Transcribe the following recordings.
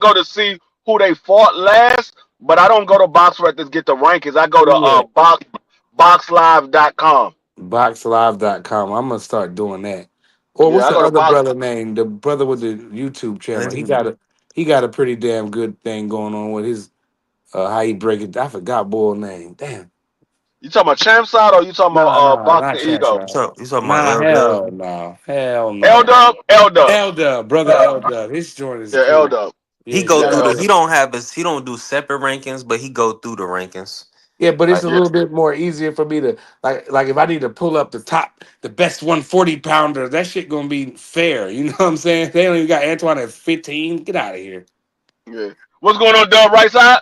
go to see who they fought last, but I don't go to Box Records get the rankings. I go to Yeah. boxlive.com. Boxlive.com. I'm gonna start doing that. Or Yeah, what's I the go to other Box. brother name? The brother with the YouTube channel. He got Legendary. a pretty damn good thing going on with his how he break it. I forgot boy name. Damn. You talking about Champ Side or you talking about Nah, not Boxing Chance Ego? Side. You talking about Nah, L Dub? hell no. Hell L no. Dub, L Dub. L Dub, brother L Dub. His joint is Yeah, L cool. Dub. Yeah, Go shout through out Yeah, the. to He don't have his. He don't do separate rankings, but he go through the rankings. yeah, but it's a yeah. little bit more easier for me to like if I need to pull up the best 140 pounder, that shit gonna be fair. You know what I'm saying? They don't even got Antoine at 15. Get out of here. Yeah. What's going on, Dub? Right side?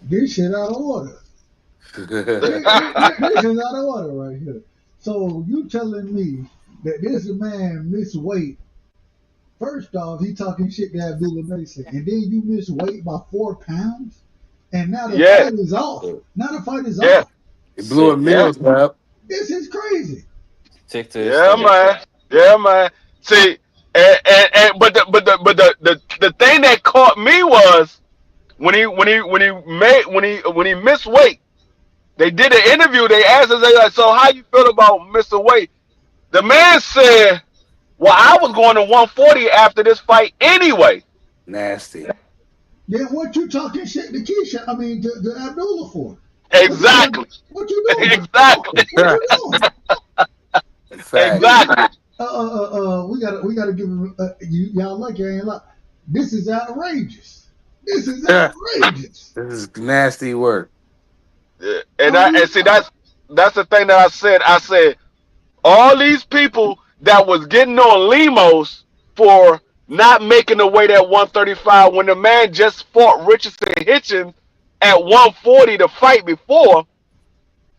This shit out of order. This is out of order right here. So you telling me that this man missed weight? First off, he talking shit to Abdullah Mason, and then you miss weight by 4 pounds, and now the Yeah, fight is off. Now the fight is yeah, off. It blew a Sick. yeah, meals up. This is crazy. Sick to his yeah, stomach. man. Yeah, man. See, but the thing that caught me was when he missed weight. They did an interview. They asked us, they like, so how you feel about missing weight? The man said, well, I was going to 140 after this fight anyway. Nasty. Then what you talking shit to Keyshawn? I mean to Abdullah for? Exactly. What you doing? Exactly. What you doing? Fact. This, Exactly. we gotta give him. Y'all like it ain't like. This is outrageous. This is outrageous. This is nasty work. Yeah. I And mean, see that's the thing that I said. I said all these people that was getting on Limos for not making the weight at 135 when the man just fought Richardson Hitchens at 140 to fight before.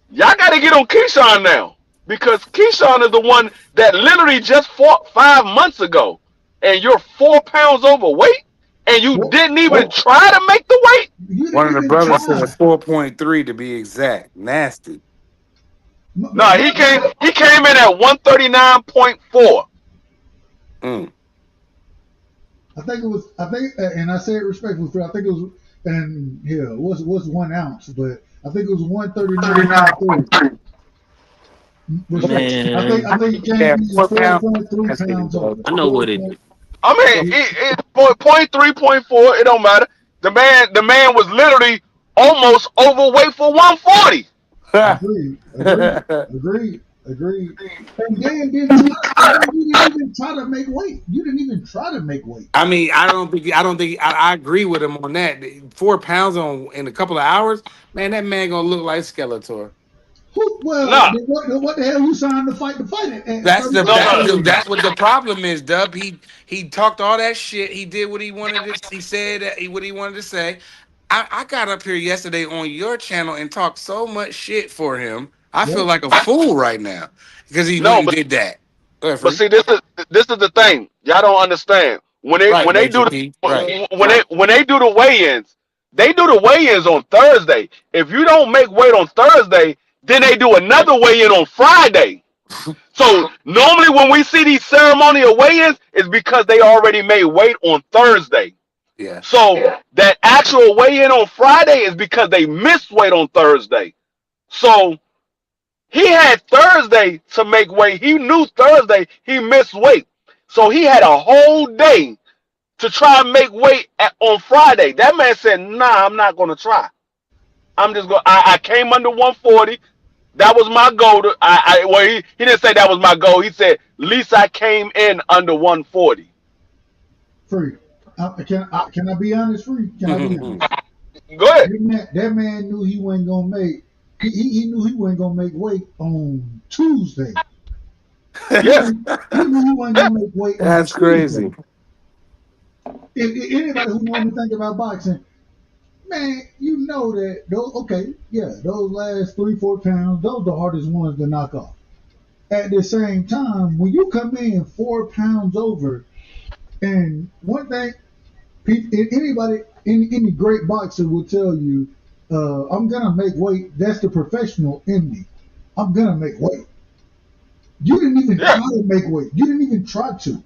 Y'all got to get on Keyshawn now because Keyshawn is the one that literally just fought 5 months ago, and you're 4 pounds overweight, and you what? didn't even try to make the weight. You One of didn't the even brothers said try. 4.3 to be exact. Nasty. No, he came in at 139.4. Mm. I think it was. I think, and I say it respectfully. I think it was. And here, what's 1 ounce? But I think it was 139.3. Respect. Man, I think he came Yeah, in 4 pounds. 4.3 pounds Nasty, over. I know what it. 4. I mean, it point three, point four. It don't matter. The man was literally almost overweight for 140. Agreed. Agreed. Agreed. Agreed. And then you didn't even try to make weight. You didn't even try to make weight. I mean, I agree with him on that. 4 pounds on in a couple of hours, man, that man gonna look like Skeletor. Well, No, what the hell you signed to fight at That's the 35 no, that's, no. kg? that's what the problem is, Dub. He talked all that shit. He did what he wanted to. He said what he wanted to say. I got up here yesterday on your channel and talked so much shit for him. I feel Yep. like a fool right now because he went No, and did that. Go ahead, but Free. see, this is the thing. Y'all don't understand. When they Right, when they Major do P. Right. when they do the weigh-ins, they do the weigh-ins on Thursday. If you don't make weight on Thursday, then they do another weigh-in on Friday. So normally when we see these ceremonial weigh-ins, it's because they already made weight on Thursday. Yeah. So that actual weigh-in on Friday is because they missed weight on Thursday. So he had Thursday to make weight. He knew Thursday he missed weight. So he had a whole day to try and make weight on Friday. That man said, nah, I'm not going to try. I'm just going I came under 140. That was my goal. Well, he didn't say that was my goal. He said, at least I came in under 140. Free. Can I be honest? Free. Can I be honest? Go ahead. That man knew he wasn't gonna make. He knew he wasn't gonna make weight on Tuesday. He Yeah. knew, he knew he wasn't Yeah. gonna make weight on That's crazy. Tuesday. If anybody who knows anything about boxing, man, you know that those. Okay, yeah, those last 3-4 pounds, those are the hardest ones to knock off. At the same time, when you come in 4 pounds over, and one thing, anybody, any great boxer will tell you, I'm gonna make weight. That's the professional in me. I'm gonna make weight. You didn't even try Yeah. to make weight. You didn't even try to.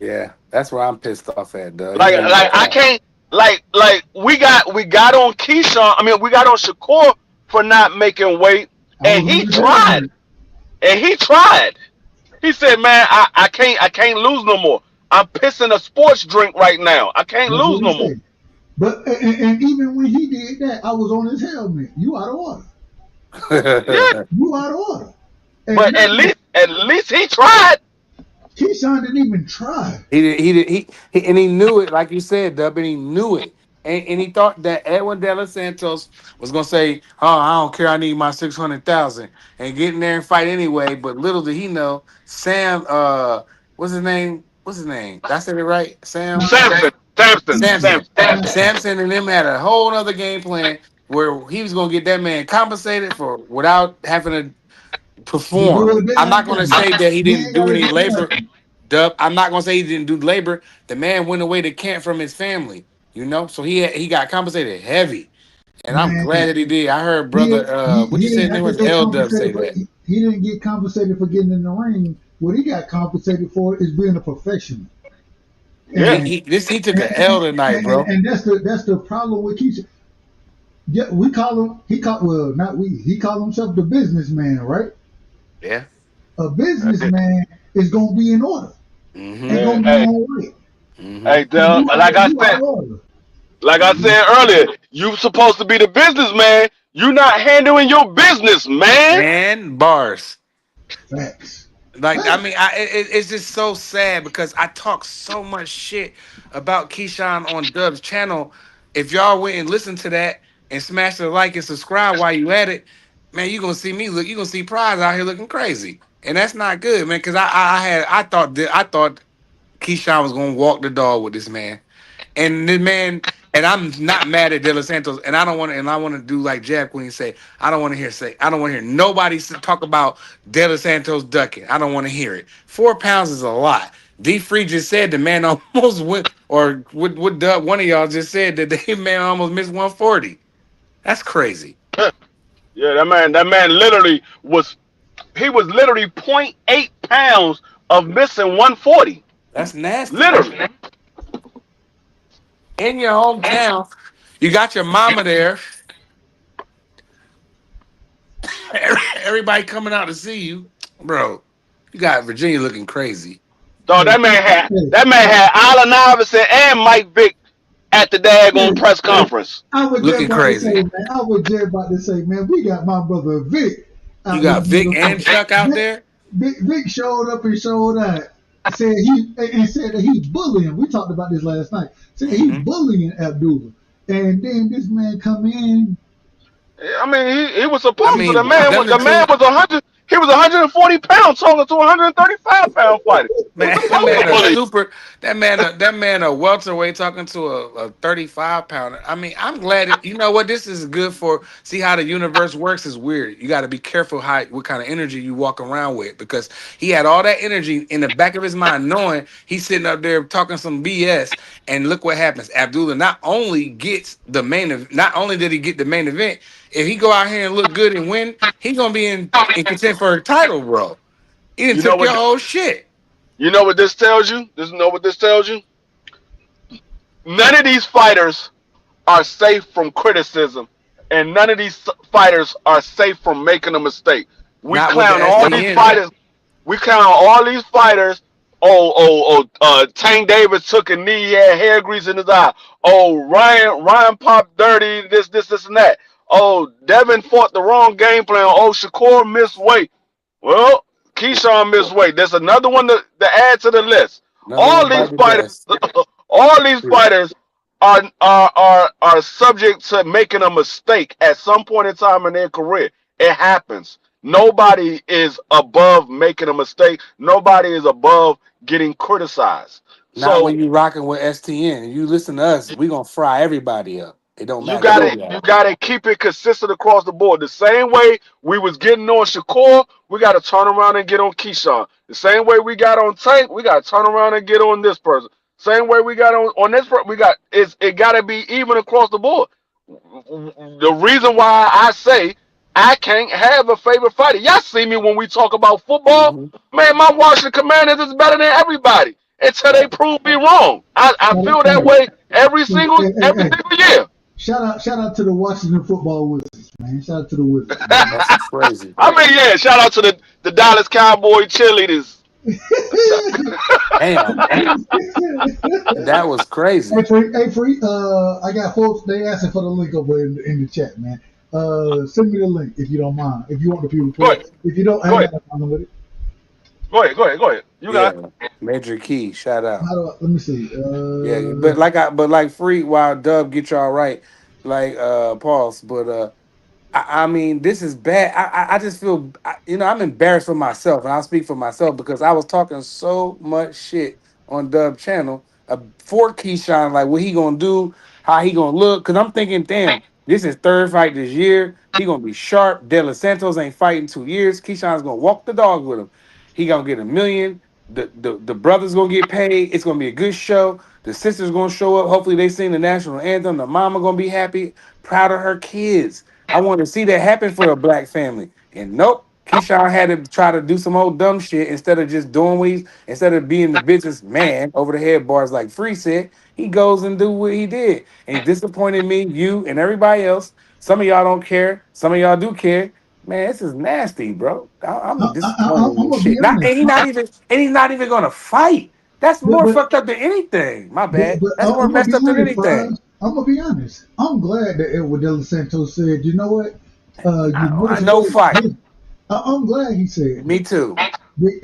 Yeah. That's where I'm pissed off at, Doug. He ain't Like I trying. can't like we got on Keyshawn. I mean, we got on Shakur for not making weight, I and was he on his tried. helmet. And he tried. He said, "Man, I can't lose no more. I'm pissing a sports drink right now. I can't That's lose what he no more." said. But and even when he did that, I was on his helmet. You out of order. Yeah, You out of order. And but at nothing. least he tried. Keyshawn didn't even try. And he knew it, like you said, Dub, and he knew it. And he thought that Edwin De Los Santos was gonna say, "Oh, I don't care, I need my 600,000," and get in there and fight anyway. But little did he know, Sam, what's his name? What's his name? Did I say it right? Sam Nah, Samson, Samson, Samson. Samson. Samson and them had a whole other game plan where he was gonna get that man compensated for without having to to do perform. a I'm damn not gonna thing. say that he He didn't ain't do got to any do labor. nothing. Dub, I'm not gonna say he didn't do labor. The man went away to camp from his family, so he got compensated heavy, and I'm Man, glad that he did. I heard he, brother, what you he say didn't his name have to was get L Dub say compensated for. that. He didn't get compensated for getting in the ring. What he got compensated for is being a professional. Yeah, And He took an L tonight, bro. and that's the problem with Keisha. Yeah, we call him. He call well, not we. He called himself the businessman, right? Yeah. A businessman is gonna be in order and Mm-hmm. yeah. gonna be Hey, on right. hey, And Dale, you out of order. like I Mm-hmm. said earlier, you supposed to be the businessman. You not handling your business, man. And bars. Facts. Like I Facts. mean, it's just so sad because I talk so much shit about Keyshawn on Dub's channel. If y'all went and listened to that and smash the like and subscribe while you at it, man, you gonna see me look. You gonna see Prize out here looking crazy, and that's not good, man. Because I thought Keyshawn was gonna walk the dog with this man. And the man, and I'm not mad at De Los Santos, and I want to do like Jab Queen say, I don't want to hear nobody talk about De Los Santos ducking. I don't want to hear it. 4 pounds is a lot. D Free just said the man almost went, or what Dub, one of y'all just said that the man almost missed 140. That's crazy. Yeah, that man he was literally point 0.8 pounds of missing 140. That's nasty. Literally. In your hometown, you got your mama there. Everybody coming out to see you, bro. You got Virginia looking crazy. So Hey, hey, that man had Allen Iverson and Mike Vick at the daggone hey, press conference. I was just Looking about to say, crazy. man. I was just about to say, man. We got my brother Vic You out this got Vic and motherfucker. Chuck out Vic, there. Vic showed up and showed out. Said he and said that he bullying. We talked about this last night. Said he Hmm. bullying Abdullah, and then this man come in. I mean, he was I supposed to. The mean, man was the them man two, was 100. He was 140 pounds, talking to a 135-pound fighter. He was man, that supposed to man a bully. super, that man a welterweight talking to a 35 pounder. I mean, I'm glad you know what this is good for. See how the universe works is weird. You got to be careful what kind of energy you walk around with because he had all that energy in the back of his mind, knowing he's sitting up there talking some BS. And look what happens. Abdullah not only gets the main event, not only did he get the main event, if he go out here and look good and win, he gonna be in contention for a title, bro. He done You know took your what? whole shit. You know what this tells you? This know what this tells you? None of these fighters are safe from criticism, and none of these fighters are safe from making a mistake. We Not with the clown all these STN. fighters. We clown all these fighters. Tank Davis took a knee, he had hair grease in his eye. Oh, Ryan popped dirty, this, and that. Oh, Devin fought the wrong game plan. Oh, Shakur missed weight. Well, Keyshawn missed weight. There's another one to add to the list. Another All one these bite the fighters, dust. all these fighters are subject to making a mistake at some point in time in their career. It happens. Nobody is above making a mistake. Nobody is above getting criticized. Not So when you rocking with STN. If you listen to us, we gonna fry everybody up. It don't you matter who gotta you you are. gotta keep it consistent across the board. The same way we was getting on Shakur, we gotta turn around and get on Keyshawn. The same way we got on Tank, we gotta turn around and get on this person. Same way we got on this person, it gotta be even across the board. The reason why I say I can't have a favorite fighter. Y'all see me when we talk about football. Hmm. Man, my Washington Commanders is better than everybody. until they Right. prove me wrong. I feel that Hey, way hey, hey, every hey, single year. shout out to the Washington football Wizards, man. Shout out to the Wizards, man. That's crazy. I mean, yeah, shout out to the Dallas Cowboy cheerleaders. Damn, that was crazy. Free. I got folks. They asking for the link over in the chat, man. Send me the link if you don't mind. If you want the people to Go play, ahead. if you don't, I Go ain't ahead. got no problem with it. Go ahead. You got Yeah, Major Key, shout out. How do I, let me see. Yeah, but like free while Dub get y'all right, like pause. But I mean, this is bad. I just feel, I'm embarrassed for myself, and I'll speak for myself because I was talking so much shit on Dub channel for Keyshawn, like what he gonna do, how he gonna look. Because I'm thinking, damn, this is third fight this year. He gonna be sharp. De Los Santos ain't fighting 2 years. Keyshawn's gonna walk the dog with him. He gonna get 1 million. The brothers gonna get paid. It's gonna be a good show. The sisters gonna show up. Hopefully they sing the national anthem. The mama gonna be happy, proud of her kids. I want to see that happen for a black family. And nope, Keyshawn had to try to do some old dumb shit instead of just doing instead of being the businessman over the head bars like Free said, he goes and do what he did. And he disappointed me, you, and everybody else. Some of y'all don't care. Some of y'all do care. Man, this is nasty, bro. I'm disappointed in I'm this gonna be shit. Not honest, and he's not even gonna fight. That's but more but fucked up than anything. My bad. but That's more I'm gonna messed be up than honest, anything. Franz. I'm gonna be honest. I'm glad that Edward De Los Santos said, you know what, you I missed no fight. weight. I'm glad he said Me that. too.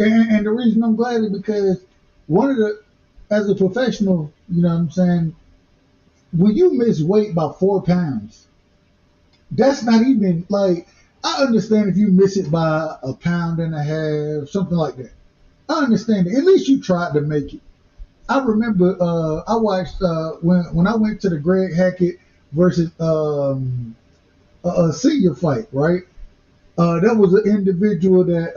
And the reason I'm glad is because one of the, as a professional, you know what I'm saying, when you miss weight by 4 pounds, that's not even like, I understand if you miss it by a pound and a half, something like that. I understand it. At least you tried to make it. I remember I watched when I went to the Greg Hackett versus a senior fight, right? That was an individual that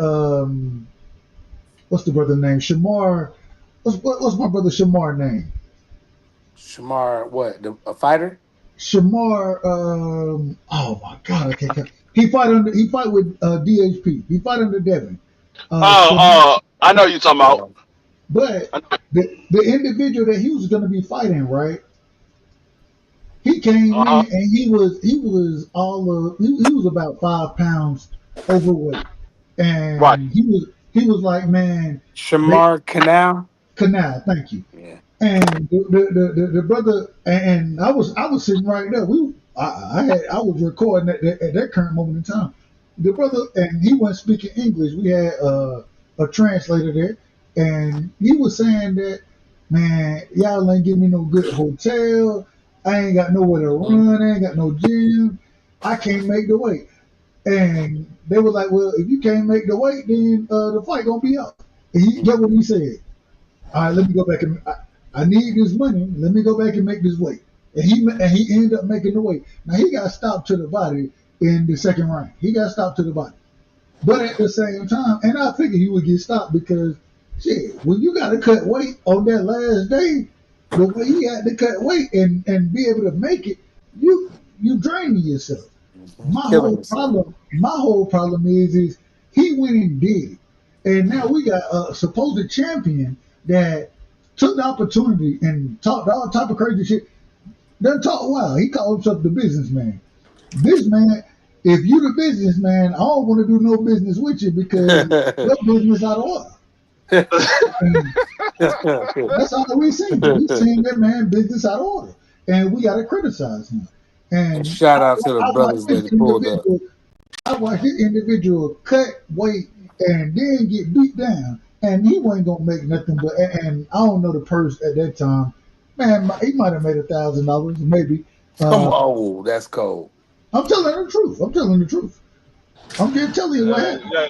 what's the brother name? Shamar. What's my brother Shamar name? Shamar, what? A fighter? Shamar. Oh my God, I can't. He fight with DHP. He fight under Devin. Shamar, I know you talking about. Oh, but the individual that he was going to be fighting, right? He came in Uh-huh. and he was about 5 pounds overweight, Right. and he was like, man, they Shamar Canal. canal, thank you. Yeah. And the brother, and I was sitting right there. I was recording at that current moment in time. The brother, and he wasn't speaking English. We had a translator there, and he was saying that, man, y'all ain't give me no good hotel. I ain't got nowhere to Mhm. run. I ain't got no gym. I can't make the weight. And they were like, well, if you can't make the weight, then the fight gonna be up. And he get what he said. All right, let me go back and I need this money. Let me go back and make this weight. And he ended up making the weight. Now he got stopped to the body in the second round. He got stopped to the body. But at the same time, and I figured he would get stopped because shit, when you got to cut weight on that last day, the way he had to cut weight and be able to make it, you draining yourself. Mhm. Killing himself. My whole problem is he went and did it, and now we got a supposed champion that took the opportunity and talked all type of crazy shit. Then talk wild. He called himself the businessman. Businessman, if you the businessman, I don't want to do no business with you because your business out of order. And that's all we seen. We seen that man business out of order, and we got to criticize him. And And shout out to the I watched brothers this that pulled up. individual I watched this individual cut weight and then get beat down, and he wasn't gonna make nothing. But and I don't know the purse at that time. Man, he might have made $1,000, maybe. Come Uh, on, that's cold. I'm telling the truth. I'm telling the truth. I'm just telling you what happened. Yeah.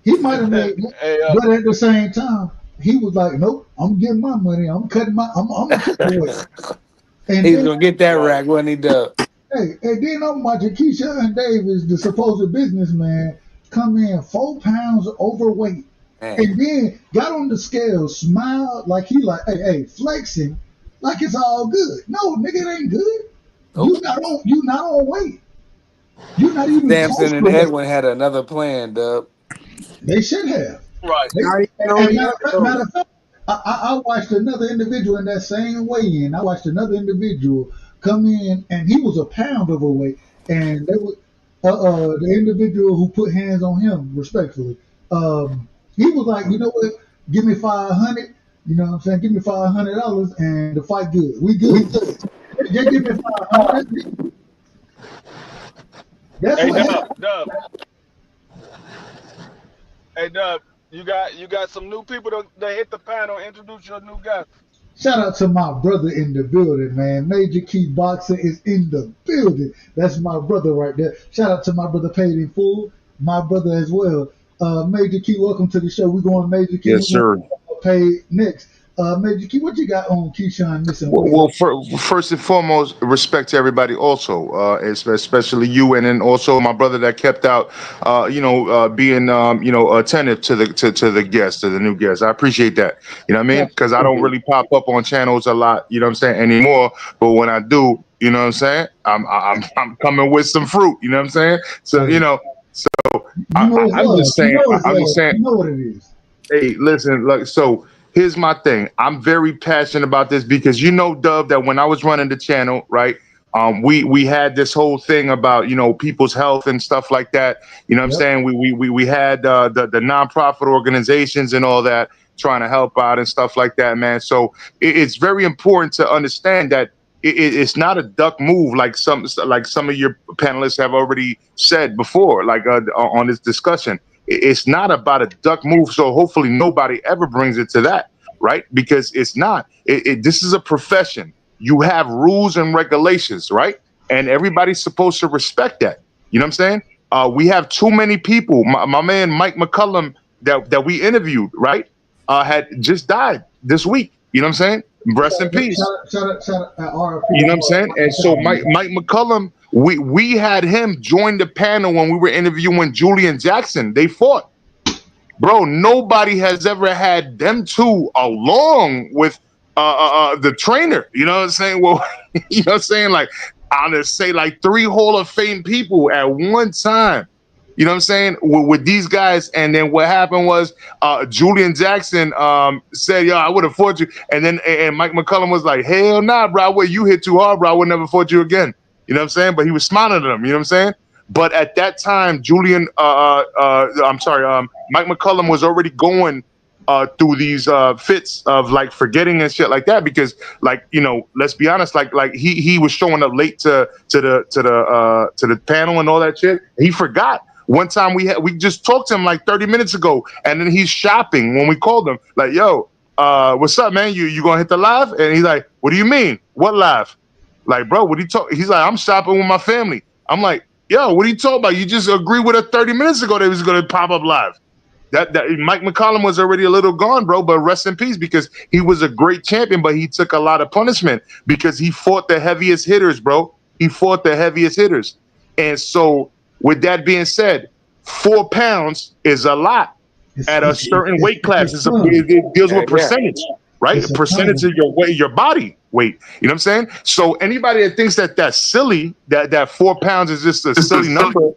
He might have made, Hey, but at the same time, he was like, "Nope, I'm getting my money. I'm gonna cut the weight." And He's then gonna get that right. rack when he does. Hey, and then I'm watching Keyshawn Davis, the supposed businessman, come in 4 pounds overweight, Man, and then got on the scale, smiled like he like, hey, flexing, like it's all good. No, nigga, it ain't good. nope. You not on weight. You're not even close Samson and to weight. Edwin had another plan, Dub. They should have. Right. They, Not even on and the other though. matter of fact, I watched another individual in that same weigh-in. I watched another individual come in, and he was a pound overweight, and they were the individual who put hands on him, respectfully. He was like, you know what? Give me 500. You know what I'm saying? Give me $500, and the fight good. We good. Just give me 500. That's Hey what Dub, happened. Dub. Hey Dub, you got some new people that hit the panel. Introduce your new guy. Shout out to my brother in the building, man. Major Key Boxer is in the building. That's my brother right there. Shout out to my brother Paid in Full, my brother as well. Major Key, welcome to the show. We're going Major Key. Yes, We're going sir. Paid next. Major Key, what you got on Keyshawn missing weight? Well, first and foremost, respect to everybody. Also, especially you, and then also my brother that kept out. Being attentive to the guests, to the new guests. I appreciate that. You know what I mean? Because I don't Absolutely. really pop up on channels a lot. You know what I'm saying anymore. But when I do, you know what I'm saying, I'm coming with some fruit. You know what I'm saying? So Hey, so you know it's I'm love. just You saying. know it's I'm just love. saying. You know what it is. Hey, listen, look, so here's my thing. I'm very passionate about this because you know, Dub, that when I was running the channel, right? We had this whole thing about people's health and stuff like that. You know what I'm Yep. saying? We had the nonprofit organizations and all that trying to help out and stuff like that, man. So it's very important to understand that it's not a duck move like some of your panelists have already said before, like on this discussion. It's not about a duck move. So hopefully nobody ever brings it to that, right? Because it's not. This is a profession. You have rules and regulations, right? And everybody's supposed to respect that. You know what I'm saying? We have too many people. My man Mike McCullum that we interviewed, right? Had just died this week. You know what I'm saying? Rest in peace. Shout out, You RP. know what I'm saying? And so Mike McCullum, we had him join the panel when we were interviewing Julian Jackson. They fought. Bro, nobody has ever had them two along with the trainer. You know what I'm saying? Well, you know what I'm saying? Like, I'm gonna say like 3 Hall of Fame people at one time. You know what I'm saying? With these guys, and then what happened was Julian Jackson said, "Yo, I would have fought you," and then and Mike McCullum was like, "Hell nah, bro, where you hit too hard, bro, I would never fought you again." You know what I'm saying? But he was smiling at them. You know what I'm saying? But at that time, Mike McCullum was already going through these fits of like forgetting and shit like that because, like, let's be honest, like he was showing up late to the panel and all that shit. He forgot. One time we just talked to him like 30 minutes ago, and then he's shopping when we called him. Like, yo, what's up, man? You gonna hit the live? And he's like, what do you mean? What live? Like, bro, what are you talking? He's like, I'm shopping with my family. I'm like, yo, what are you talking about? You just agreed with us 30 minutes ago that he was gonna pop up live. That Mike McCollum was already a little gone, bro, but rest in peace because he was a great champion, but he took a lot of punishment because he fought the heaviest hitters, bro. He fought the heaviest hitters. And so, with that being said, 4 pounds is a lot It's, at a it's, certain it's, weight class. it's a ton. It deals with Yeah. percentage, right? It's a Percentage ton. of your weight, your body weight. You know what I'm saying? So anybody that thinks that that's silly, that 4 pounds is just a silly number.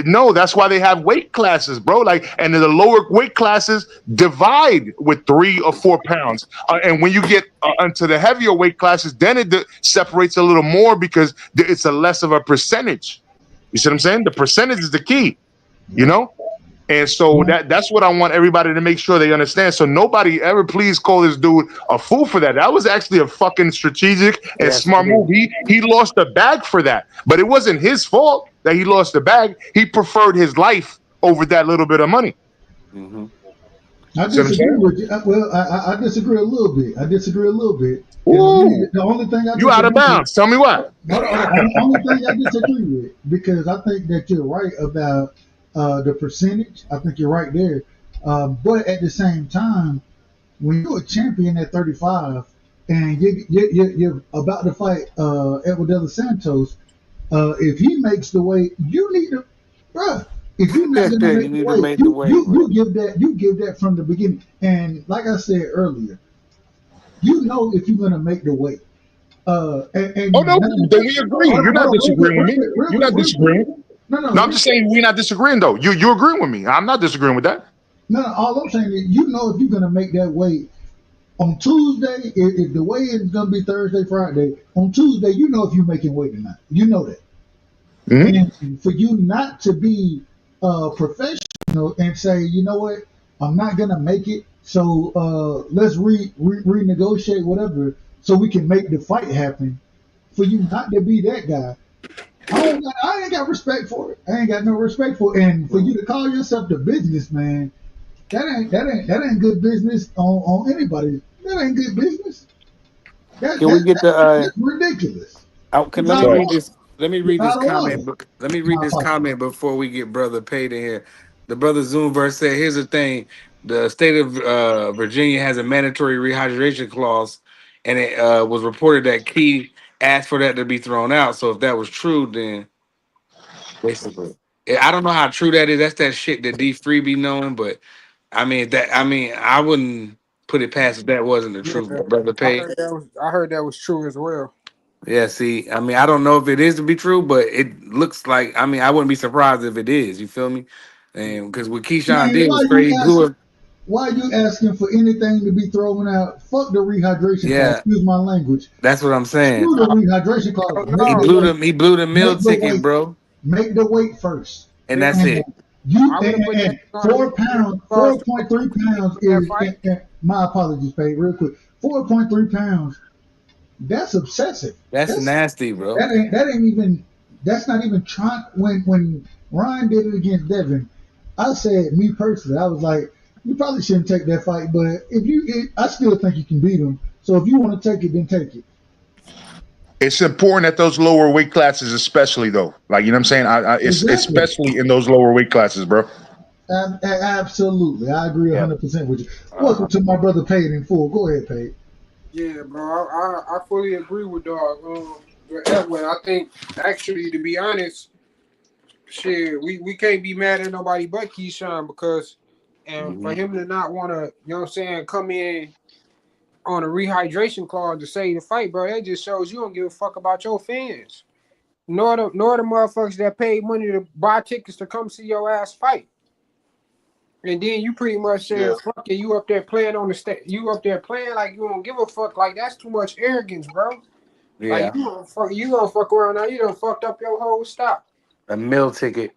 No, that's why they have weight classes, bro. Like, and the lower weight classes divide with 3 or 4 pounds, and when you get into the heavier weight classes, then it separates a little more because it's a less of a percentage. You see what I'm saying? The percentage is the key, you Yeah. know. And so that's what I want everybody to make sure they understand. So nobody ever please call this dude a fool for that. That was actually a fucking strategic and Yes, smart indeed. move. He lost the bag for that, but it wasn't his fault that he lost the bag. He preferred his life over that little bit of money. Mm-hmm. I See what I'm disagree saying? with you. Well, I disagree a little bit. I disagree a little bit. And Ooh, the only thing I you out of disagree with, bounds. Tell me why. only thing I disagree with, because I think that you're right about the percentage. I think you're right there. But at the same time, when you're a champion at 35 and you're about to fight Edward De Los Santos, if he makes the weight, you need to, bruh. If you're not gonna You make the need to weight, make the you weight, you bro. you give that from the beginning. And like I said earlier, you know if you're gonna make the weight. Oh no, And now, then we agree. You're not hold on, disagreeing with me. You're not real quick. disagreeing. No, no, No, I'm real just quick. saying we're not disagreeing though. You agreeing with me. I'm not disagreeing with that. No, no, all I'm saying is, you know, if you're gonna make that weight, On Tuesday, if the weigh is gonna be Thursday, Friday, on Tuesday, you know if you're making weight or not. You know that. Mhm. And for you not to be professional and say, you know what, I'm not gonna make it, so let's renegotiate whatever, so we can make the fight happen. For you not to be that guy, I ain't got respect for it. I ain't got no respect for it. And for you to call yourself the businessman, that ain't good business on anybody. That ain't good business. That Can we that, get that the that's ridiculous. let It's me out of read order. this. Let me It's read this out of order. comment. Let me read My this apologies. comment before we get brother paid in here. The brother Zoomverse said, "Here's the thing: the state of Virginia has a mandatory rehydration clause, and it was reported that Key asked for that to be thrown out. So if that was true, then basically, I don't know how true that is. That's that shit that D Free be knowing, but I mean, I wouldn't put it past if that wasn't the Yeah, truth, brother Paid. I heard that was true as well. Yeah, see, I mean, I don't know if it is to be true, but it looks like. I mean, I wouldn't be surprised if it is. You feel me? And because what Keyshawn Man, did was crazy. He blew it. why you asking for anything to be thrown out? Fuck the rehydration clause. Yeah, Excuse my language. that's what I'm saying. Screw the No, rehydration clause. He Make no, the blew weight. them. He blew the meal Make the ticket, weight. bro, Make the weight first. and yeah. that's And it. you I would have put that and on the 4 pounds, clause to 4.3 pounds that is. fight. My apologies, babe. Real quick. 4.3 pounds. That's obsessive. That's That's nasty, bro. that ain't even. That's not even trying. When Ryan did it against Devin, I said, me personally, I was like, you probably shouldn't take that fight, but I still think you can beat him. So if you want to take it, then take it. It's important at those lower weight classes, especially though. Like you know what I'm saying. It's Exactly. especially in those lower weight classes, bro. Absolutely, I agree Yep. 100% with you. Uh-huh. Welcome to my brother Paid in full. Go ahead, Paid. Yeah, bro. I fully agree with dog. That way, I think actually, to be honest, shit, we can't be mad at nobody but Keyshawn because, and for Mhm. him to not want to, you know what I'm saying, come in on a rehydration clause to save the fight, bro, that just shows you don't give a fuck about your fans. Nor the motherfuckers that paid money to buy tickets to come see your ass fight. And then you pretty much saying Yeah. fuck it, you up there playing on the stage, you up there playing like you don't give a fuck. Like that's too much arrogance, bro. Like Yeah, you gonna fuck around now, you done fucked up your whole stop. a meal ticket.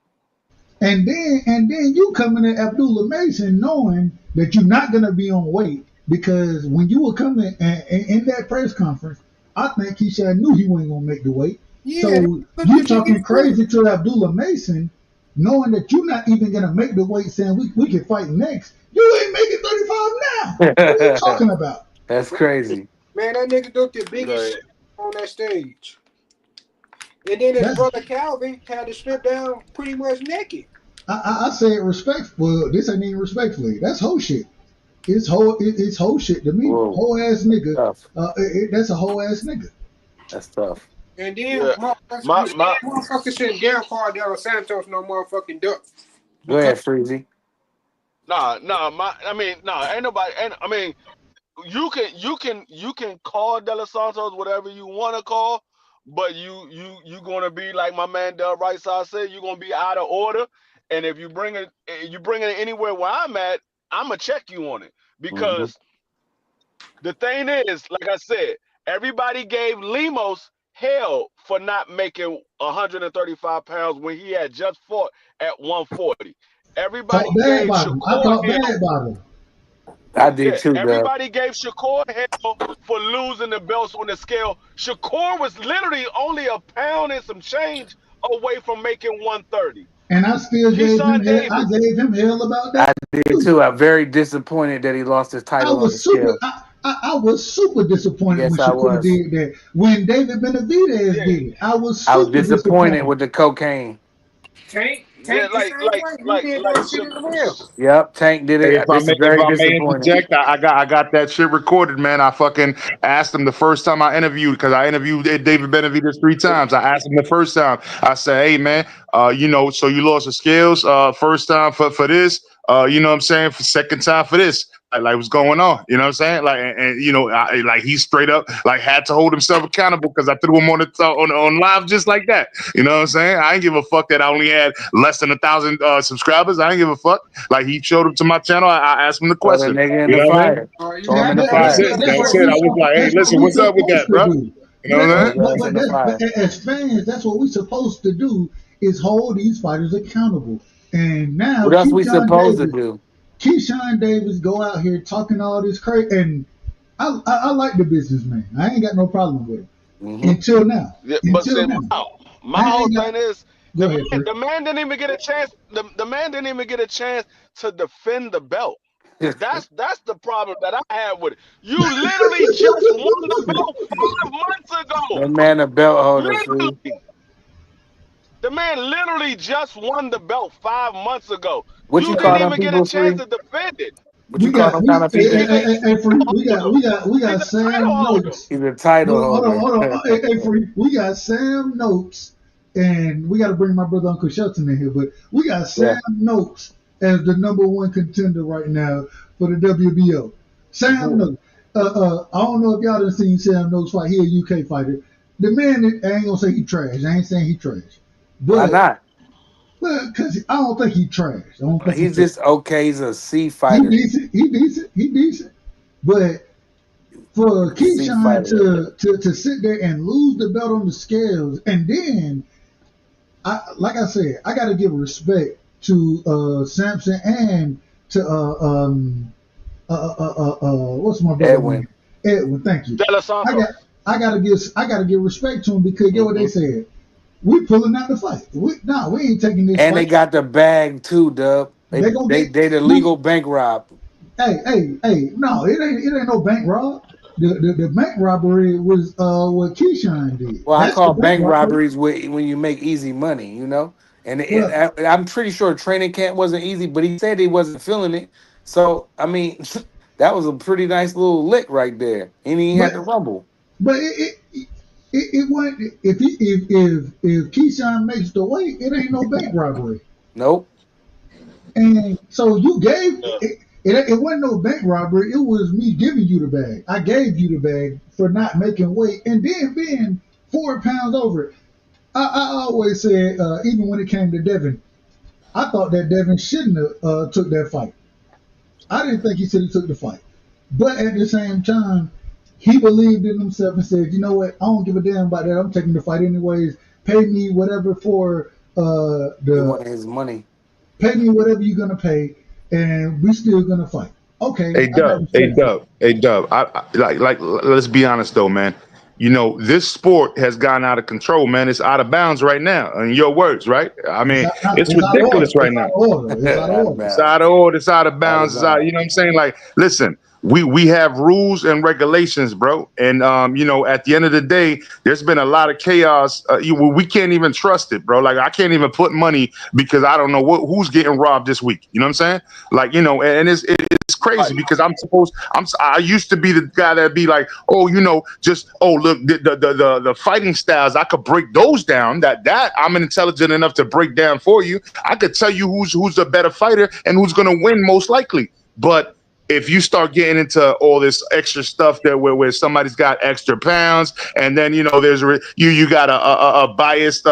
And then you coming at Abdullah Mason knowing that you're not gonna be on weight because when you were coming in that press conference, I think he said knew he wasn't gonna make the weight. Yeah, that So put the you nigga talking in prison. crazy to Abdullah Mason, knowing that you're not even gonna make the weight, saying we can fight next. You ain't making 35 now. What are you talking about? That's crazy. Man, that nigga looked the biggest Right. shit on that stage. And then his That's brother Calvin had to strip down pretty much naked. I say it respectful. This ain't even respectfully. That's whole shit. It's whole shit to me. Whoa, Whole ass nigga. tough. That's a whole ass nigga. That's tough. And then Yeah. My motherfuckers shouldn't dare call Del Santos no motherfucking duck. Go Because ahead, Freezy. I mean, ain't nobody. And I mean, you can call De Los Santos whatever you want to call, but you gonna be like my man Del Right Side said. You're gonna be out of order, and if you bring it anywhere where I'm at, I'm gonna check you on it Hmm. because the thing is, like I said, everybody gave Limos hell for not making 135 pounds when he had just fought at 140. Talk Everybody bad gave about him. I Shakur talk hell. bad about him. I did Yeah, too, Dub. everybody gave Shakur hell for losing the belts on the scale. Shakur was literally only a pound and some change away from making 130. And I still gave him Keyshawn hell. I Davis. gave him hell about that I did too. too. I'm very disappointed that he lost his I title on the was super. scale. I was super disappointed when Yes, I Shakur was. did that. When David Benavidez Yeah, did it, I was I was super disappointed disappointed. with the cocaine. yeah, Tank the same way. He did that shit as well. Yep, Tank did Hey, it. This is if very I may disappointing. interject, I got that shit recorded, man. I fucking asked him the first time I interviewed because I interviewed David Benavidez 3 times. I asked him the first time. I said, "Hey, man, So you lost the scales first time for this. You know what I'm saying? For second time for this. Like what's going on? You know what I'm saying? Like, and like he straight up like had to hold himself accountable because I threw him on live just like that. You know what I'm saying? I ain't give a fuck that I only had less than 1,000 subscribers. I ain't give a fuck. Like he showed up to my channel. I asked him the Throw the question. nigga in You the know what I mean? fire. Throw him in the That's fire. it. That's it. I was like, hey, that's what listen, we what's up with that, supposed to bro? do. You know what I'm saying? Throw him in the fire. But as fans, that's what we're supposed to do is hold these fighters accountable. And now What else we supposed to do? Keyshawn Davis go out here talking all this crazy, and I like the businessman. I ain't got no problem with it until now. Yeah, but Until see, now, my I whole ain't got. thing is Go ahead, Fred. the man didn't even get a chance. The man didn't even get a chance to defend the belt. That's the problem that I have with it. You literally just won the belt 5 months ago. That man a belt holder, fool. Literally, the man literally just won the belt 5 months ago. What you You didn't call them even get a people, chance free? to defend it. What you call them kind of people? Free. We He's got a title Sam holder. Notes. He's a title holder. Hold on. Free. We got Sam Notes, and we got to bring my brother Uncle Shelton in here, but we got Yeah. Sam Notes as the #1 contender right now for the WBO. Sam Notes. I don't know if y'all done seen Sam Notes fight. He a UK fighter. The man, I ain't gonna say he trash. I ain't saying he trash, Why but not? well, because I don't think he trash. I don't think He's just okay. He's a C he fighter. decent. He decent. He decent. But for C Keyshawn fighter. to sit there and lose the belt on the scales, and then like I said, I got to give respect to Samson and to what's my brother Edwin. name? Edwin. Thank you. Della I Santo. got I gotta give respect to him because get what they said. We pulling out the fight. We ain't taking this And they fight. got the bag too, Dub. They gonna They get the legal bank rob. hey. No, it ain't no bank rob. The bank robbery was what Keyshawn did. Well, I That's the call bank bank robbery. robberies when you make easy money, you know. And Well, I'm pretty sure training camp wasn't easy, but he said he wasn't feeling it. So I mean, that was a pretty nice little lick right there, and he but had to rumble. but it wasn't if Keyshawn makes the weight, it ain't no bank robbery. Nope. And so you gave Yeah. it wasn't no bank robbery. It was me giving you the bag. I gave you the bag for not making weight and then being 4 pounds over it. I always said, even when it came to Devin, I thought that Devin shouldn't have took that fight. I didn't think he should have took the fight. But at the same time, he believed in himself and said, you know what? I don't give a damn about that. I'm taking the fight anyways. Pay me whatever for He wanted his money. pay me whatever you're gonna pay, and we still gonna fight. Okay, Hey I got Dub, hey respect for it. Dub, hey Dub. Like let's be honest though, man. You know, this sport has gone out of control, man. It's out of bounds right now. In your words, right? I It's mean, out, it's it's out of order. ridiculous right It's out now. of order. It's out of Out of order. It's bounds. out of order. It's out of Out bounds. of It's out. bounds. You know what I'm saying? Like, listen, we have rules and regulations, bro. And at the end of the day, there's been a lot of chaos. We can't even trust it, bro. Like, I can't even put money because I don't know who's getting robbed this week. You know what I'm saying? Like, and it's crazy because I used to be the guy that'd be like, oh, look, the fighting styles, I could break those down. That I'm intelligent enough to break down for you. I could tell you who's a better fighter and who's gonna win most likely. But if you start getting into all this extra stuff that where somebody's got extra pounds, and then there's you got a biased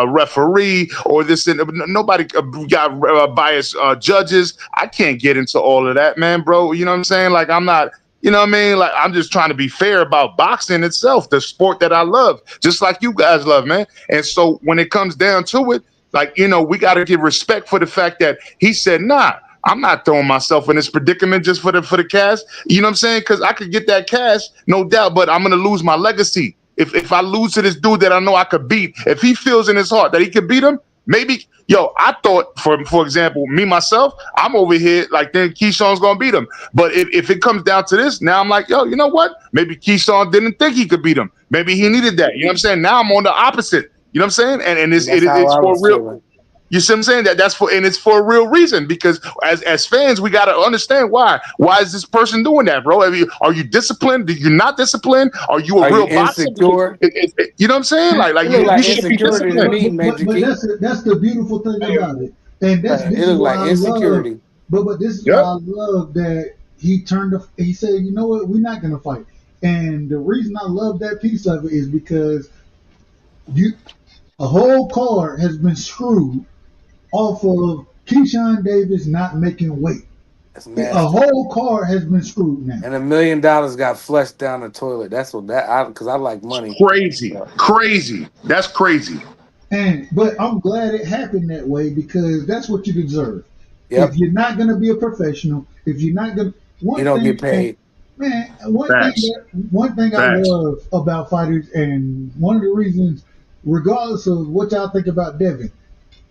referee, or this and nobody got biased judges. I can't get into all of that, man, bro. You know what I'm saying? Like, I'm not. You know what I mean? Like, I'm just trying to be fair about boxing itself, the sport that I love, just like you guys love, man. And so when it comes down to it, like, we got to give respect for the fact that he said, nah, I'm not throwing myself in this predicament just for the cash. You know what I'm saying? Because I could get that cash, no doubt, but I'm gonna lose my legacy. If I lose to this dude that I know I could beat, if he feels in his heart that he could beat him, maybe. I thought, for example, me myself, I'm over here like then Keyshawn's gonna beat him. But if it comes down to this, now I'm like, you know what? Maybe Keyshawn didn't think he could beat him. Maybe he needed that. You know what I'm saying? Now I'm on the opposite. You know what I'm saying? And That's how it's I for was real. feeling. You see what I'm saying? That's for, and it's for a real reason, because as fans, we got to understand why. Why is this person doing that, bro? Are you disciplined? Are you not disciplined? Are you a Are you real boxer? insecure? You know what I'm saying? Like It look you like should be insecurity to disciplined. me, Major But Key. that's the beautiful thing about it, and this It is look why like I love. insecurity. But this is Yep. why I love that he he said, you know what, we're not gonna fight. And the reason I love that piece of it is because a whole card has been screwed off of Keyshawn Davis not making weight. That's A nasty. whole card has been screwed now. And $1 million got flushed down the toilet. That's what because I like money. Crazy. That's crazy. But I'm glad it happened that way, because that's what you deserve. Yep. If you're not gonna be a professional, if you're not gonna, You don't get paid. Man, Facts. one thing I Facts. love about fighters, and one of the reasons, regardless of what y'all think about Devin,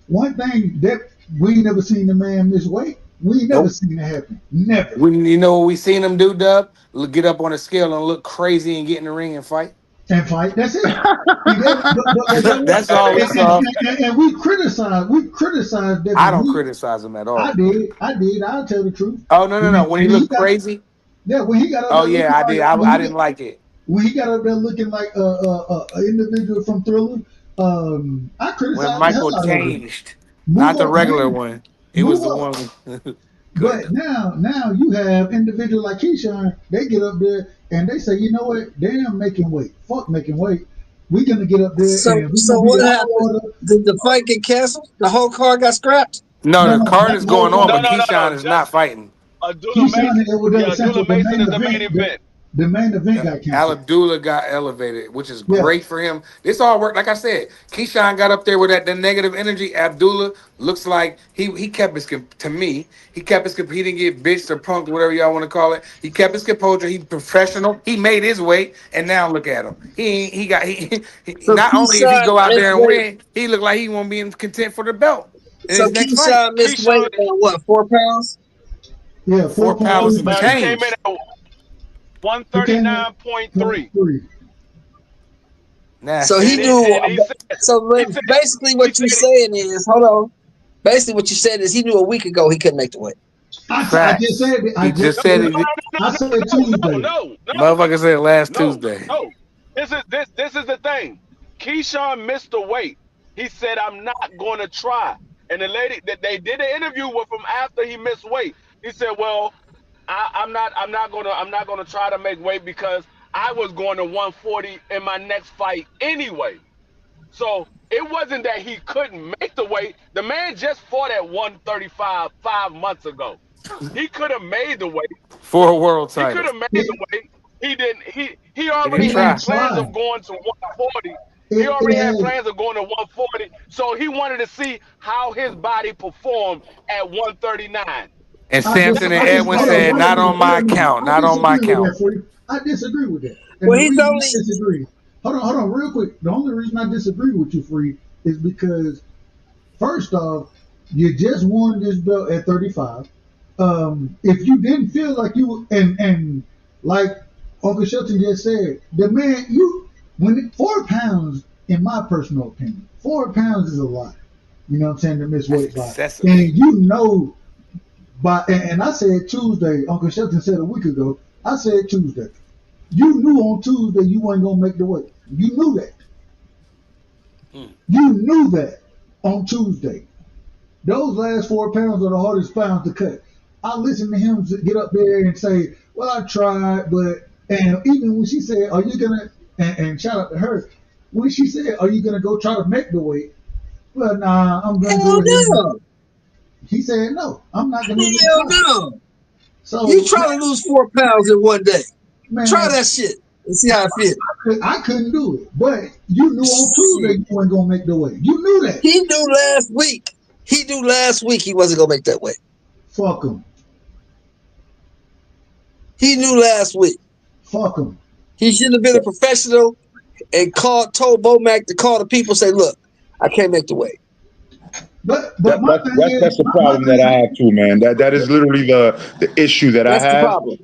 one thing that we ain't never seen the man miss weight. We ain't never Nope. seen it happen. Never. You know what we seen him do, Dub? Get up on a scale and look crazy and get in the ring and fight. And fight. That's it. But That's all we saw. And we criticized Devin. I don't criticize him at all. I did. I'll tell the truth. Oh no! When he looked crazy. Yeah, when he got up Oh there yeah, I looking did. like- I didn't like it. When he got up there looking like an individual from Thriller, I criticized When the Michael hell out of him. changed, Move not the up, regular man. one. It Move was the up. one. But now you have individuals like Keyshawn. They get up there and they say, you know what? Damn, making weight. Fuck making weight. We're gonna get up there So and we so gonna be what all happened? order. Did the fight get canceled? The whole card got scrapped? No, the card Not is the whole going on, card. but No. Keyshawn is not Just fighting. Abdullah Keyshawn Mason. it was Yeah, essential. Abdullah Mason is the main event. The main event got canceled. Abdullah got elevated, which is Yeah. great for him. This all worked. Like I said, Keyshawn got up there with the negative energy. Abdullah looks like he kept his to me. He kept his he didn't get bitched or punked, whatever y'all want to call it. He kept his composure. He's professional. He made his weight, and now look at him. He So not only if he Keyshawn go out missed there and weight. win, he look like he won't be in content for the belt in So his next fight. Keyshawn missed weight Keyshawn, what, 4 pounds? Yeah, 4 pounds and 4.3. he came in change. at He came in 139.3. 0.3. Nasty. So he And knew. he said, Basically, what you're saying is, hold on. Basically, what you said is he knew a week ago he couldn't make the weight. I just said it. He just said it. I said Tuesday. no. Motherfucker said last No, Tuesday. no. This is the thing. Keyshawn missed the weight. He said, "I'm not going to try." And the lady that they did an interview with him after he missed weight. He said, "Well, I'm not gonna try to make weight because I was going to 140 in my next fight anyway." So it wasn't that he couldn't make the weight. The man just fought at 135 5 months ago. He could have made the weight. For a world He could title. have made the weight. He didn't. He already didn't try. had plans of going to 140. He already had plans of going to 140. So he wanted to see how his body performed at 139. And Samson and Edwin said, not on my account. Not on my account. I disagree with that. And Well, the he's reason only- I disagree. Hold on, real quick. The only reason I disagree with you, Free, is because first off, you just won this belt at 35. If you didn't feel like you and like Uncle Shelton just said, the man, 4 pounds, in my personal opinion, 4 pounds is a lot. You know what I'm saying, to miss weight by. excessive. And you know, and I said Tuesday, Uncle Shelton said a week ago, I said Tuesday. You knew on Tuesday you weren't going to make the weight. You knew that. You knew that on Tuesday. Those last 4 pounds are the hardest pounds to cut. I listened to him get up there and say, well, I tried, but, and even when she said, are you going to, and shout out to her, when she said, are you going to go try to make the weight? Well, nah, I'm going to Hell do it. no. He said, no, I'm not going to. Hell no. So You trying to lose 4 pounds in one day. man, Try that shit and see how it feels. I couldn't do it, but you knew on Tuesday you weren't gonna make the weight. You knew that. He knew last week. He knew last week he wasn't gonna make that weight. Fuck him. He knew last week. Fuck him. He should have been a professional and told Bomac to call the people, say, look, I can't make the weight. But my thing is, that's the problem that I have too, man. That is literally the issue that That's I have. the problem.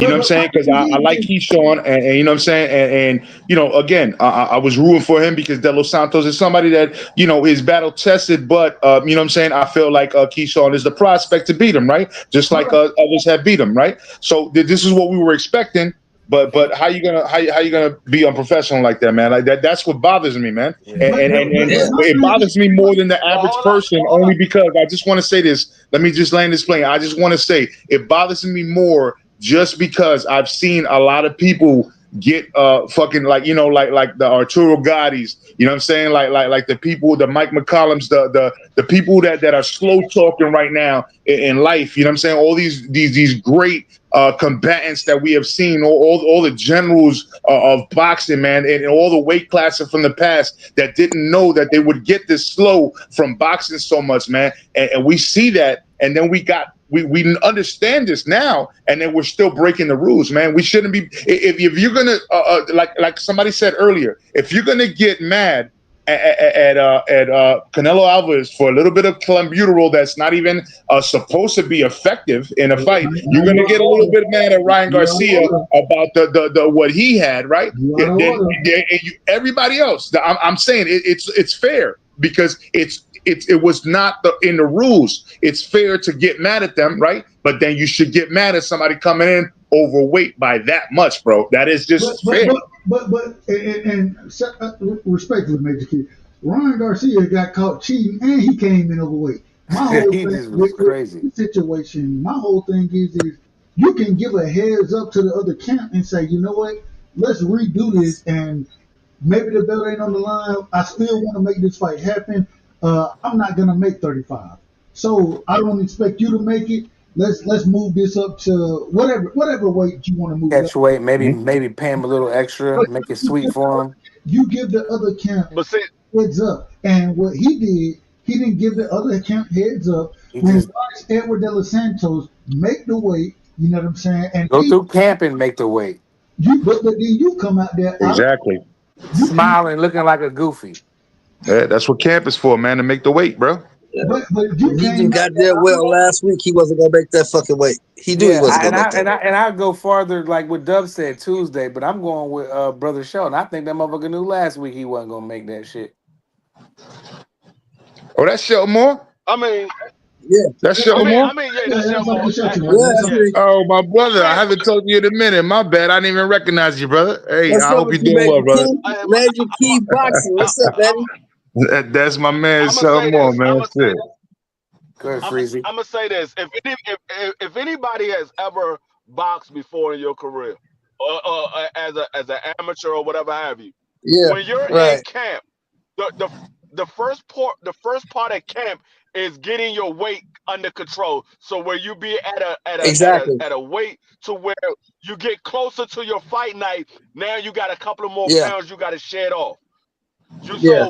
You know what I'm but my saying? Because thing I like is, Keyshawn, and you know what I'm saying, and you know, again, I was rooting for him because De Los Santos is somebody that is battle tested, but you know what I'm saying. I feel like Keyshawn is the prospect to beat him, right? Just like right. others have beat him, right? So this is what we were expecting. But how you gonna be unprofessional like that, man? Like that's what bothers me, man. And Yeah. and, and, and Yeah. My it thing is, bothers me more than the But average hold up, person, hold only up. because I just want to say this. Let me just land this plane. I just want to say it bothers me more just because I've seen a lot of people get fucking like like the Arturo Gottis, you know what I'm saying? Like the people, the Mike McCollums, the people that are slow talking right now in life, you know what I'm saying? All these great combatants that we have seen, all the generals of boxing, man, and all the weight classes from the past that didn't know that they would get this slow from boxing so much, man. And we see that, and then we understand this now, and then we're still breaking the rules, man. We shouldn't be. If you're gonna like somebody said earlier, if you're gonna get mad at Canelo Alvarez for a little bit of clenbuterol that's not even supposed to be effective in a fight, now you're you gonna out get of a little order. bit mad at Ryan You out of Garcia order. about the what he had, right? You out of order. Everybody else, I'm saying it's fair because it was not in the rules. It's fair to get mad at them, right? But then you should get mad at somebody coming in overweight by that much, bro. That is But just but fair. but respectfully, Major Key, Ryan Garcia got caught cheating and he came in overweight. My whole He thing just was with crazy. this situation, my whole thing is you can give a heads up to the other camp and say, you know what, let's redo this, and maybe the belt ain't on the line. I still want to make this fight happen. I'm not gonna make 35, so I don't expect you to make it. Let's move this up to whatever weight you want to move it up. Catch weight, maybe Mhm. maybe pay him a little extra, But make it sweet for him. you give the other camp But see, heads up. And what he did, he didn't give the other camp heads up He and just watch Edward De Los Santos make the weight, you know what I'm saying? And go then through camp and make the weight. but then you come out there out of Exactly. you can't Smiling, looking like a goofy. Yeah, that's what camp is for, man, to make the weight, bro. Yeah. but you And he came just out got there there out of well last week. He wasn't gonna make that fucking weight. He knew he Yeah, wasn't gonna make that weight. and I go farther like what Dub said Tuesday, but I'm going with Brother Sheldon. I think that motherfucker knew last week he wasn't gonna make that shit. Oh, that's Shelton Moore. I mean, Yeah, That's Shelton Moore. yeah, yeah, that's that's Shelton like Moore. the shelter right yeah, there. that's Yeah, me. Oh, my I brother, I mean, haven't told you in a minute. My bad. I didn't even recognize you, brother. Hey, What's I up hope with you're you, doing well, Major brother. Key? I'm, Major Key Boxing. What's up, I'm, baby? That's my man, I'm gonna say Shelton Moore, this. man. Shit. Go ahead, I'm, Freezy. I'm gonna say this. If anybody has ever boxed before in your career, or as an amateur or whatever have you, Yeah, when you're in right. camp, the first part of camp is getting your weight under control. So where you be Exactly. at a weight to where you get closer to your fight night. Now you got a couple of more Yeah, pounds you got to shed off. yeah,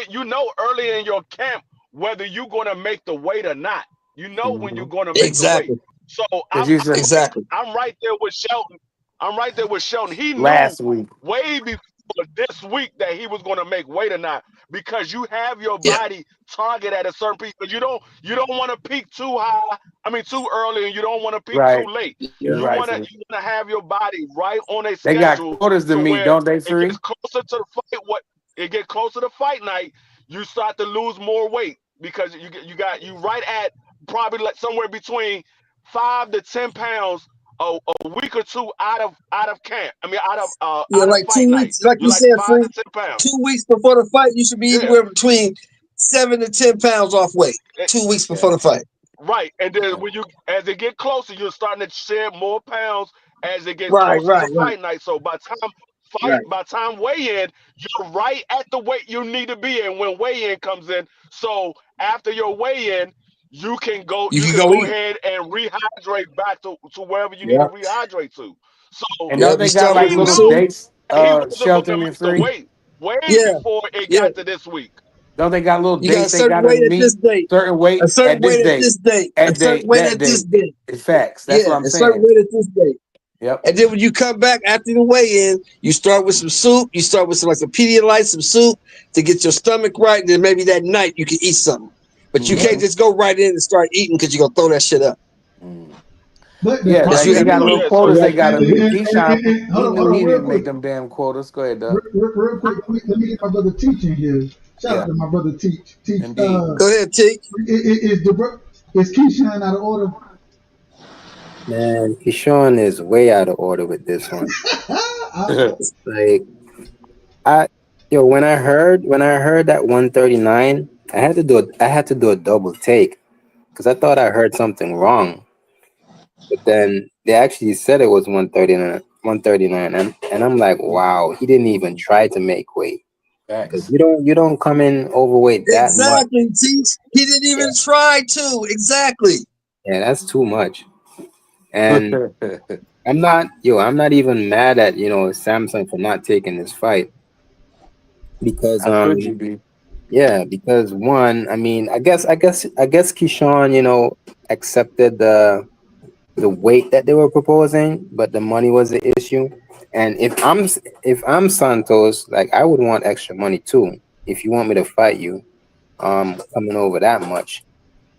You know early in your camp whether you're gonna make the weight or not. You know when Hmm. you're gonna make the weight. exactly, So Cause you said exactly. I'm right there with Shelton. I'm right there with Shelton. He knew last week. way before this week that he was gonna make weight or not because you have your Yeah, body target at a certain peak. But you don't want to peak too high. I mean too early, and you don't want to peak too Right. late. yeah, You You right, wanna Freezy. you wanna have your body right on a They got schedule quarters to to meet, where don't they, it gets Free? closer to the fight. What it get closer to fight night, you start to lose more weight because you right at probably like somewhere between 5 to 10 pounds a week or two out of camp. I mean yeah. out of Like fight 2 weeks, night. like You're you like said, five free. to ten pounds. 2 weeks before the fight, you should be Yeah. anywhere between 7 to 10 pounds off weight. Eh, 2 weeks before Yeah. the fight. right. And then Yeah. when you as it get closer, you're starting to shed more pounds as it gets Right, closer right, to right, fight night. So right. by time weigh in, you're right at the weight you need to be in when weigh in comes in. So after your weigh in, You you can can go go eat. ahead and rehydrate back to wherever you need to Yeah, rehydrate to. So And yeah. don't You they got start like with he some little knew soup. dates, he wasn't going to Shelton and make the Free? weight way Yeah, before it yeah. got to this week. Don't they got little You got a dates they certain gotta weight at this meet? date, Certain a weight certain at this weight at date. this date, a At certain date, weight that at this date. date. It's facts. That's what Yeah, I'm a certain saying. weight at this date. Yep. And then when you come back after the weigh-in, you start with some soup. You start with some like some Pedialyte, some soup to get your stomach right. And then maybe that night you can eat something. But you But can't Hmm. just go right in and start eating because you're gonna throw that shit up. Hmm. But the Yeah, fight, Like they got little yeah, quotas so they got to meet. Keyshawn, he hold on, knew he real didn't quick. make them damn quotas. Go ahead, Doug. Real quick, let me get my brother Teach in here. Shout out Yeah, to my brother Teach. Teach, indeed. Go ahead, T. is Keyshawn out of order? Man, Keyshawn is way out of order with this one. Like I when I heard that 139, I had to do a double take because I thought I heard something wrong. But then they actually said it was 139, and I'm like, wow, he didn't even try to make weight because Facts. you don't come in overweight that much. Exactly, T. He didn't even try to. Exactly. Yeah, that's too much. And I'm not even mad at, Samsung for not taking this fight because, How could you be? yeah, because one, I mean, I guess Keyshawn, accepted the weight that they were proposing, but the money was the issue. And if I'm Santos, like I would want extra money too. If you want me to fight you, coming over that much.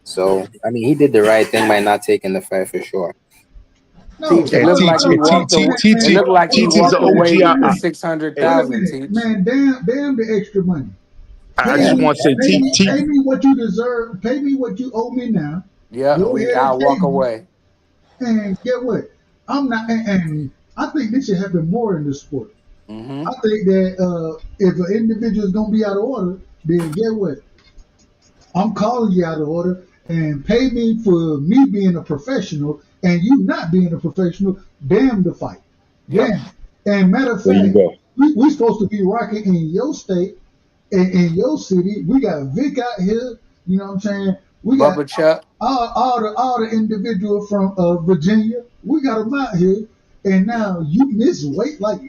So, I mean, he did the right thing by not taking the fight for sure. No, Teach. It Hey, looked T like no, he T T walked T away. T It T looked like he T T's walked the away OG. with the Hey, Wait a 600,000. minute, Teach. man. Damn the extra money. I Pay just Yeah, me, want to say that's T T. pay me what you deserve. Pay me what you owe me now. Yeah, Go ahead and I'll pay walk me. away. And get what? I'm not, and I think this should happen more in the sport. Mm-hmm. I think that if an individual is gonna be out of order, then get what? I'm calling you out of order and pay me for me being a professional and you not being a professional. Damn the fight. Yep. Damn. And matter of There you fact, go. we supposed to be rocking in your state, in your city. We got Vic out here. You know what I'm saying? We got Bubba Chuck. all the individuals from Virginia. We got them out here, and now you miss weight like,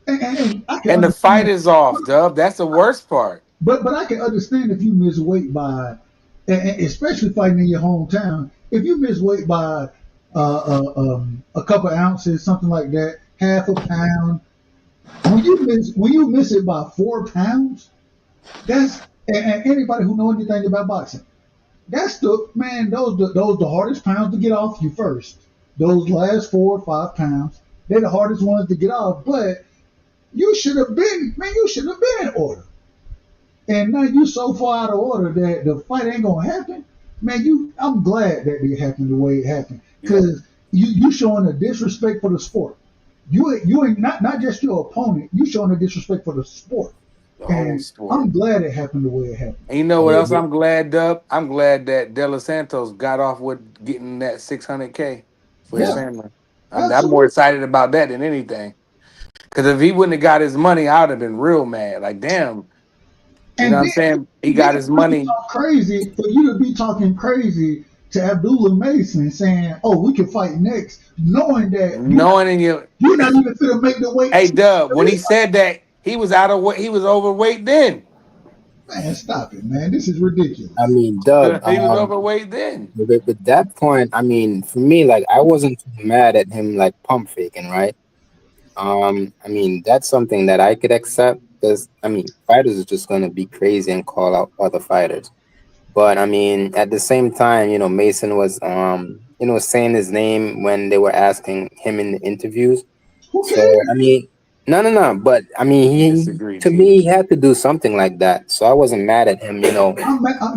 and I can And the fight understand. is off, Dub. That's the worst part. But I can understand if you miss weight by, and especially fighting in your hometown. If you miss weight by a couple ounces, something like that, half a pound. When you miss it by 4 pounds, that's and anybody who know anything about boxing, that's the man. Those the hardest pounds to get off you first. Those last 4 or 5 pounds, they're the hardest ones to get off. But you should have been, man. You should have been in order. And now you so far out of order that the fight ain't gonna happen. Man, I'm glad that it happened the way it happened. Yep. Cause you showing a disrespect for the sport. You ain't not just your opponent, you showing a disrespect for the sport. The whole And sport. I'm glad it happened the way it happened. And you know what else I'm glad, Dub? I'm glad that De Los Santos got off with getting that 600K for his Yeah, family. I'm more absolutely. excited about that than anything. Because if he wouldn't have got his money, I would have been real mad. Like, damn, you know And what I'm then, saying? He then got his for you to money. talk crazy, for you to be talking crazy to Abdullah Mason saying, "Oh, we can fight next," knowing that Knowing in your you're not even fit to make the weight. hey Dub, when he said that, he was out of weight, he was overweight then. Man, stop it, man. This is ridiculous. I mean, Dub. He was overweight then. With that point, I mean, for me, like I wasn't too mad at him like pump faking, right? I mean, that's something that I could accept because I mean, fighters are just gonna be crazy and call out other fighters. But I mean, at the same time, Mason was saying his name when they were asking him in the interviews. Who So cares? I mean, no. But I mean, he Disagree, to me he Teach. had to do something like that. So I wasn't mad at him. That's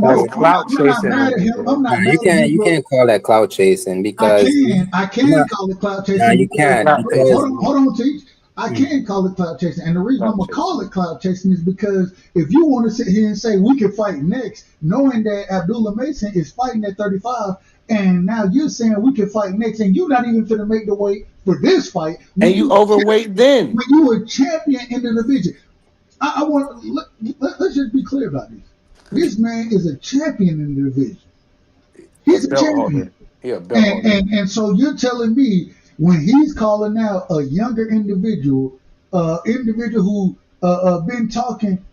No, clout I'm not chasing mad him. at him. I'm not mad You at him, you but can't call that cloud chasing because I no, can call it cloud no, chasing you because can't Clout because chasing. hold on, Teach. I mm, can call it cloud chasing, and the reason I'm Clout gonna call chasing. it cloud chasing is because if you want to sit here and say we can fight next, knowing that Abdullah Mason is fighting at 35, and now you're saying we can fight next, and you're not even going to make the weight for this fight And you overweight then. when you were champion in the division. I want let's just be clear about this. This man is a champion in the division. A He's a belt champion. holder. He a belt holder. And so you're telling me when he's calling out a younger individual, individual who been talking,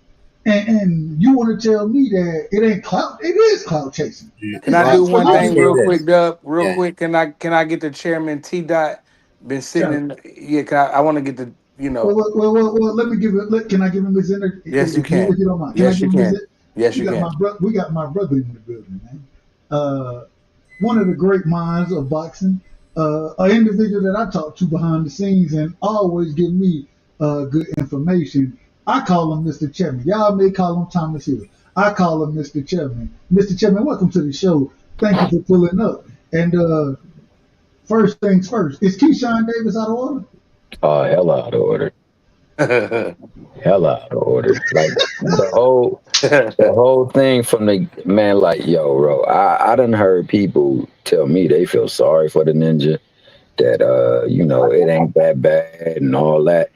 and you want to tell me that it ain't clout? It is clout chasing. Can It's I do one I'll thing say absolutely real clout this. quick, chasing. Dub? Real Yeah, quick. Can I get the chairman T Dot been sitting Sure. in yeah, I want to get the Let me give it. Can I give him his inner? yes you If can. you don't mind, can I Yes give you him his? can. Yes you can. We got my brother in the building, man. One of the great minds of boxing. an individual that I talk to behind the scenes and always give me good information. I call him Mr. Chapman. Y'all may call him Thomas Hill. I call him Mr. Chapman. Mr. Chapman, welcome to the show. Thank you for pulling up. And first things first, is Keyshawn Davis out of order? Oh, hell out of order. Hell out of order. Like the whole thing from the man, like, yo, bro, I done heard people tell me they feel sorry for the ninja, that it ain't that bad and all that.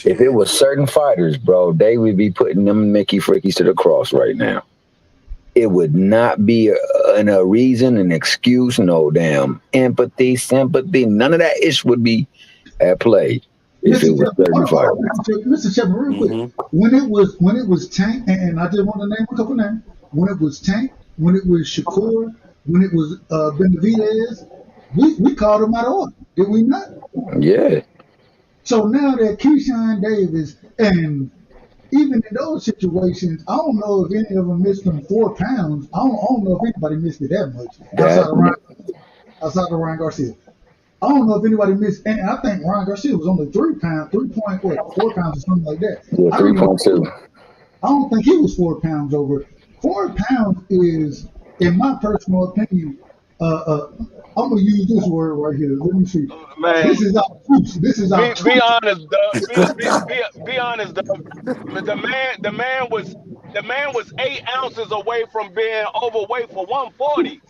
If it was certain fighters, bro, they would be putting them Mickey Frickies to the cross right now. It would not be a reason, an excuse, no damn empathy, sympathy, none of that ish would be at play if it was certain fighters. Mr. Chapman, real quick. When it was Tank, and I just want to name a couple names. When it was Tank, when it was Shakur, when it was Benavidez, we called him out of order, did we not? Yeah. So now that Keyshawn Davis, and even in those situations, I don't know if any of them missed them 4 pounds. I don't know if anybody missed it that much outside of Ryan Garcia. I don't know if anybody missed, and I think Ryan Garcia was only 3 pounds, 4 pounds or something like that. Yeah, 3.2. I don't think he was 4 pounds over. 4 pounds is, in my personal opinion, I'm gonna use this word right here. Let me see. Man, this is obtuse. This is obtuse. Be honest, Doug. Be honest, Doug. The man was 8 ounces away from being overweight for 140.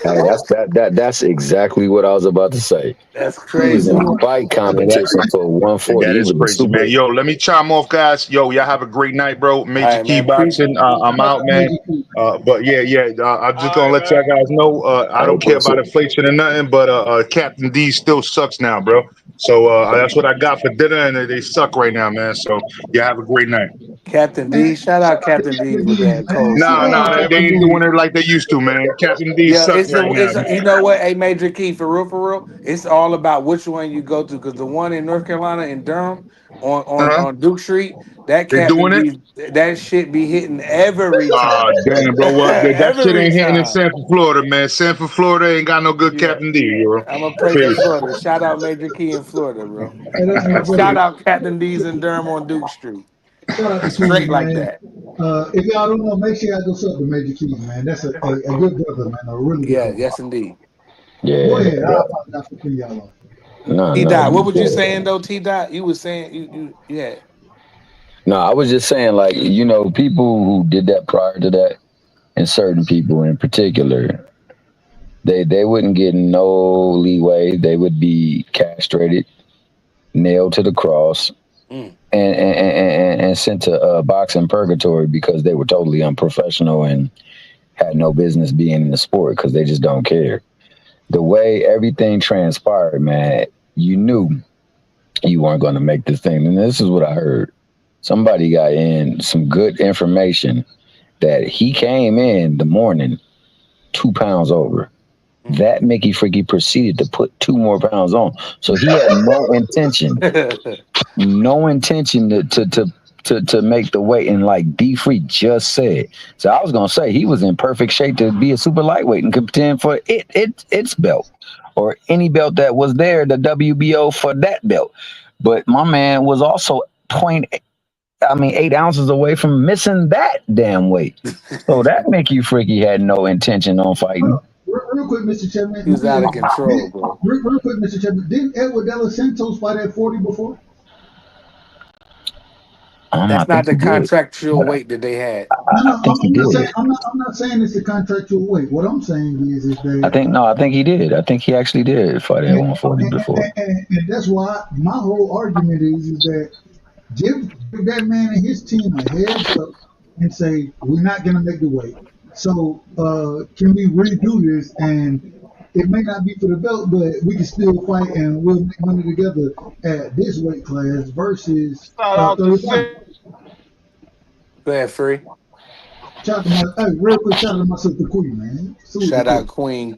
Hey, that's exactly what I was about to say. That's He was crazy. in fight competition for 140. That He is was crazy, man. Yo, let me chime off, guys. Yo, y'all have a great night, bro. Major All right, Key man. Boxing. I'm out, man. But yeah. I'm just gonna All right, let y'all man. guys know. I don't care about inflation or nothing, but Captain D still sucks now, bro. So that's what I got for dinner, and they suck right now, man. So yeah, have a great night. Captain D. Shout out Captain D with that cold Nah, sweat. All right, they man. ain't doing it like they used to, man. Captain D Yeah, sucks right now, man. you know what? Hey, Major Key, for real, it's all about which one you go to. Because the one in North Carolina in Durham Uh-huh. on Duke Street, that They Captain doing it. D, that shit be hitting every time. Damn, bro. Well, that shit Every ain't hitting in time. Sanford, Florida, man. Sanford, Florida ain't got no good Yeah. Captain D, bro. I'm gonna pray for Peace. Florida. Shout out Major Key in Florida, bro. Hey, that's my Shout brother. out Captain D's in Durham on Duke Street. Shout out to Straight King, like man. that. If y'all don't know, make sure y'all go sub to Major Keys, man. That's a good brother, man. A really good Yeah, brother. yes indeed. Go Yeah. ahead. I apologize for putting y'all off. T Dot, what You was you good. saying though, T Dot? You was saying you had No, I was just saying, like, people who did that prior to that, and certain people in particular, they wouldn't get no leeway. They would be castrated, nailed to the cross, mm. and sent to boxing purgatory because they were totally unprofessional and had no business being in the sport because they just don't care. The way everything transpired, man, you knew you weren't going to make this thing. And this is what I heard. Somebody got in some good information that he came in the morning 2 pounds over. That Mickey Freaky proceeded to put 2 more pounds on. So he had no intention to make the weight. And like D Free just said, so I was gonna say he was in perfect shape to be a super lightweight and contend for its belt or any belt that was there, the WBO for that belt. But my man was also 8 ounces away from missing that damn weight. So that Mickey Freaky had no intention on fighting. Real quick, Mr. Chapman. He was out of control, bro. Real quick, Mr. Chapman. Didn't Edward De Los Santos fight at 40 before? I That's not think the he did. contractual weight that they had. I think he did. I'm not saying it's the contractual weight. What I'm saying is that I think he did. I think he actually did fight at 140 before. and that's why my whole argument is that give that man and his team a heads up and say we're not gonna make the weight. So can we redo this? And it may not be for the belt, but we can still fight and we'll make money together at this weight class versus Shout out to 35. Go ahead, Free. Real quick, shout out to my sister Queen, man. Shout out Queen.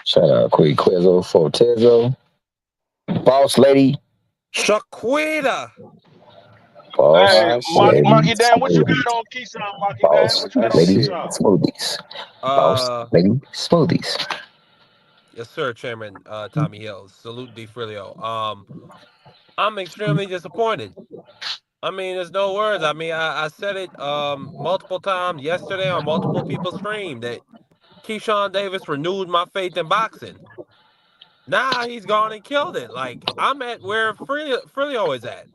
Shout out Quick Quizzo Fortezo. Boss Lady. Shaquita. Boss Hey, Lady Marky Dan, what you Smoothies. got on Keyshawn, Marky Dan? Boss What you got on Lady Shit. Keyshawn? Smoothies. Boss Lady Smoothies. Yes, sir, Chairman Tommy Hill. Salute D Frilio. I'm extremely disappointed. I mean, there's no words. I mean, I said it multiple times yesterday on multiple people's stream that Keyshawn Davis renewed my faith in boxing. Now he's gone and killed it. Like I'm at where Frilio is at,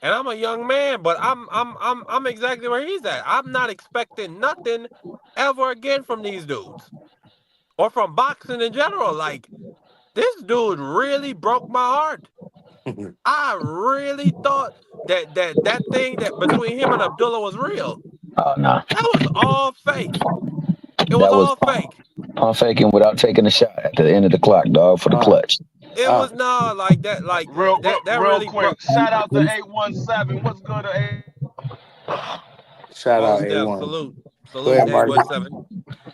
and I'm a young man, but I'm exactly where he's at. I'm not expecting nothing ever again from these dudes or from boxing in general. Like this dude really broke my heart. I really thought that thing that between him and Abdullah was real. Oh no, That was all fake. It was that was all fake. pump faking without taking a shot at the end of the clock, dog, for the Uh, clutch. It uh, was no like that. Like that real really broke. quick. Shout out to 817. What's good to 817? Shout out Most deaf A1. salute Go salute ahead, Pump, 817. Marky.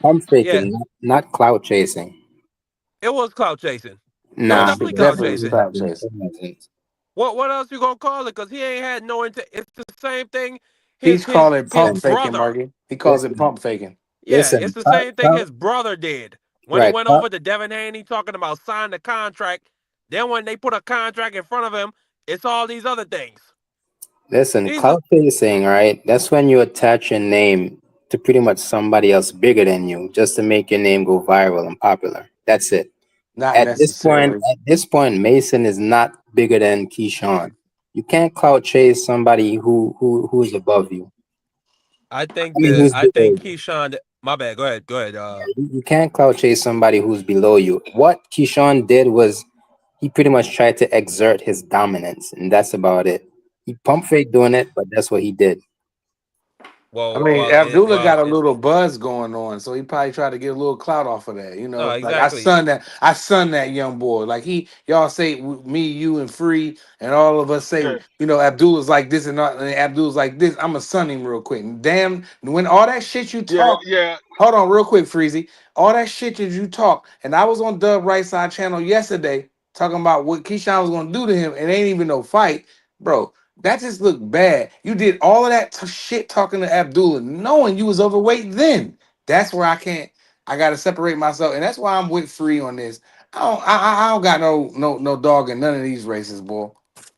pump Yeah, faking, not clout chasing. it was cloud chasing. It was Nah, definitely it cloud Definitely was wasn't. chasing. clout It chasing. wasn't. What else you gonna call it? Cause he ain't had no intent. It's the same thing. He's calling it His pump Listen, faking, brother. Marky. He calls it listen, pump faking. Yeah, it's listen. the same thing his brother did when he Right. went over to Devin Haney talking about sign the contract. Then when they put a contract in front of him, it's all these other things. Listen, He's a, clout chasing, right? That's when you attach your name to pretty much somebody else bigger than you just to make your name go viral and popular. That's it. Not necessarily. At this point, Mason is not bigger than Keyshawn. You can't clout chase somebody who's above you. I mean, who's I below think you. Keyshawn. My bad. Go ahead. Go ahead. You can't clout chase somebody who's below you. What Keyshawn did was he pretty much tried to exert his dominance, and that's about it. He pump fake doing it, but that's what he did. I mean, Abdullah got Well. a little buzz going on, so he probably tried to get a little clout off of that. No, Like exactly. I son that young boy. Like y'all say me, you, and Free, and all of us say, Yeah, Abdullah's like this and Abdullah's like this. I'm gonna son him real quick. And damn, when all that shit you yeah, talk, yeah. hold on real quick, Freezy. All that shit that you talk, and I was on Dub Right Side channel yesterday talking about what Keyshawn was gonna do to him, and ain't even no fight, bro. That just looked bad. You did all of that shit talking to Abdullah, knowing you was overweight then. That's where I can't. I gotta separate myself, and that's why I'm with Free on this. I don't got no dog in none of these races, boy.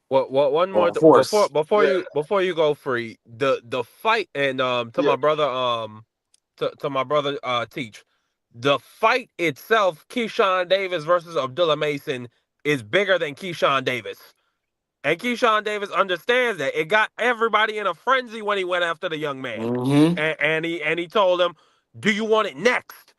One more Or horse. before Yeah, you go free the fight and yeah. to my brother teach the fight itself. Keyshawn Davis versus Abdullah Mason is bigger than Keyshawn Davis. And Keyshawn Davis understands that. It got everybody in a frenzy when he went after the young man. Mm-hmm. And he told him, "Do you want it next?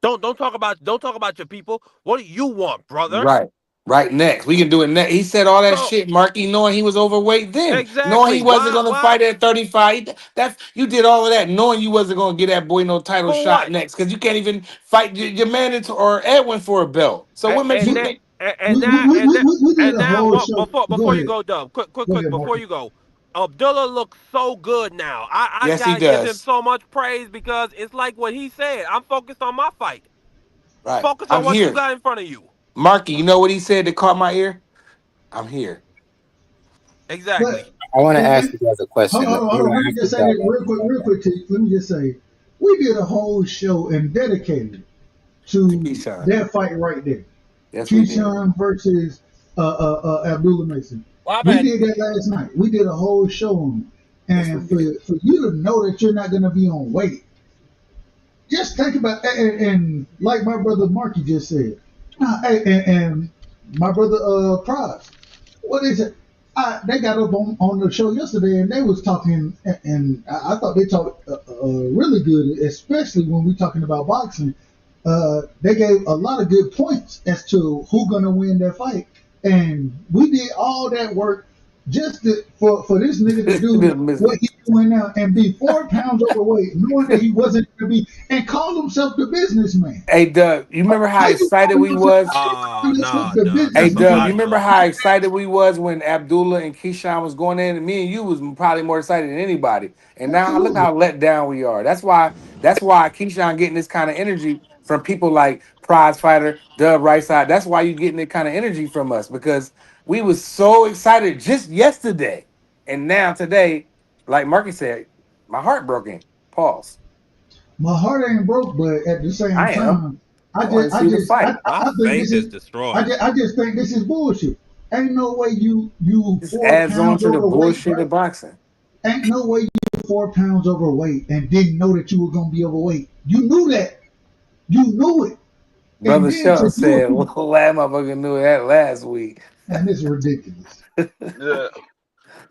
Don't talk about your people. What do you want, brother?" Right. Right next. We can do it next. He said all that So shit, Marky, knowing he was overweight then. Knowing he exactly. wasn't Why gonna fight at 35. That you did all of that knowing you wasn't gonna get that boy no title for shot what? next. Cause you can't even fight your man or Edwin for a belt. So And, what makes and you that think? and now and that We did and a now whole what show. Go before you ahead. go dumb Go quick ahead, before Marky. you go. Abdullah looks so good now. I Yes, he gotta give him does. so much praise because it's like what he said. I'm focused on my fight. Right. Focus I'm on what you here. got in front of you. Marky, you know what he said that caught my ear? I'm here. Exactly. But I want to and, ask and you guys a question. hold on. Maybe Let I me ask just you say guys this after. real quick. Let me just say, we did a whole show and dedicated To to Keyshawn. that fight right there. Yes, we did. Keyshawn versus Abdullah Mason. My We bad. did that last night. We did a whole show on it. Yes, we And did. for you to know that you're not going to be on weight, just think about and like my brother Marky just said, and my brother Prize. What is it? They got up on the show yesterday and they was talking, and I thought they talked really good, especially when we talking about boxing. They gave a lot of good points as to who gonna win that fight, and we did all that work just for this nigga to do what he doing now and be 4 pounds overweight, knowing that he wasn't gonna be, and call himself the businessman. Hey Doug, you remember how How you excited call we yourself? was? How you call yourself Nah, the Doug. Hey That's a Doug, you lot, businessman? remember Doug. how excited we was when Abdullah and Keyshawn was going in, and me and you was probably more excited than anybody. And now look Absolutely. how let down we are. That's why Keyshawn getting this kind of energy from people like Prize Fighter, Dub Right Side. That's why you getting that kind of energy from us because we was so excited just yesterday, and now today, like Marky said, my heart broken. Pause. My heart ain't broke, but at the same I am. time, I I want to just, I see the just, fight. My I think faith this is is, destroyed. I just think this is bullshit. Ain't no way you This four adds on pounds to the overweight, bullshit bro. of boxing. Ain't no way you 4 pounds overweight and didn't know that you were gonna be overweight. You knew that. You knew it. And Brother then Shelton to do said, it, well, that motherfucker knew that last week. man, this is ridiculous. Yeah.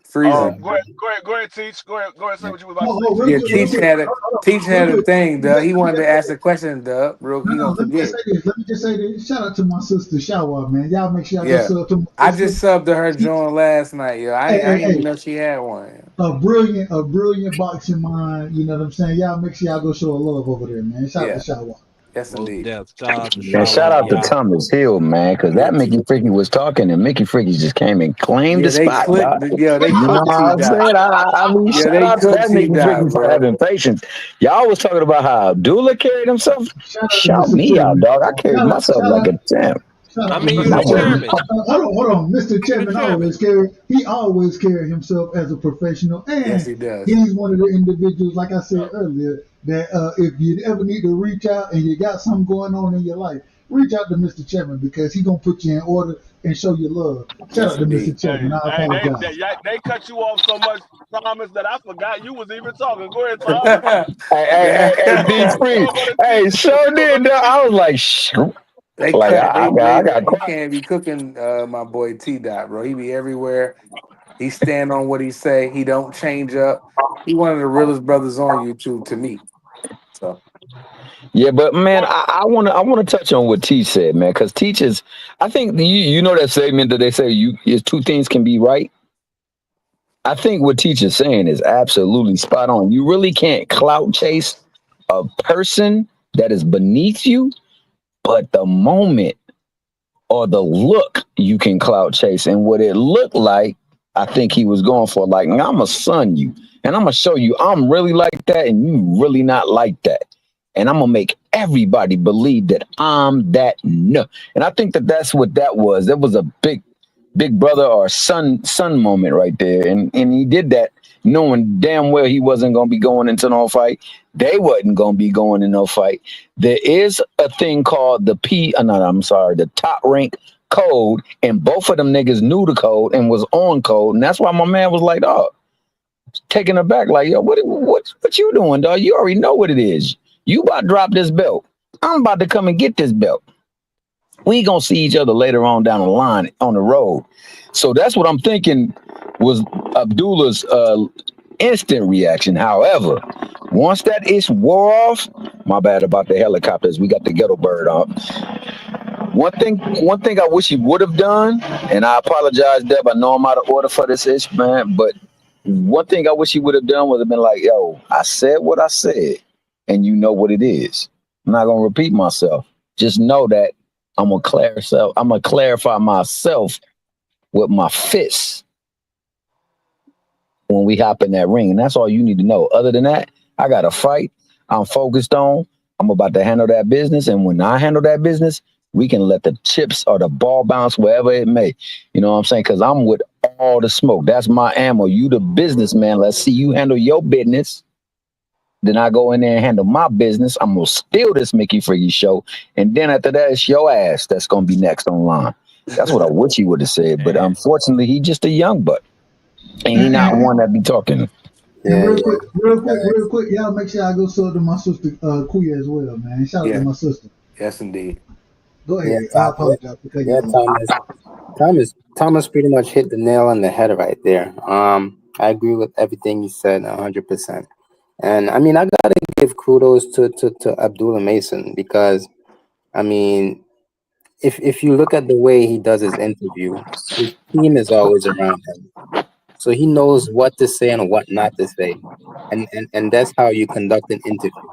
Freezing. Go ahead, teach. Go ahead, say what you was about to Oh, say, real Yeah, teach. quick, real quick. Teach Real had a quick. thing, Doug. He Let me wanted just to say ask this. a question, Doug. Real, he gonna Let me just forget. say this. Let me just say this. Shout out to my sister Shower, man. Y'all make sure y'all go Yeah, sub to my I sister. just subbed to her She, joint last night. Yo, I hey, hey, didn't even hey, know she had one. a brilliant boxing mind. You know what I'm saying? Y'all make sure y'all go show her love over there, man. Shout out to Yeah, Shower. yes Most indeed. death. Shout out to And shout Shawa, out to y'all. Thomas Hill, man, because Yeah, that Mickey Freaky was talking, and Mickey Freaky just came and claimed yeah, the they spot, clicked. dog. They You know cooked what T I'm Dot. saying? I mean, Yeah, shout they out to cooked that T Mickey Freaky Dot, for bro. having patience. Y'all was talking about how Abdullah carried himself. Shout out to Shout Mr. me out, Chairman. dog. I carried Shout out, myself shout like out, a champ. shout I out to mean, you Mr. the Chairman. chairman. Hold on. Mr. You the Chairman chairman. always carry himself as a professional, Yes, and he does. he's one of the individuals, like I said earlier, that if you ever need to reach out and you got something going on in your life, reach out to Mr. Chairman because he's gonna put you in order and show you love. Shout Yes, out to indeed. Mr. Hey, Chairman. I apologize. they cut you off so much, Thomas, that I forgot you was even talking. Go ahead, Thomas. Hey, D Free. Go to Hey, teach. sure Go did, to dog. teach. I was like, shoot. They Like, cut. I got You quiet. can't be cooking my boy T Dot, bro. He be everywhere. He stand on what he say. He don't change up. He one of the realest brothers on YouTube to me. So Yeah, but man, I wanna touch on what Teach said, man, because teachers, I think you know that statement that they say you is two things can be right. I think what Teach is saying is absolutely spot on. You really can't clout chase a person that is beneath you, but the moment or the look you can clout chase, and what it looked like, I think he was going for like, I'm gonna son you, and I'm gonna show you I'm really like that, and you really not like that, and I'm gonna make everybody believe that I'm that. No, and I think that that's what that was. That was a big brother or son moment right there, and he did that knowing damn well he wasn't gonna be going into no fight. They wasn't gonna be going in no fight. There is a thing called the no, I'm sorry, the top rank code, and both of them niggas knew the code and was on code, and that's why my man was like, "Oh, taking it back, like, yo, what you doing, dog? You already know what it is. You about to drop this belt. I'm about to come and get this belt. We gonna see each other later on down the line on the road." So that's what I'm thinking was Abdullah's instant reaction. However, once that ish wore off, my bad about the helicopters. We got the ghetto bird on. One thing I wish he would have done, and I apologize, Deb. I know I'm out of order for this ish, man. But one thing I wish he would have done would have been like, "Yo, I said what I said, and you know what it is. I'm not gonna repeat myself. Just know that I'm gonna clarify myself with my fists when we hop in that ring, and that's all you need to know. Other than that, I got a fight. I'm focused on. I'm about to handle that business, and when I handle that business, we can let the chips or the ball bounce wherever it may. You know what I'm saying? Because I'm with all the smoke. That's my ammo. You the businessman. Let's see you handle your business. Then I go in there and handle my business. I'm gonna steal this Mickey Freaky show, and then after that, it's your ass that's gonna be next online. That's what I wish he would have said, but And unfortunately, he just a young buck, and he And, not and, one that be talking. and Yeah, yeah. real quick, y'all make sure I go sub to my sister Kuya as well, man. Shout out to yeah, my sister. yes indeed. Go Yeah, ahead. I apologize for taking yeah, you long. Thomas pretty much hit the nail on the head right there. I agree with everything he said 100%. And I mean, I gotta give kudos to Abdullah Mason because I mean, if you look at the way he does his interview, his team is always around him, so he knows what to say and what not to say, and that's how you conduct an interview.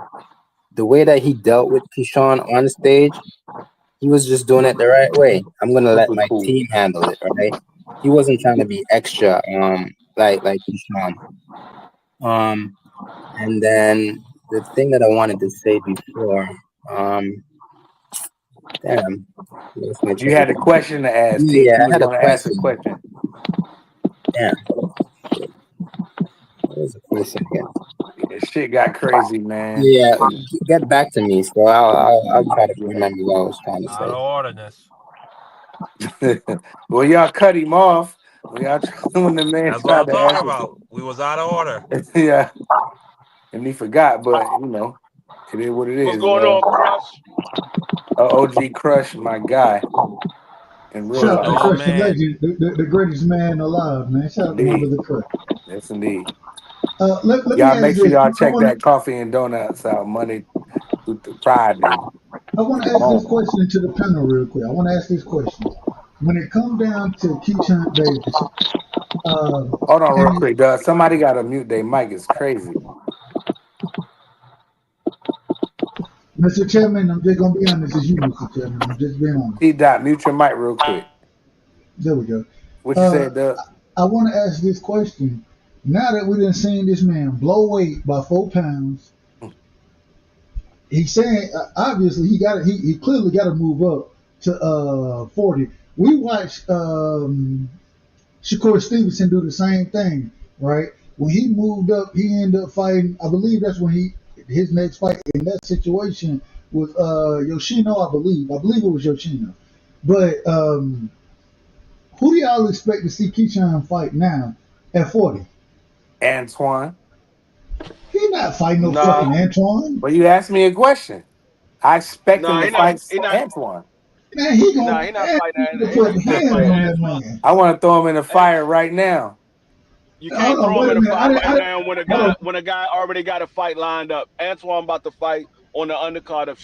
The way that he dealt with Keyshawn on stage, he was just doing it the right way. I'm gonna Which let was my cool. team handle it, right? He wasn't trying to be extra, like Keyshawn. Um, and then the thing that I wanted to say before, um, damn, lost my You train had of a thought. question to ask, Yeah, Teach. yeah, You I was had a gonna ask a question. question. Damn, what was the question again? This shit got crazy, man. Yeah, get back to me. So I'll try to remember what I was trying to Out of say. orderness. Well, y'all cut him off when when the man That's what I'm tried to talking answer. about. We was out of order. Yeah, and he forgot, but you know, it is what it What's is. going on, Crush? OG Crush, my guy, in real Shout out to life, Your Crush the man. Legend, the greatest man alive, man. Shout out to my indeed. brother Crush. Yes, indeed. Let me Y'all make ask sure this. y'all check that coffee and donuts out Monday through Friday. I want to ask this Tomorrow. question to the panel real quick. I want to ask this question. When it comes down to Keyshawn Davis, Hold on, real and quick, Doug. Somebody got to mute their mic. It's crazy. Mr. Chairman, I'm just gonna be honest as you, Mr. Chairman. I'm just being honest. T dot, mute your mic real quick. There we go. What you Uh, said, Doug? I want to ask this question. Now that we done seen this man blow weight by 4 pounds, he's saying obviously he clearly got to move up to 40. We watched Shakur Stevenson do the same thing, right? When he moved up, he ended up fighting. I believe that's when his next fight in that situation was Yoshino. I believe it was Yoshino. But who do y'all expect to see Keyshawn fight now at 40? Antoine. He not fighting no Nah, fucking Antoine. Well, you asked me a question. I expect him nah, to he not. fight He not. Antoine. Man, he Nah, gonna he not fighting. put He not hands fighting on that Antoine. man. I want to throw him in the And fire right now. you Hold can't on, throw him wait a in a minute. fight right now Hold on. when a guy already got a fight lined up. Antoine about to fight on the undercard of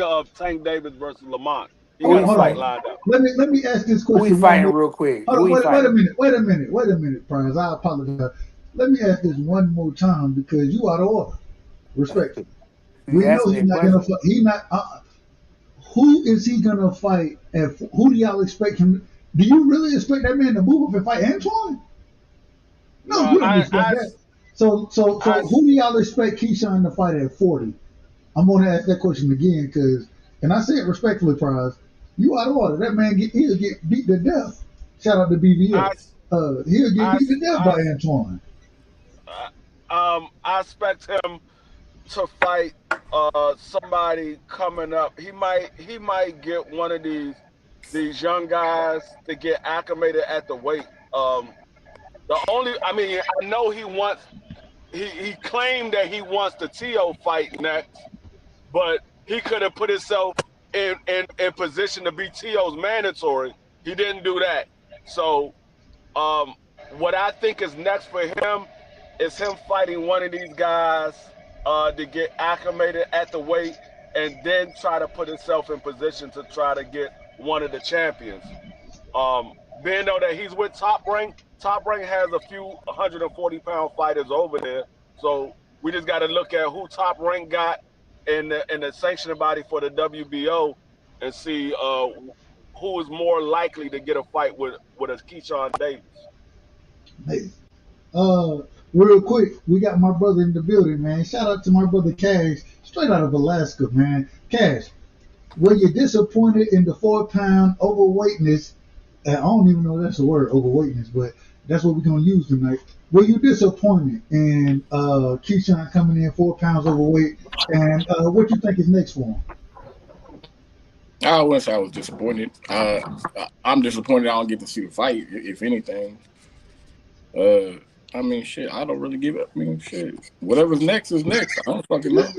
of Tank Davis versus Lamont. He Who got he a Hold fight fighting? on. lined up. Let me ask this Who he question one fighting more. real quick? Hold Who on, he fighting? wait a minute, Prize. I apologize. Let me ask this one more time because you out of order. Respectfully. You We asked know me he's a not gonna question. fight. He not. Who is he gonna fight? Who do y'all expect him? Do you really expect that man to move up and fight Antoine? No, No, you don't expect that. So I, who do y'all expect Keyshawn to fight at 40? I'm gonna ask that question again because, and I say it respectfully, Prize. You out of order. That man he'll get beat to death. Shout out to I, BBS. He'll get I, beat to death by Antoine. I expect him to fight somebody coming up. He might get one of these young guys to get acclimated at the weight. I mean, I know he claimed that he wants the Tio fight next, but he could have put himself in position to be Tio's mandatory. He didn't do that. So um, what I think is next for him is him fighting one of these guys to get acclimated at the weight and then try to put himself in position to try to get one of the champions. Um, Being though that he's with Top Rank has a few 140-pound fighters over there. So we just got to look at who Top Rank got in the sanctioning body for the WBO and see who is more likely to get a fight with a Keyshawn Davis. Hey, uh, real quick, we got my brother in the building, man. Shout out to my brother Cash, straight out of Alaska, man. Cash, were you disappointed in the 4 pound overweightness? I don't even know if that's a word, overweightness, but that's what we're gonna use tonight. Were you disappointed in Keyshawn coming in 4 pounds overweight? And what you think is next for him? I wouldn't say I was disappointed. I'm disappointed I don't get to see the fight, if anything. Uh, I mean, shit, I don't really give up. I mean, shit, whatever's next is next. I don't fucking know.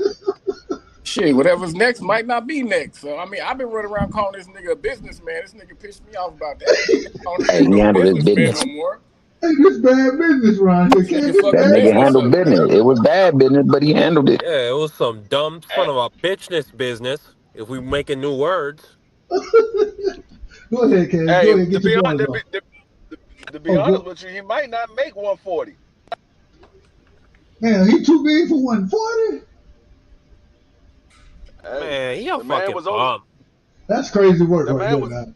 Shit, whatever's next might not be next. So, I mean, I've been running around calling this nigga a businessman. This nigga pissed me off about that. I ain't calling this Hey, nigga he no handled his businessman business. no more. Hey, this bad business around here, This Cash. nigga This That fucking bad nigga business handled up, business. business. man. It was bad business, but he handled it. Yeah, it was some dumb son of a bitchness business. If we making new words. Go ahead, Cash. Go Hey, ahead, get your bars off. to be Oh, honest go. with you, he might not make 140. Man, he too big for 140? Hey, Man, he a the man fucking was over. bum. That's crazy work The right man there, was man.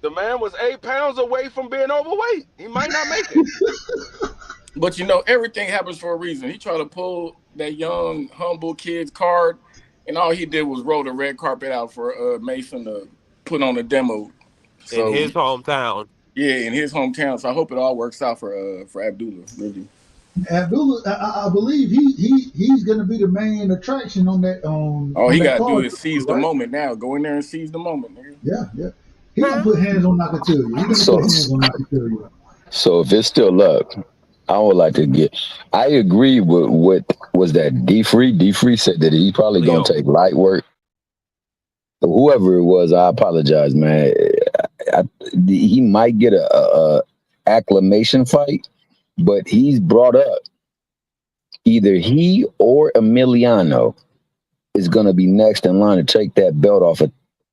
the man was 8 pounds away from being overweight. He might not make it. But you know, everything happens for a reason. He tried to pull that young, humble kid's card, and all he did was roll the red carpet out for Mason to put on a demo. In So his hometown. yeah, in his hometown. So I hope it all works out for Abdullah, really. Abdullah, I believe he's going to be the main attraction on that All on he that gotta do card, is seize the right? moment now. Go in there and seize the moment, nigga. Yeah, yeah. He gonna put hands on Nakaturia. He gonna So put hands on Nakaturia. so if it's still up, I would like to get. I agree with what was that D Free. D Free said that he's probably gonna Leo. take light work. Whoever it was, I apologize, man. I, he might get a acclamation fight, but he's brought up either he or Emiliano is going to be next in line to take that belt off of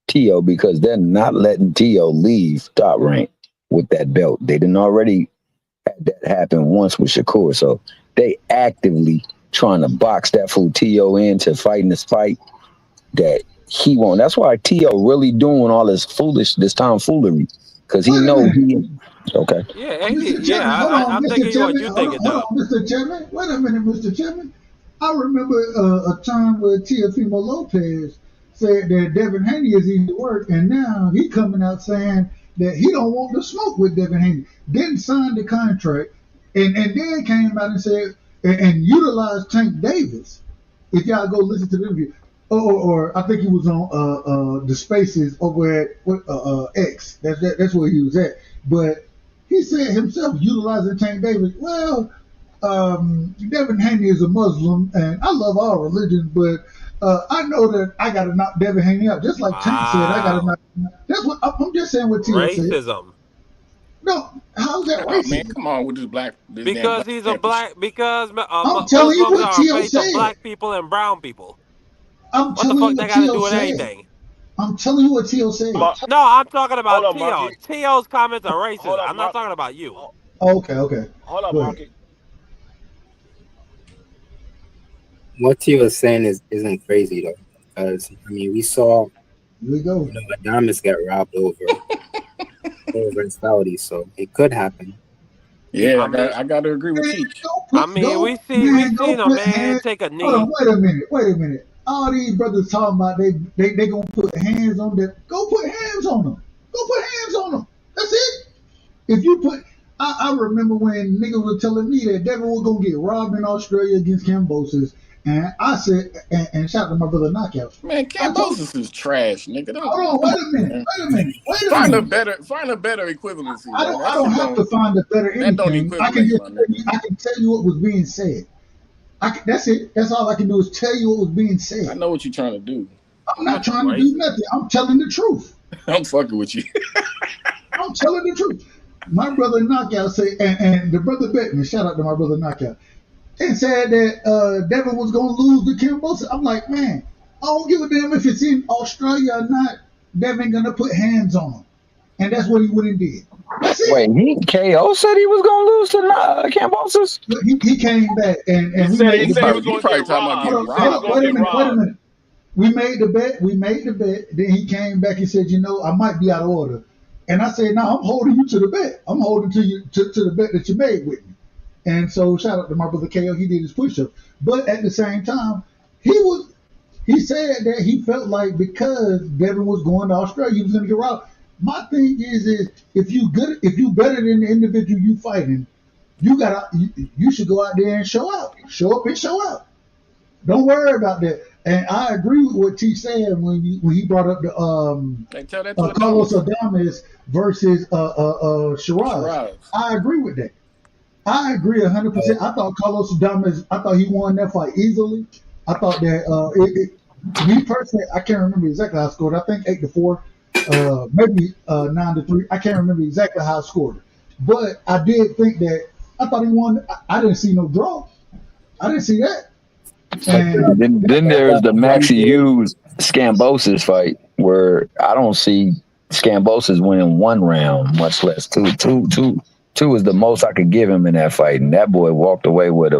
Tio because they're not letting Tio leave top rank with that belt. They didn't already had that happen once with Shakur, so they actively trying to box that fool Tio into fighting this fight that he won't. That's why Tio really doing all this tomfoolery because he Wait a know minute, he okay. Yeah, ain't he? Mr. Yeah, Chapman. Hold on, I'm Mr. thinking what Chapman. you thinking, Hold Dub. on, Mr. Chapman. Wait a minute, Mr. Chapman. I remember a time where Teofimo Lopez said that Devin Haney is easy to work, and now he coming out saying that he don't want to smoke with Devin Haney. Didn't sign the contract, and then came out and said and utilized Tank Davis. If y'all go listen to the interview, or I think he was on the Spaces over at X. That's where he was at. But he said himself utilizing Tank Davis. Well, Devin Haney is a Muslim, and I love all religions, but I know that I got to knock Devin Haney out, just like Tank said. I got to Wow. knock. That's what I'm just saying. What Tio said. Racism. No, how's that Oh man, racism? come on with this damn Because black he's a Panther shit. black. Because I'm telling you Muslims what are a Tio face of said. black people and brown people. I'm What the telling you fuck they what got to Tio do with said. anything? I'm telling you what Tio said. No, I'm talking Hold about on, Tio. Marky. Tio's comments are racist. Hold on, I'm not Mark. talking about you. Ho- Okay, okay. Hold on, Go ahead. Marky. What he was saying isn't crazy though, because I mean we saw Here we go. Adamas get robbed over in Saudi, so it could happen. Yeah, I mean, I got to agree with Man, Cheech. we go seen a put man hands. take a Hold on, knee. wait a minute. All these brothers talking about they gonna put hands on them. Go put hands on them. Go put hands on them. That's it. If you put, I remember when niggas were telling me that Devin was gonna get robbed in Australia against Cambosis, and I said, and shout out to my brother Knockout. Man, I told, Cambosis is trash, nigga. Don't hold on, come wait on, a minute, man. wait a minute, wait a Find a minute. better equivalency, bro. I That don't shit have don't to find a better that don't anything. I can equivalate, just my tell you, nigga. I can tell you what was being said. That's it. That's all I can do is tell you what was being I said. know what you're trying to do. I'm not Fucking trying to do racist. nothing. I'm telling the truth. I'm fucking with you. I'm telling the truth. My brother Knockout said, and the brother Bettman, shout out to my brother Knockout, and said that Devin was going to lose to Cambosa. I'm like, man, I don't give a damn if it's in Australia or not. Devin going to put hands on him. And that's what he went and did. That's Wait, it. he KO said he was gonna lose to Cambosis. But he came back, He and we said made he He the said he bet. was probably going to get talking about robbed. getting He said he was robbed. going to get Wait a robbed. minute. We made the bet. We made the bet. Then he came back and said, I might be out of order. And I said, no, I'm holding you to the bet. I'm holding to you to the bet that you made with me. And so shout out to my brother KO. He did his push-up. But at the same time, he said that he felt like because Devin was going to Australia, he was going to get robbed. My thing is if you better than the individual you fighting, you should go out there and show out, show up and show out. Don't worry about that. And I agree with what T said when he brought up the They tell that to Carlos Adamas. Adames versus Shiraz. Shiraz. I agree with that. I agree 100%. I thought Carlos Adames. I thought he won that fight easily. I thought that me personally, I can't remember exactly how I scored. I think 8-4, maybe 9-3. I can't remember exactly how I scored it, but I did think that I thought he won. I didn't see no draw. I didn't see that. And Then there's the Maxi Hughes Scambosis fight where I don't see Scambosis winning one round, much less two. Two is the most I could give him in that fight, and that boy walked away with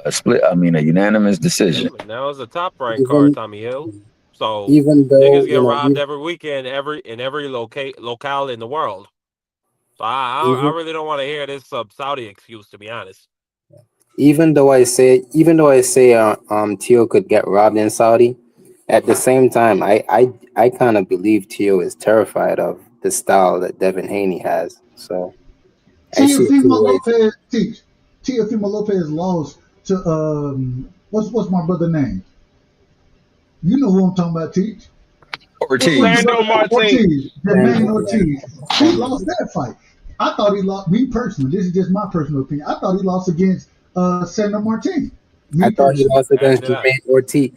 a split. I mean, a unanimous Yeah, decision. but now it's a top rank card, Even Tommy Hill. So even though niggas get robbed every weekend, every locale in the world. So I even really don't want to hear this Saudi excuse, to be honest. even though I say Tio could get robbed in Saudi, at the same time I kind of believe Tio is terrified of the style that Devin Haney has. So I see it two Teofimo ways. Lopez teach. Teofimo Lopez lost to what's my brother name? You know who I'm talking about, Teach. What's the Ortiz. Sando brother? Martin. Ortiz, Jermaine Ortiz. He lost that fight. I thought he lost. Me personally, this is just my personal opinion. I thought he lost against Sando Martin. I thought he lost As against did I. Jermaine Ortiz.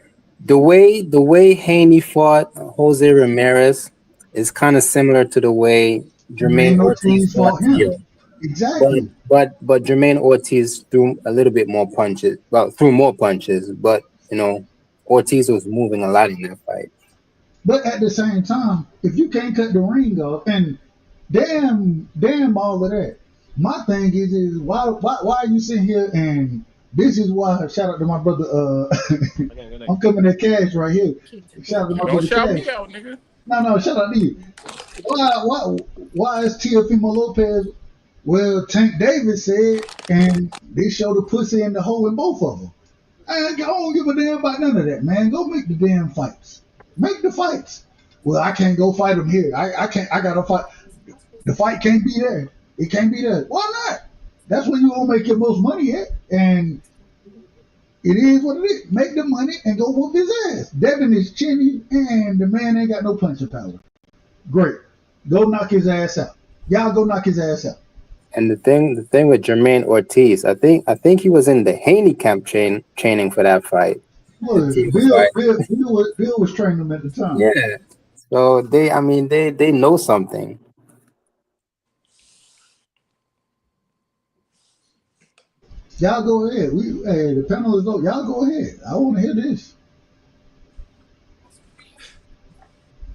The way Haney fought Jose Ramirez is kind of similar to the way Jermaine Jermaine Ortiz Ortiz fought fought him. Tio. Exactly. But Jermaine Ortiz threw a little bit more punches. Well, threw more punches, but Ortiz was moving a lot in that fight. But at the same time, if you can't cut the ring off, and damn all of that. My thing is why are you sitting here, and this is why, shout out to my brother, I'm coming at Cash right here. Shout out to my Don't brother shout Cash. me out, nigga. No, shout out to you. Why is Teofimo Lopez? Well, Tank Davis said, and they showed the pussy in the hole in both of them. I don't give a damn about none of that, man. Go make the damn fights. Make the fights. Well, I can't go fight him here. I can't. I gotta fight. The fight can't be there. It can't be there. Why not? That's where you gonna make your most money at. And it is what it is. Make the money and go whoop his ass. Devin is chinny, and the man ain't got no punching power. Great. Go knock his ass out. Y'all go knock his ass out. And the thing with Jermaine Ortiz, I think he was in the Haney camp training for that fight. Well, The Tio Bill fight. was training him at the time. Yeah. So they know something. Y'all go ahead. The panel is over. Y'all go ahead. I want to hear this.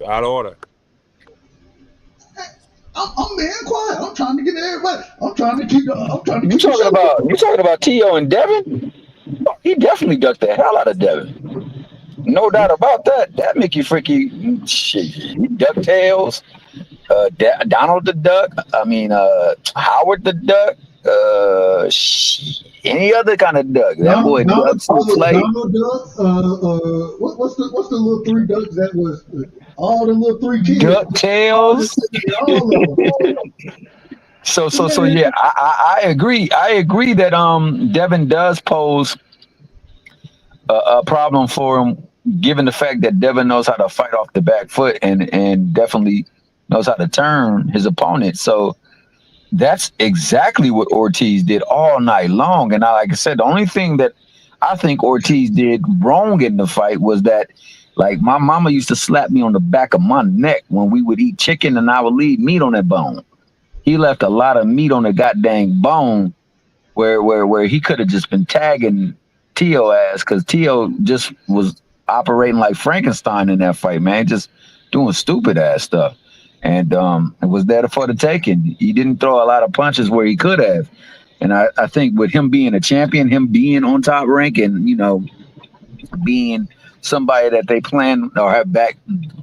Out of order. I'm being quiet. I'm trying to get everybody. I'm trying to keep You talking about Tio and Devin? He definitely ducked the hell out of Devin. No doubt about that. That Mickey Freaky shit. He DuckTales. Donald the Duck. I mean Howard the Duck. Any other kind of duck. That boy ducks and play. Donald Duck. What's the little three ducks that was all the little three kids? DuckTales. All of them. So yeah, I agree. I agree that Devin does pose a problem for him, given the fact that Devin knows how to fight off the back foot and definitely knows how to turn his opponent. So that's exactly what Ortiz did all night long. And like I said, the only thing that I think Ortiz did wrong in the fight was that, like, my mama used to slap me on the back of my neck when we would eat chicken and I would leave meat on that bone. He left a lot of meat on the goddamn bone where he could have just been tagging Tio ass, because Tio just was operating like Frankenstein in that fight, man, just doing stupid ass stuff. And it was there for the taking. He didn't throw a lot of punches where he could have. And I think with him being a champion, him being on top rank, and being somebody that they plan or have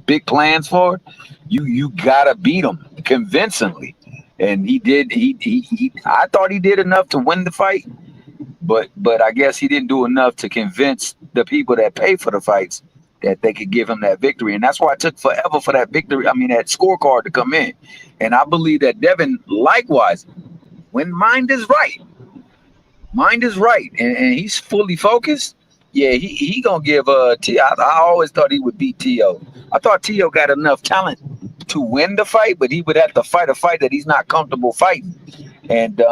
big plans for, you gotta beat him convincingly. And he did. I thought he did enough to win the fight, but I guess he didn't do enough to convince the people that pay for the fights that they could give him that victory. And that's why it took forever for that victory. I mean, that scorecard to come in. And I believe that Devin, likewise, when mind is right, and he's fully focused, yeah, he gonna give Tio. I always thought he would beat Tio. I thought Tio got enough talent to win the fight, but he would have to fight a fight that he's not comfortable fighting. And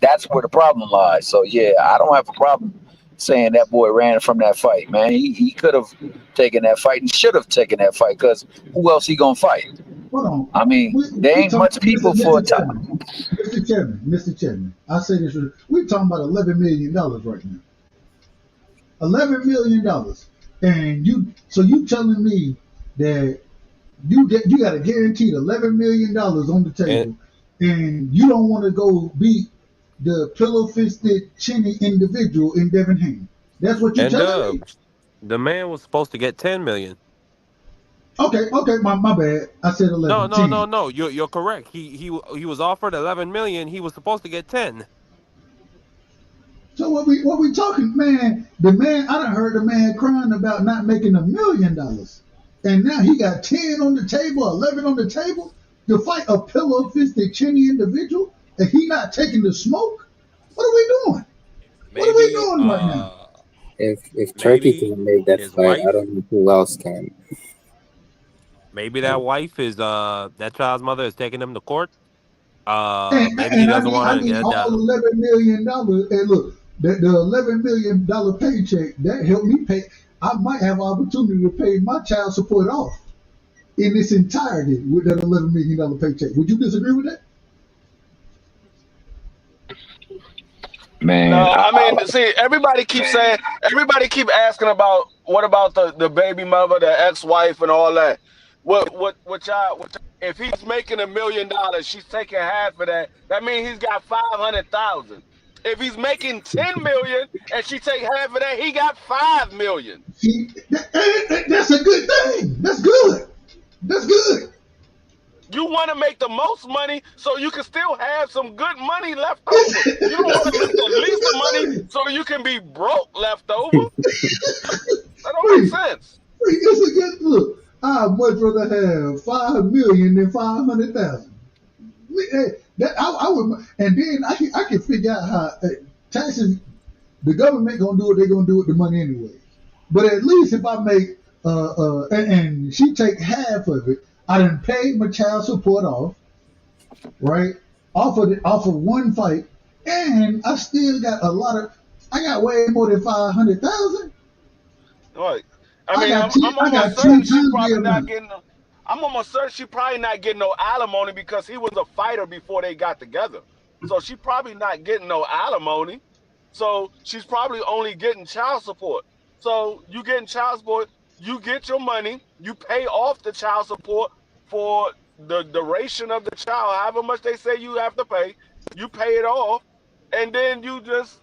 that's where the problem lies. So yeah, I don't have a problem saying that boy ran from that fight, man. He could have taken that fight and should have taken that fight, because who else he gonna fight? Hold on. I mean, there ain't much people for a time. Mr. Chairman, I say this. We're talking about $11 million right now. $11 million, and you telling me that you got a guaranteed $11 million on the table, and you don't want to go beat the pillow-fisted, chinny individual in Devin Haney. That's what you're telling me? The man was supposed to get 10 million. Okay, my bad. I said 11. No. You're correct. He was offered 11 million. He was supposed to get 10. So what we talking, man? I done heard the man crying about not making $1 million, and now he got 10 on the table, 11 on the table to fight a pillow-fisted, chinny individual, and he not taking the smoke. What are we doing? What are we Maybe doing right now? If Turkey maybe can make that his fight, I wife, don't know who else can. maybe that wife is that child's mother is taking him to court. Maybe he And doesn't want I to need get all down. $11 million. And look, the $11 million paycheck that helped me pay. I might have opportunity to pay my child support off in its entirety with that $11 million paycheck. Would you disagree with that? Man, No, I mean, see, everybody keep asking about what about the baby mother, the ex-wife, and all that. If he's making $1 million, she's taking half of that. That means he's got 500,000. If he's making 10 million and she take half of that, he got 5 million. See, that's a good thing. That's good. That's good. You want to make the most money so you can still have some good money left over. You don't want to make the least of money so you can be broke left over. That don't make Free, sense. it's a good look. I'd much rather have 5 million than 500,000. I would, and then I can figure out how taxes. The government gonna do what they're gonna do with the money anyway. But at least if I make and she take half of it, I done paid my child support off, right? Off of one fight, and I still got I got way more than 500,000. Right. I mean, I'm I almost got 10 certain she times the probably not amount. getting. I'm almost certain she probably not getting no alimony because he was a fighter before they got together. So she probably not getting no alimony. So she's probably only getting child support. So you getting child support, you get your money, you pay off the child support for the duration of the child, however much they say you have to pay, you pay it off, and then you just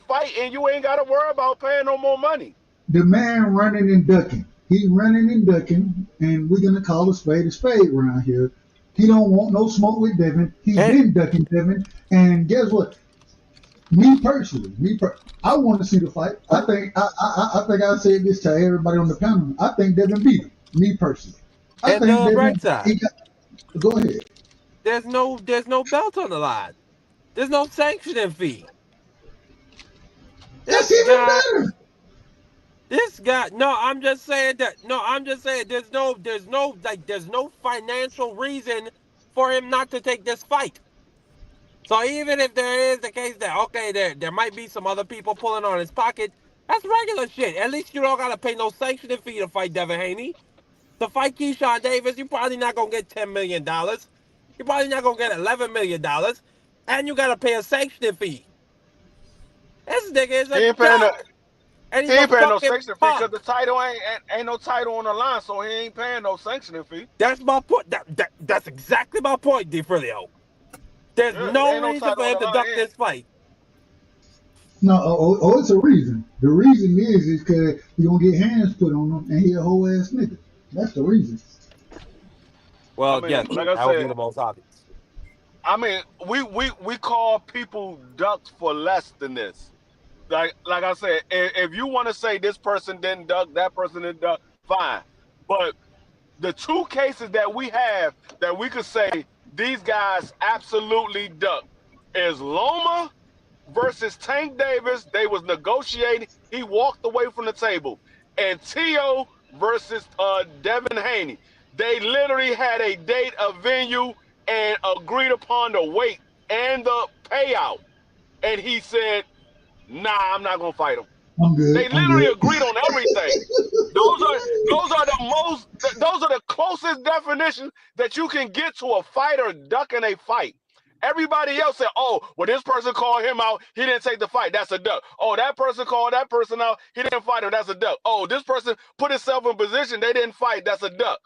fight and you ain't gotta worry about paying no more money. The man running and ducking. He running and ducking, and we're gonna call a spade around here. He don't want no smoke with Devin. He And been ducking Devin, and guess what? Me personally, I want to see the fight. I think I said this to everybody on the panel. I think Devin beat him. Me personally, I and think the bright Devin. side, Go ahead. there's no belt on the line. There's no sanctioning fee. That's This even guy, better. this guy. No, I'm just saying that. No, I'm just saying there's no financial reason for him not to take this fight. So even if there is the case that okay, there might be some other people pulling on his pocket, that's regular shit. At least you don't gotta pay no sanctioning fee to fight Devin Haney. To fight Keyshawn Davis, you're probably not gonna get $10 million. You're probably not gonna get $11 million, and you gotta pay a sanctioning fee. This nigga is a He ain't paying no, duck, and he he's a ain't paying no fucking sanction fee because punk. the title ain't no title on the line, so he ain't paying no sanctioning fee. That's my point. That's exactly my point, DeFrilio. There's Yeah, no ain't no reason for title on him the to line. duck this fight. No, it's a reason. The reason is because you gonna get hands put on him, and he a whole ass nigga. That's the reason. I Well, mean, yes, like I that would be said, the most obvious. I mean, we call people ducks for less than this. Like I said, if you want to say this person didn't duck, that person didn't duck, fine. But the two cases that we have that we could say these guys absolutely ducked is Loma versus Tank Davis. They was negotiating. He walked away from the table. And Tio versus Devin Haney. They literally had a date, a venue, and agreed upon the weight and the payout. And he said, "Nah, I'm not gonna fight him." I'm good. They I'm literally good. agreed on everything. Those are the closest definitions that you can get to a fighter ducking a fight. Everybody else said, "Oh, well, this person called him out. He didn't take the fight. That's a duck." Oh, that person called that person out. He didn't fight him. That's a duck. Oh, this person put himself in position. They didn't fight. That's a duck.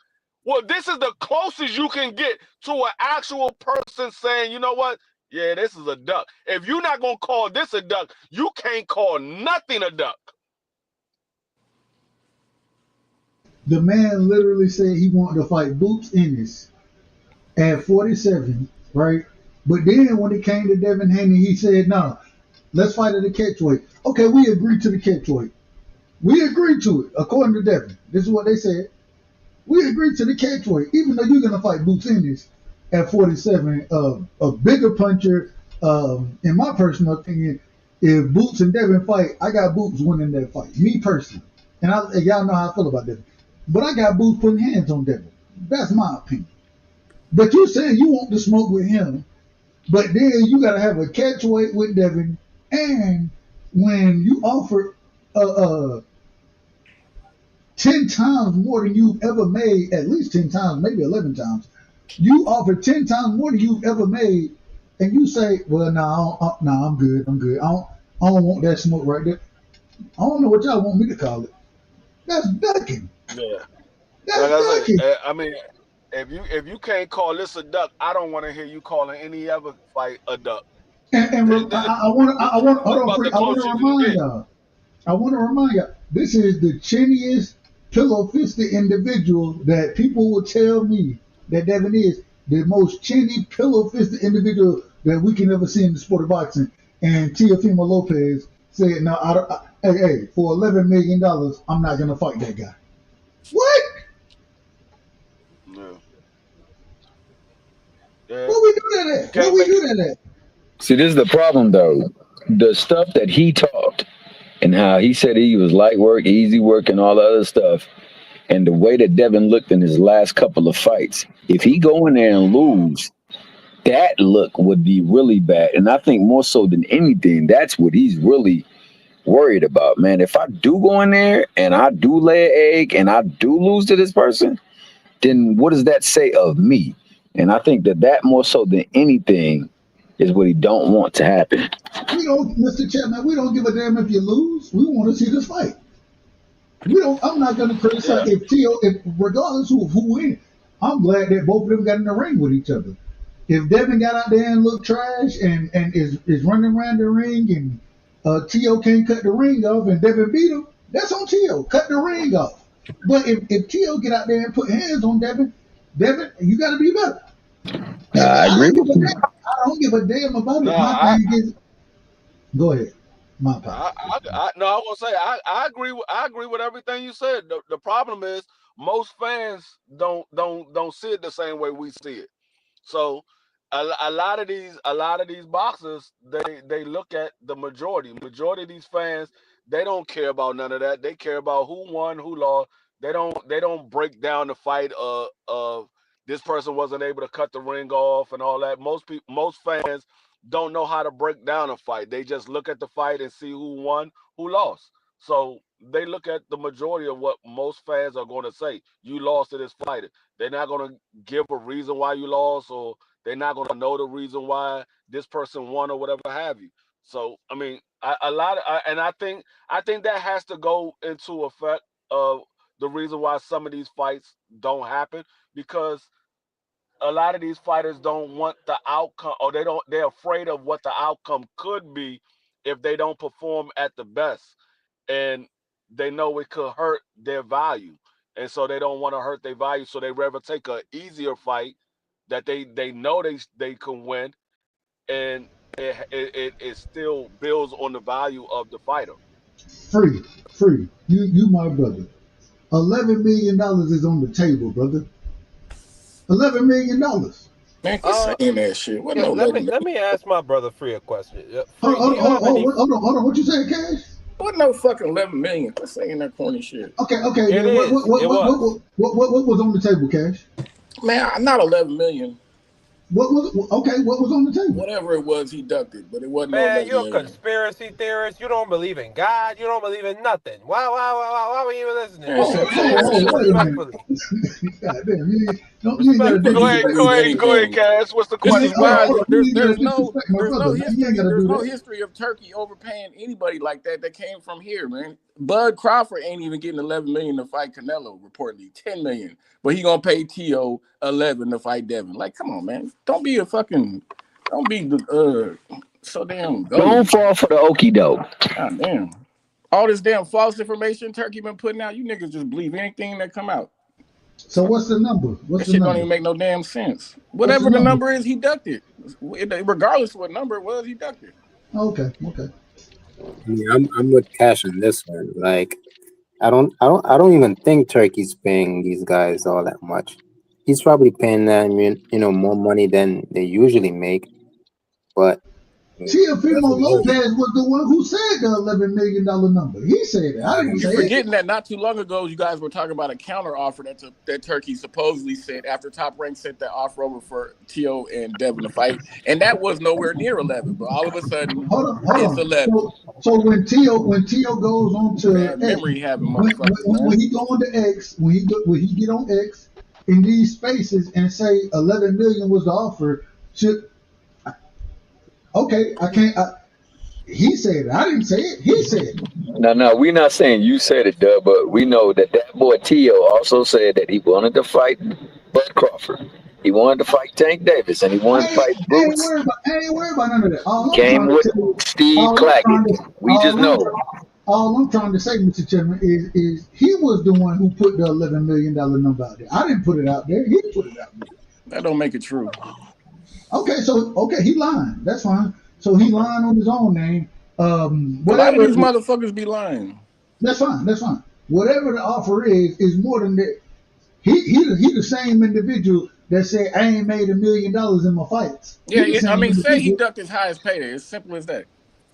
Well, this is the closest you can get to an actual person saying, "You know what? Yeah, this is a duck." If you're not gonna call this a duck, you can't call nothing a duck. The man literally said he wanted to fight Boots Ennis at 47, right? But then when it came to Devin Haney, he said, "No, let's fight at the catchweight." Okay, we agreed to the catchweight. We agreed to it, according to Devin. This is what they said. We agreed to the catchweight, even though you're gonna fight Boots Ennis at 47, a bigger puncher, In my personal opinion, if Boots and Devin fight, I got Boots winning that fight. Me personally, and y'all know how I feel about Devin, but I got Boots putting hands on Devin. That's my opinion. But you saying you want to smoke with him, but then you got to have a catch weight with Devin, and when you offer 10 times more than you've ever made, at least 10 times, maybe 11 times, you offer 10 times more than you've ever made, and you say, well, nah, I'm good. I don't want that smoke right there. I don't know what y'all want me to call it. That's ducking. Yeah. Like That's I say, ducking. I mean, if you can't call this a duck, I don't want to hear you calling any other fight a duck. And This, I, this, I want this, I want hold this on, about Free. the I want closest to you can remind get. y'all. This is the chinniest, pillow-fisted individual that people will tell me that Devin is the most chinny, pillow-fisted individual that we can ever see in the sport of boxing. And Teofimo Lopez said, "No, hey, for $11 million, I'm not gonna fight that guy." What? Yeah. Yeah. What we do that You at? What can't we make do it. that at? See, this is the problem though. The stuff that he talked and how he said he was light work, easy work, and all the other stuff, and the way that Devin looked in his last couple of fights. If he go in there and lose, that look would be really bad. And I think more so than anything, that's what he's really worried about, man. If I do go in there and I do lay an egg and I do lose to this person, then what does that say of me? And I think that that more so than anything is what he don't want to happen. We don't, Mr. Chapman. We don't give a damn if you lose. We want to see this fight. We don't. I'm not going to criticize Yeah. if regardless who wins. I'm glad that both of them got in the ring with each other. If Devin got out there and looked trash and is running around the ring and T.O. can't cut the ring off and Devin beat him, that's on T.O. Cut the ring off. But if T.O. get out there and put hands on Devin, you got to be better. I I agree don't give with a you. damn. I don't give a damn about No, it. My thing is, go ahead. My I, apologies. no, I will say I agree. I agree with everything you said. The problem is most fans don't see it the same way we see it. So a lot of these boxers they look at the majority. Majority of these fans they don't care about none of that. They care about who won, who lost. They don't break down the fight of this person wasn't able to cut the ring off and all that. Most fans don't know how to break down a fight. They just look at the fight and see who won, who lost. So they look at the majority of what most fans are going to say. You lost to this fighter. They're not going to give a reason why you lost, or they're not going to know the reason why this person won or whatever have you. So I mean, and I think that has to go into effect of the reason why some of these fights don't happen, because a lot of these fighters don't want the outcome, or they're afraid of what the outcome could be if they don't perform at the best, and they know it could hurt their value, and so they don't want to hurt their value, so they rather take a easier fight that they know they can win, and it still builds on the value of the fighter. Free, free. You my brother. $11 million is on the table, brother. $11 million. Man, quit Uh, saying that shit. What yeah. no Let 11 me million? let me ask my brother Free a question. Hold, Free, do hold, you hold, have hold, any? hold on, hold on. What you saying, Cash? What no fucking 11 million? Quit saying that corny shit. Okay. It Then is. It was. what was on the table, Cash? Man, not 11 million. What was on the table? Whatever it was, he ducked it, but it wasn't no Man, 11 you're a million. conspiracy theorist. You don't believe in God. You don't believe in nothing. Why were you even listening Man, to shut me, your man? ass up. Wait a minute. Respectfully. God damn, you ain't got to You Respectfully. niggas will Go believe ahead, anything. go ahead, Cass. What's the This You is ain't, question? why hold on, you there's ain't got to no disrespect my brother, man. You ain't got to do that. history of Turkey overpaying anybody like that came from here, man. Bud Crawford ain't even getting 11 million to fight Canelo, reportedly 10 million, but he gonna pay T.O. 11 to fight Devin. Like, come on, man. Don't be so damn Don't gullible. fall for the okie doke. God damn. All this damn false information Turkey been putting out, you niggas just believe anything that come out. So what's the number? That What's the shit don't number? even make no damn sense. What's the Whatever the number? number is, he ducked it. Regardless of what number it was, he ducked it. Okay. I mean, I'm with Cash on this one. Like, I don't even think Turkey's paying these guys all that much. He's probably paying them, more money than they usually make. But Teofimo Lopez was the one who said the $11 million number. He said it. I didn't say You're it. forgetting that not too long ago, you guys were talking about a counter offer that Turkey supposedly sent after Top Rank sent that offer over for Tio and Devin to fight, and that was nowhere near 11. But all of a sudden, it's 11. So when Tio goes on to Bad X, memory having motherfuckers, man. when he go on to X, when he get on X in these spaces and say 11 million was the offer, he said it. I didn't say it. He said it. No, we're not saying you said it, Dub, but we know that boy Tio also said that he wanted to fight Bud Crawford. He wanted to fight Tank Davis, and he wanted to fight I ain't Boots. worried about none of that. Came with Steve Claggett. We just know. All I'm trying to say, Mr. Chairman, is he was the one who put the $11 million number out there. I didn't put it out there. He put it out there. That don't make it true. Okay, he lying. That's fine. So he lying on his own name. A lot of these motherfuckers be lying. That's fine. Whatever the offer is more than that. He the same individual that said I ain't made $1 million in my fights. Yeah, say he ducked his highest payday. It's simple as that.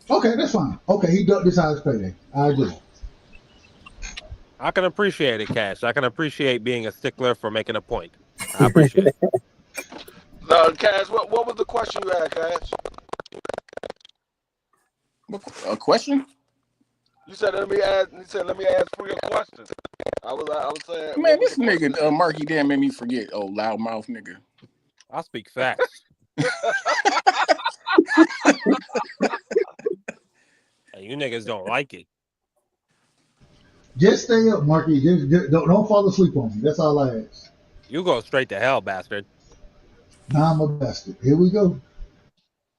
Okay, that's fine. Okay, he ducked his highest payday. I agree. I can appreciate it, Cash. I can appreciate being a stickler for making a point. I appreciate it. Cash, what was the question you had, Cash? A question? You said let me ask for your question. I was saying, man, this nigga Marky damn made me forget. Oh, loudmouth nigga. I speak facts. You niggas don't like it. Just stay up, Marky. Just don't fall asleep on me. That's all I ask. You go straight to hell, bastard. Nah, I'm a bastard. Here we go.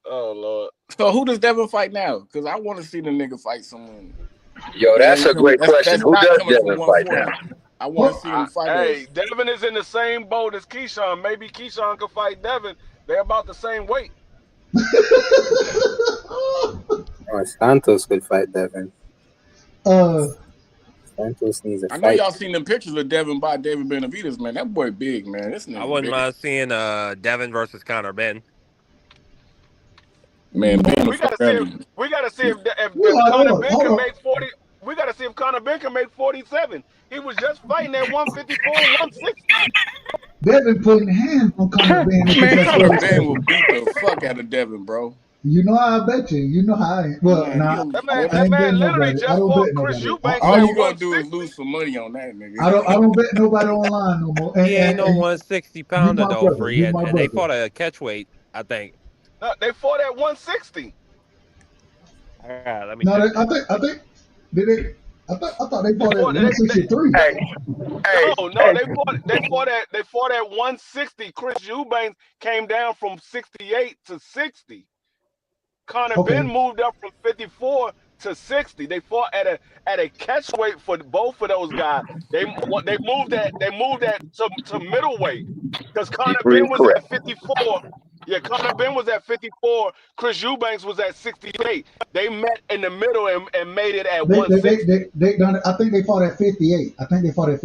Oh Lord. So who does Devin fight now? Because I want to see the nigga fight someone. Yo, that's a great question. Who does Devin fight now? I want to see him fight. Hey, Devin is in the same boat as Keyshawn. Maybe Keyshawn could fight Devin. They're about the same weight. Santos could fight Devin. Santos needs a fight. I know y'all seen them pictures of Devin by David Benavidez, man. That boy big, man. This nigga I wouldn't big. mind seeing Devin versus Conor Ben. Man, we gotta see if Conor Ben can make 40. We gotta see if Conor Ben can make 47. He was just fighting at 154, 160. Devin putting hands on Conor Ben. Man, Conor Ben will beat the fuck out of Devin, bro. You know how I bet you. You know how I ain't. Well, that man literally just fought Chris Eubanks. All you gonna do is lose some money on that nigga. I don't bet nobody online no more. He ain't no 160 pounder though, free. And they fought a catchweight, I think. No, they fought at 160. Let me. No, I think did they? I thought they fought at 163. No, they fought at 160. Chris Eubanks came down from 68 to 60. Conor Ben moved up from 54 to 60. They fought at a catchweight for both of those guys. They moved that to middleweight because Conor Ben was at 54. Yeah, Conor Ben was at 54. Chris Eubanks was at 68. They met in the middle and made it at 160. I think they fought at 58.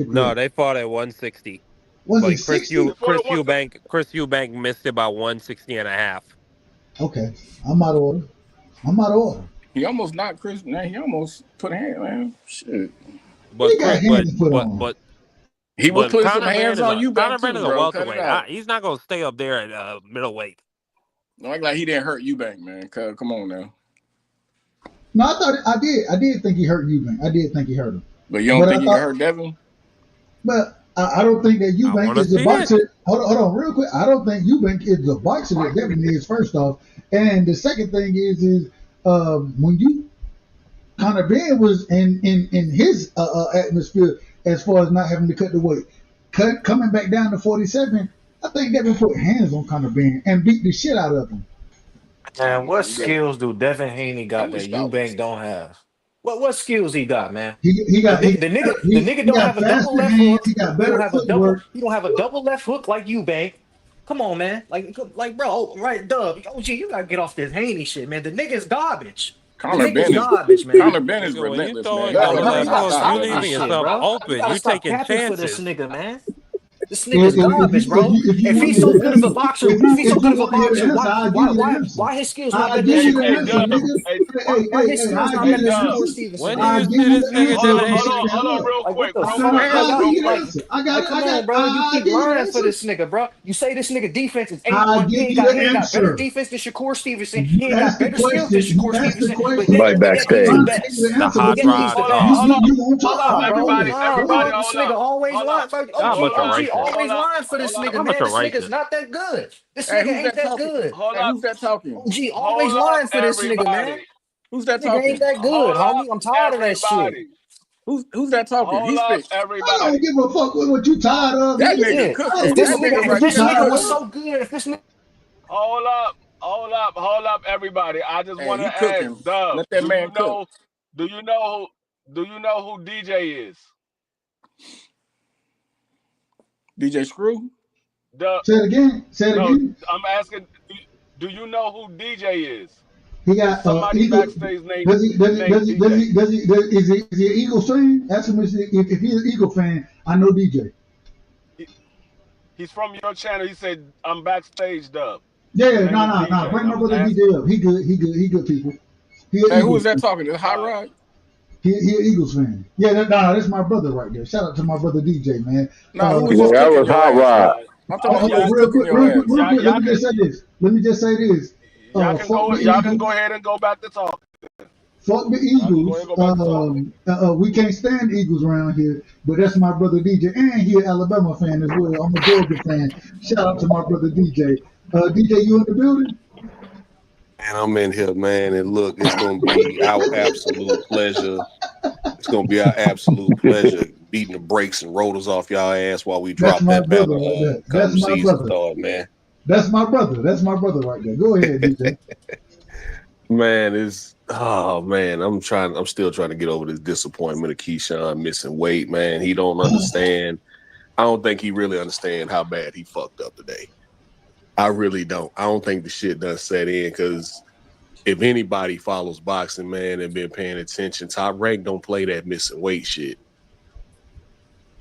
No, they fought at 160. Was but it 60? Chris Eubank missed it by 160 and a half. Okay, I'm out of order. He almost knocked Chris. Man, he almost put a hand, man. Shit. But he was putting some hands on you, Conor Ben is a welterweight. He's not gonna stay up there at middleweight. No, like he didn't hurt Eubank, man. Come on now. No, I did think he hurt Eubank. I did think he hurt him. But you don't think he hurt Devin? But I don't think that Eubank is a boxer. Hold on, real quick. I don't think Eubank is a boxer that Devin is. First off, and the second thing is when Conor Ben was in his atmosphere as far as not having to cut the weight, coming back down to 47. I think Devin put hands on Conor Ben and beat the shit out of him. Man, what skills do Devin Haney got that Eubank don't have? What skills he got, man? He got the nigga don't have a double left hook. He don't have a double left hook like Eubank. Come on, man. Like bro, right, Dub. OG, you gotta get off this Haney shit, man. The nigga's garbage. Conor Ben is man. Conor Ben is relentless, man. You leaving yourself open. You taking chances for this nigga, man. This nigga's garbage, bro. If he's so good of a boxer, why his skills not better than Shakur Stevenson? Why his skills not better than Shakur Stevenson? When do you see this nigga Hold Devin on, Haney? real Like what quick, the real fuck? quick, real quick. Come on, bro. You keep lying for this nigga, bro. You say this nigga defense is I'll A1. give He you the ain't got better answer. defense than Shakur Stevenson. You He ain't got asked the better skills than question. Shakur You asked the Stevenson. But question. yet, Right but yet he's the backstage. I'm trying to give you best. the The answer, But hot yet he's the rod Hold best. on, hold you on, won't hold talk. on, Nah, bro. everybody, Nah, everybody, bro. hold This nigga up, always hold lying. up, Bro. Y'all a bunch OG, of hold up, OG racists. always hold up, lying for this hold up, nigga, Y'all a bunch man. of This nigga's racists. not that good. This Hey, nigga who's ain't that that talking? good. hold Hey, up, who's that talking? OG always hold up, lying for this nigga, man. everybody, Who's that Nigga ain't talking? that good, hold up, homie. I'm tired of that shit. everybody, Who's that talking? hold He up, spit. I don't everybody. give a fuck with what you Hold, tired of, That nigga. nigga Yeah. I don't cooking. give That a fuck nigga If what right you this there. That nigga tired nigga. was of. so good, if this nigga hold up, everybody. I just Hey, want he to ask cooking. Dub, Let that man cook. do you know who DJ is? DJ Screw. Dub, Say it again. Say it no, again. I'm asking, do you know who DJ is? He It's got somebody Eagle. backstage named Does he? Does he? named Does he? Does DJ. he? Does he? Is he an Eagles fan? Ask him if he's an Eagle fan. I know DJ. He, he's from your channel. He said, I'm backstage, Dub. His Yeah, name is no. DJ. Bring my I'm brother asking. DJ up. He good. He good. He good people. He an Hey, who is Eagles that fan. talking? The hot rod? He an Eagles fan. Yeah, that's my brother right there. Shout out to my brother DJ, man. Nah, who was Yeah, just that cooking was your Hot ass? Rod. I'm talking about who was just Real cooking quick, your ass. real quick. Let Y'all me just say this. y'all can Fuck go the y'all can Eagles. go ahead and go back to talk. Fuck the Y'all can go ahead Eagles. and go back to talking. We can't stand Eagles around here, but that's my brother DJ, and he an Alabama fan as well. I'm a Georgia fan. Shout out to my brother DJ. DJ, you in the building? Man, I'm in here, man, and look, it's gonna be our absolute pleasure. It's gonna be our absolute pleasure beating the brakes and rotors off y'all ass while we That's drop my that brother banner right there. come That's my season brother. start, man. That's my brother. That's my brother right there. Go ahead, DJ. Man, I'm still trying to get over this disappointment of Keyshawn missing weight, man. He don't understand. I don't think he really understand how bad he fucked up today. I really don't. I don't think the shit done set in because if anybody follows boxing, man, and been paying attention, Top Rank don't play that missing weight shit.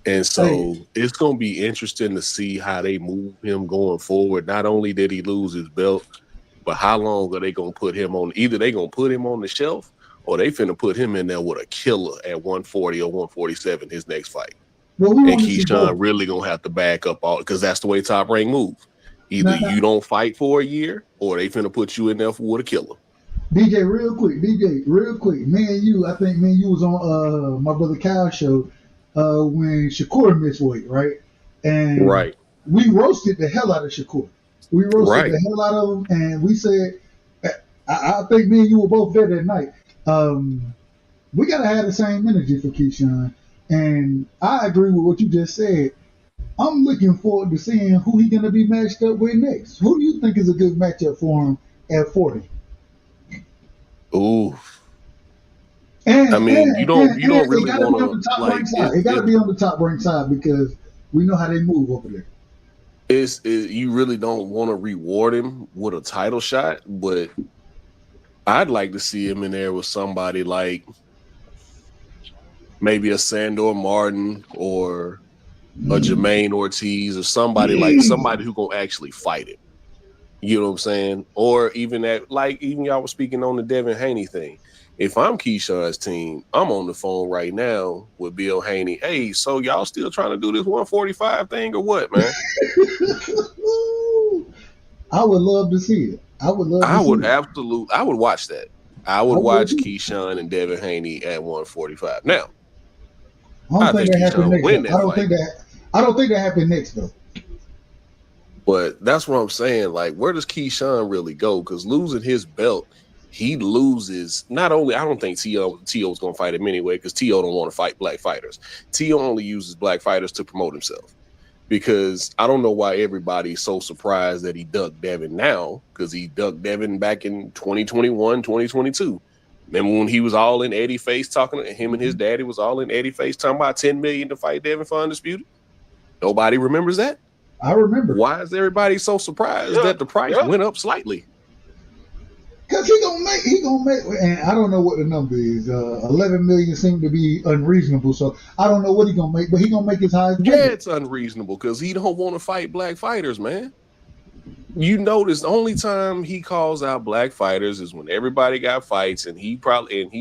And Hey, so it's going to be interesting to see how they move him going forward. Not only did he lose his belt, but how long are they going to put him on? Either they going to put him on the shelf or they finna put him in there with a killer at 140 or 147 his next fight. well, we And want to see Keyshawn both. really going to have to back up all because that's the way Top Rank move. Either Now, you don't fight for a year or they finna put you in there with a killer. DJ, real quick. I think me and you was on my brother Kyle's show when Shakur missed weight, right? And Right. we roasted the hell out of Shakur. We roasted Right. the hell out of him, and we said, I think me and you were both there that night. We gotta have the same energy for Keyshawn, and I agree with what you just said. I'm looking forward to seeing who he's gonna be matched up with next. Who do you think is a good matchup for him at 40? Ooh. And I mean, you don't it really got to want be on to the top like ranked side. It got to be on the top ranked side because we know how they move over there. You really don't want to reward him with a title shot, but I'd like to see him in there with somebody like maybe a Sandor Martin or a Jermaine Ortiz or somebody who gonna actually fight him. You know what I'm saying? Or even even y'all were speaking on the Devin Haney thing. If I'm Keyshawn's team, I'm on the phone right now with Bill Haney. Hey, so y'all still trying to do this 145 thing or what, man? I would love to see it. I would watch that. I would watch Keyshawn and Devin Haney at 145. Now, I don't think that happened Keyshawn next. win that I don't fight. think that happened next though. But that's what I'm saying. Like, where does Keyshawn really go? Because losing his belt, he loses not only. I don't think T.O.'s gonna fight him anyway because T.O. don't want to fight black fighters. T.O. only uses black fighters to promote himself. Because I don't know why everybody's so surprised that he ducked Devin now, because he ducked Devin back in 2021, 2022. Remember when he was all in Eddie face talking to him and his daddy was all in Eddie face talking about $10 million to fight Devin for undisputed? Nobody remembers that? I remember. Why is everybody so surprised that the price went up slightly? Cause he gonna make, and I don't know what the number is. 11 million seemed to be unreasonable, so I don't know what he gonna make, but he gonna make his highest Yeah, payday. it's unreasonable because he don't want to fight black fighters, man. You notice the only time he calls out black fighters is when everybody got fights and he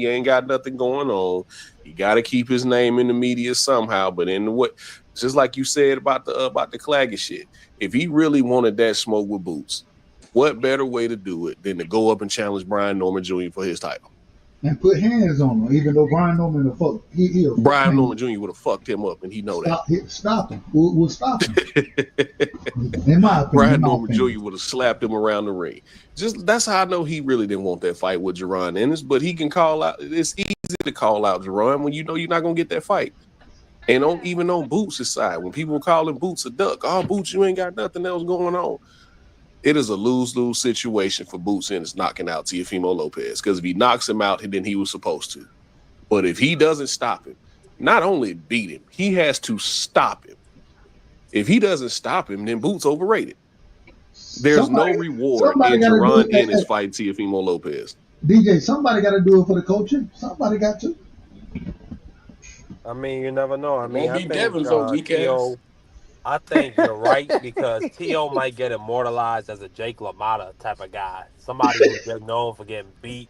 ain't got nothing going on. He got to keep his name in the media somehow. But in what, just like you said about the Claggett shit, if he really wanted that smoke with Boots, what better way to do it than to go up and challenge Brian Norman Jr. for his title? And put hands on him, even though Brian Norman the fuck he a fuck Brian man. Norman Jr. would have fucked him up, and he know that. Stop him. We'll stop him. In my opinion, Brian Norman Jr. would have slapped him around the ring. Just that's how I know he really didn't want that fight with Jerron Ennis, but he can call out. It's easy to call out Jerron when you know you're not gonna get that fight. And even on Boots' side, when people call him Boots a duck, oh Boots, you ain't got nothing else going on. It is a lose-lose situation for Boots Ennis knocking out Teofimo Lopez, because if he knocks him out, then he was supposed to. But if he doesn't stop him, not only beat him, he has to stop him. If he doesn't stop him, then Boots overrated. There's no reward in Jerron Ennis fighting Teofimo Lopez. DJ, somebody got to do it for the coaching. Somebody got to. I mean, you never know. I mean, Won't be I think Devin's old weak ass. T.O. I think you're right because T.O. might get immortalized as a Jake LaMotta type of guy. Somebody who's just known for getting beat.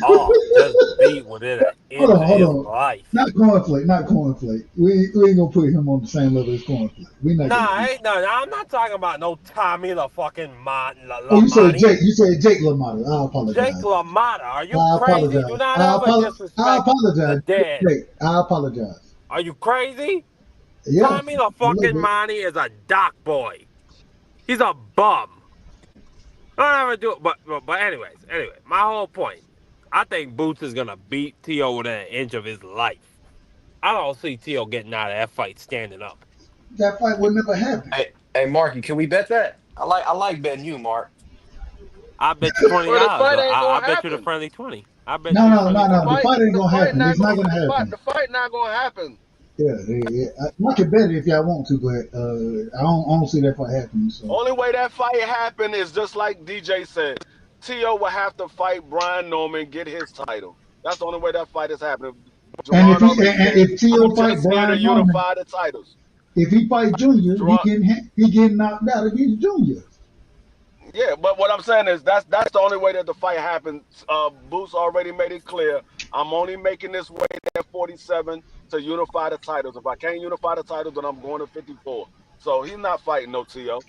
Oh, just beat within an inch of his life. Not cornflake. We ain't gonna put him on the same level as cornflake. I'm not talking about no Tommy the fucking LaMotta. Oh, you said Jake LaMotta. I apologize. Jake LaMotta, are you crazy? Do not ever disrespect I apologize. the dead. Jake, I apologize. Are you crazy? Yeah, Tommy the fucking Monty is a dock boy. He's a bum. Don't ever do it. But anyway, my whole point. I think Boots is gonna beat T.O. within an inch of his life. I don't see T.O. getting out of that fight standing up. That fight would never happen. Hey, Marky, can we bet that? I like betting you, Mark. I bet you $20. Well, the fight ain't I gonna bet happen. you the friendly 20. I bet No. you The fight ain't gonna happen. It's not gonna happen. The fight not gonna happen. Yeah. I can bet it if y'all want to, but I don't see that fight happening. So. Only way that fight happen is just like DJ said. T.O. will have to fight Brian Norman, get his title. That's the only way that fight is happening. And if T.O. fight Brian Norman, unify the titles. If he fight Junior, he getting knocked out against Junior. Yeah, but what I'm saying is that's the only way that the fight happens. Boots already made it clear. I'm only making this weight at 47 to unify the titles. If I can't unify the titles, then I'm going to 54. So he's not fighting no T.O.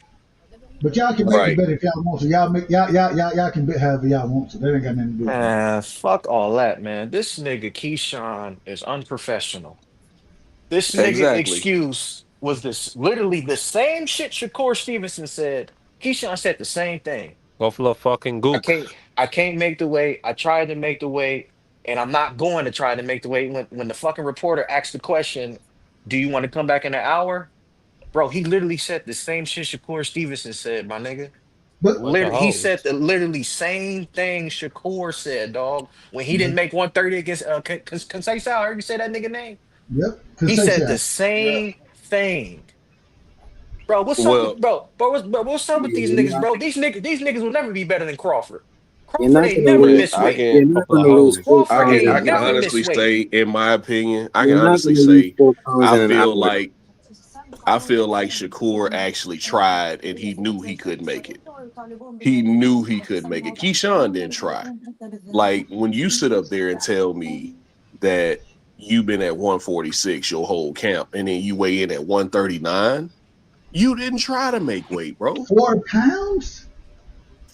But y'all can make the bet if y'all want to. Y'all can bet however y'all want to. That ain't got nothing to do with it. Fuck all that, man. This nigga Keyshawn is unprofessional. This nigga excuse was literally the same shit Shakur Stevenson said. Keyshawn said the same thing. Buffalo fucking gook. I can't make the weight. I tried to make the weight, and I'm not going to try to make the weight. When the fucking reporter asked the question, "Do you want to come back in an hour?" Bro, he literally said the same shit Shakur Stevenson said, my nigga. But he said the literally same thing Shakur said, dog. When he didn't make 130 against Conceição, I heard you say that nigga name. Yep. He said the same thing. Bro, what's up with what's up with these niggas, bro? These niggas will never be better than Crawford. Crawford ain't never miss weight. I can honestly say, in my opinion, I feel like Shakur actually tried and he knew he couldn't make it. He knew he couldn't make it. Keyshawn didn't try. Like, when you sit up there and tell me that you've been at 146 your whole camp and then you weigh in at 139, you didn't try to make weight, bro. 4 pounds?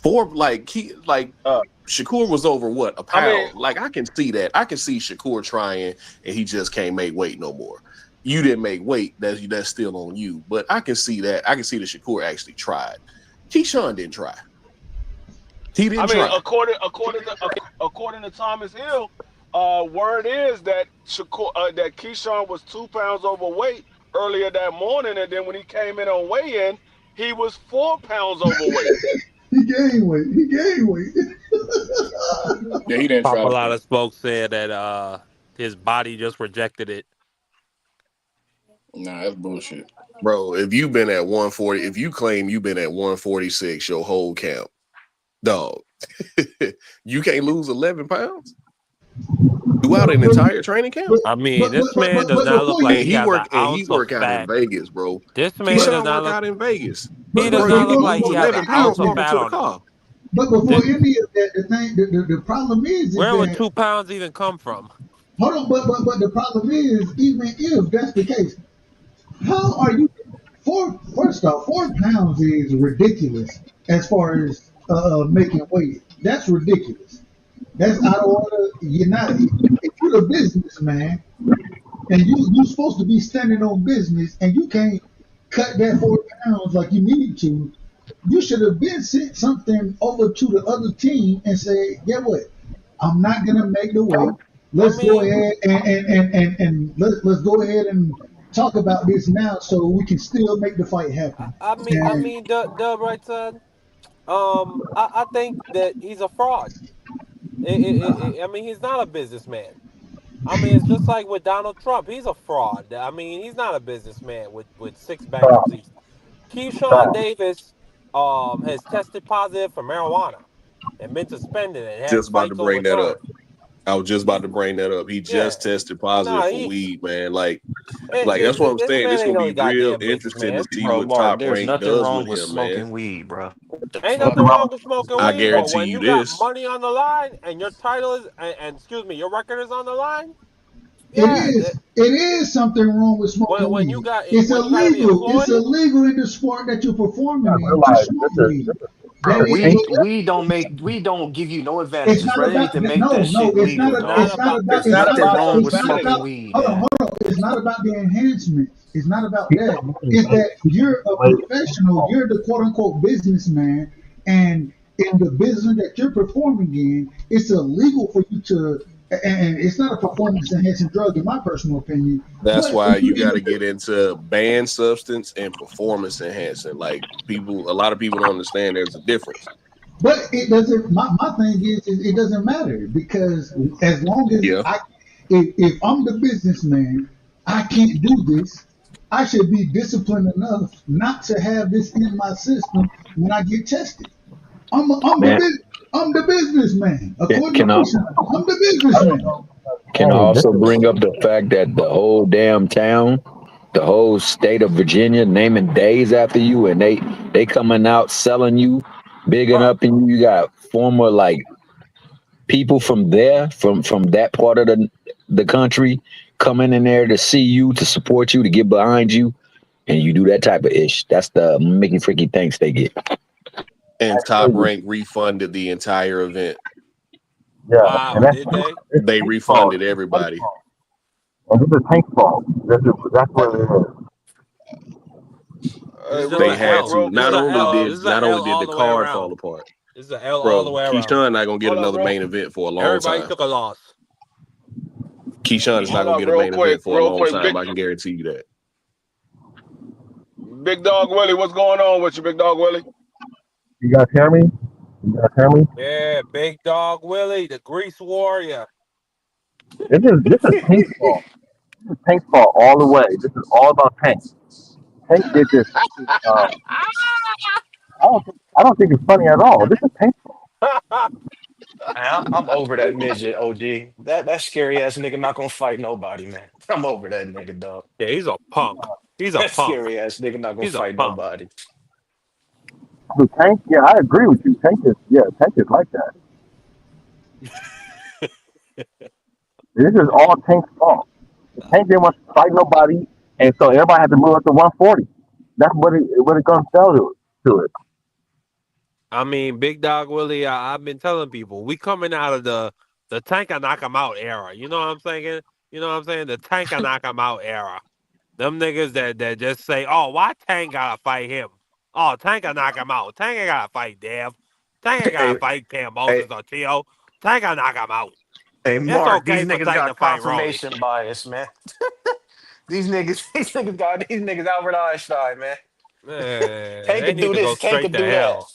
Shakur was over what, a pound? I can see that. I can see Shakur trying and he just can't make weight no more. You didn't make weight. That's still on you. But I can see that. I can see that Shakur actually tried. Keyshawn didn't try. He didn't try. According to Thomas Hill, word is that that Keyshawn was 2 pounds overweight earlier that morning, and then when he came in on weigh-in, he was 4 pounds overweight. He gained weight. Yeah, he didn't try. A lot of folks said that his body just rejected it. Nah, that's bullshit. Bro, if you've been at 140, if you claim you've been at 146 your whole camp, dog, You can't lose 11 pounds throughout an entire training camp. I mean, this man does not look like And he he has an work ounce of out in fat. Vegas, bro. This man does Keyshawn not work look. out in Vegas, He does bro. not You look like lose he has an 11 ounce pounds of walking fat to the on him. car. But before This, any of that, the problem is where would that 2 pounds even come from? hold on, but the problem is even if that's the case, how are you? First off, 4 pounds is ridiculous as far as making weight. That's ridiculous. That's out of order. You're not. If you're a businessman and you're supposed to be standing on business and you can't cut that 4 pounds like you need to, you should have been sent something over to the other team and say, "Get what? I'm not gonna make the weight. I Let's go mean, ahead and let's go ahead and talk about this now so we can still make the fight happen." I And mean, Dub, right, son? I think that he's a fraud. I mean, he's not a businessman. I mean, it's just like with Donald Trump. He's a fraud. I mean, he's not a businessman with 6 bankruptcies. Keyshawn Davis has tested positive for marijuana and been suspended and has Just about to fights bring that up. overturned. I was just about to bring that up. He Yeah. just tested positive No, for weed, man. Like that's what I'm this saying. man It's ain't gonna no be real goddamn interesting to businessman. see Bro, what Mark, Top there's Rank nothing does wrong with with him, man. smoking weed, bro. What the Ain't fuck? nothing wrong with smoking I weed, but guarantee when you you got this. money on the line and your title is and excuse me, your record is on the line, it yeah. is it is something wrong with smoking When you weed. got It's when you got to be illegal. It's employed, illegal in the sport that you're performing in to realize smoke weed. That the it, tank. We don't give you no it's advantages, not bro. They need about to that. make No, that no, shit it's not. legal, it's not dog. It's not about about. There's It's not nothing about. wrong It's with not smoking about. weed, Hold on, man. hold on. It's not about the enhancements. It's not about that. It's that you're a professional. You're the quote unquote businessman, and in the business that you're performing in, it's illegal for you to. And it's not a performance enhancing drug, in my personal opinion. That's But for why you you to got even to get into banned substance and performance enhancing. Like a lot of people don't understand there's a difference. But it doesn't. My thing is it doesn't matter because as long as Yeah, if I'm the businessman, I can't do this. I should be disciplined enough not to have this in my system when I get tested. Man, I'm the businessman. According to can I Keyshawn, I'm the businessman. can I also bring up the fact that the whole damn town, the whole state of Virginia, naming days after you, and they coming out selling you, bigging bro. up, and you got former like people from there, from that part of the country, coming in there to see you, to support you, to get behind you, and you do that type of ish. That's the Mickey Freaky thanks they get. and Top Rank refunded the entire event. Wow, did they? They refunded everybody. This is just They a had L. to. This is a L. This is a Not L only did all the the way card fall around. apart, This is a L all the bro. way around. Keyshawn not gonna get Hold up, another real. main event for a long Everybody time. took a loss. Keyshawn is not Hold gonna up, get a main event for a real long quick. time. I can guarantee you that. Big Dog Willie, what's going on with you, Big Dog Willie? You guys hear me? You guys hear me? Yeah, Big Dog Willie, the Grease Warrior. This is Tank's fault. This is Tank's fault all the way. This is all about Tank. Tank did this. I don't think it's funny at all. This is Tank's fault. Man, I'm over that midget, OG. That scary ass nigga not gonna fight nobody, man. I'm over that nigga, dog. Yeah, he's a punk. He's a That punk. scary ass nigga not gonna He's a fight punk. nobody. So Tank, yeah, I agree with you. Tank is like that. This is all Tank's fault. Tank didn't want to fight nobody, and so everybody had to move up to 140. That's what it comes down to it. I mean, Big Dog Willie, I've been telling people, we coming out of the tank and knock 'em out era. You know what I'm saying? You know what I'm saying? The tank and knock 'em out era. Them niggas that just say, oh, why Tank gotta fight him? Oh, Tank can knock him out. Tank ain't gotta fight Dev. Tank ain't gotta Hey, fight Cam hey, Moses or Tio. Tank can knock him out. hey, It's Mark, these okay for niggas Tank to got fight Rolly. confirmation bias, man. These niggas Albert Einstein, man. Man, Tank they could need do to go this, Tank straight could to do that. hell.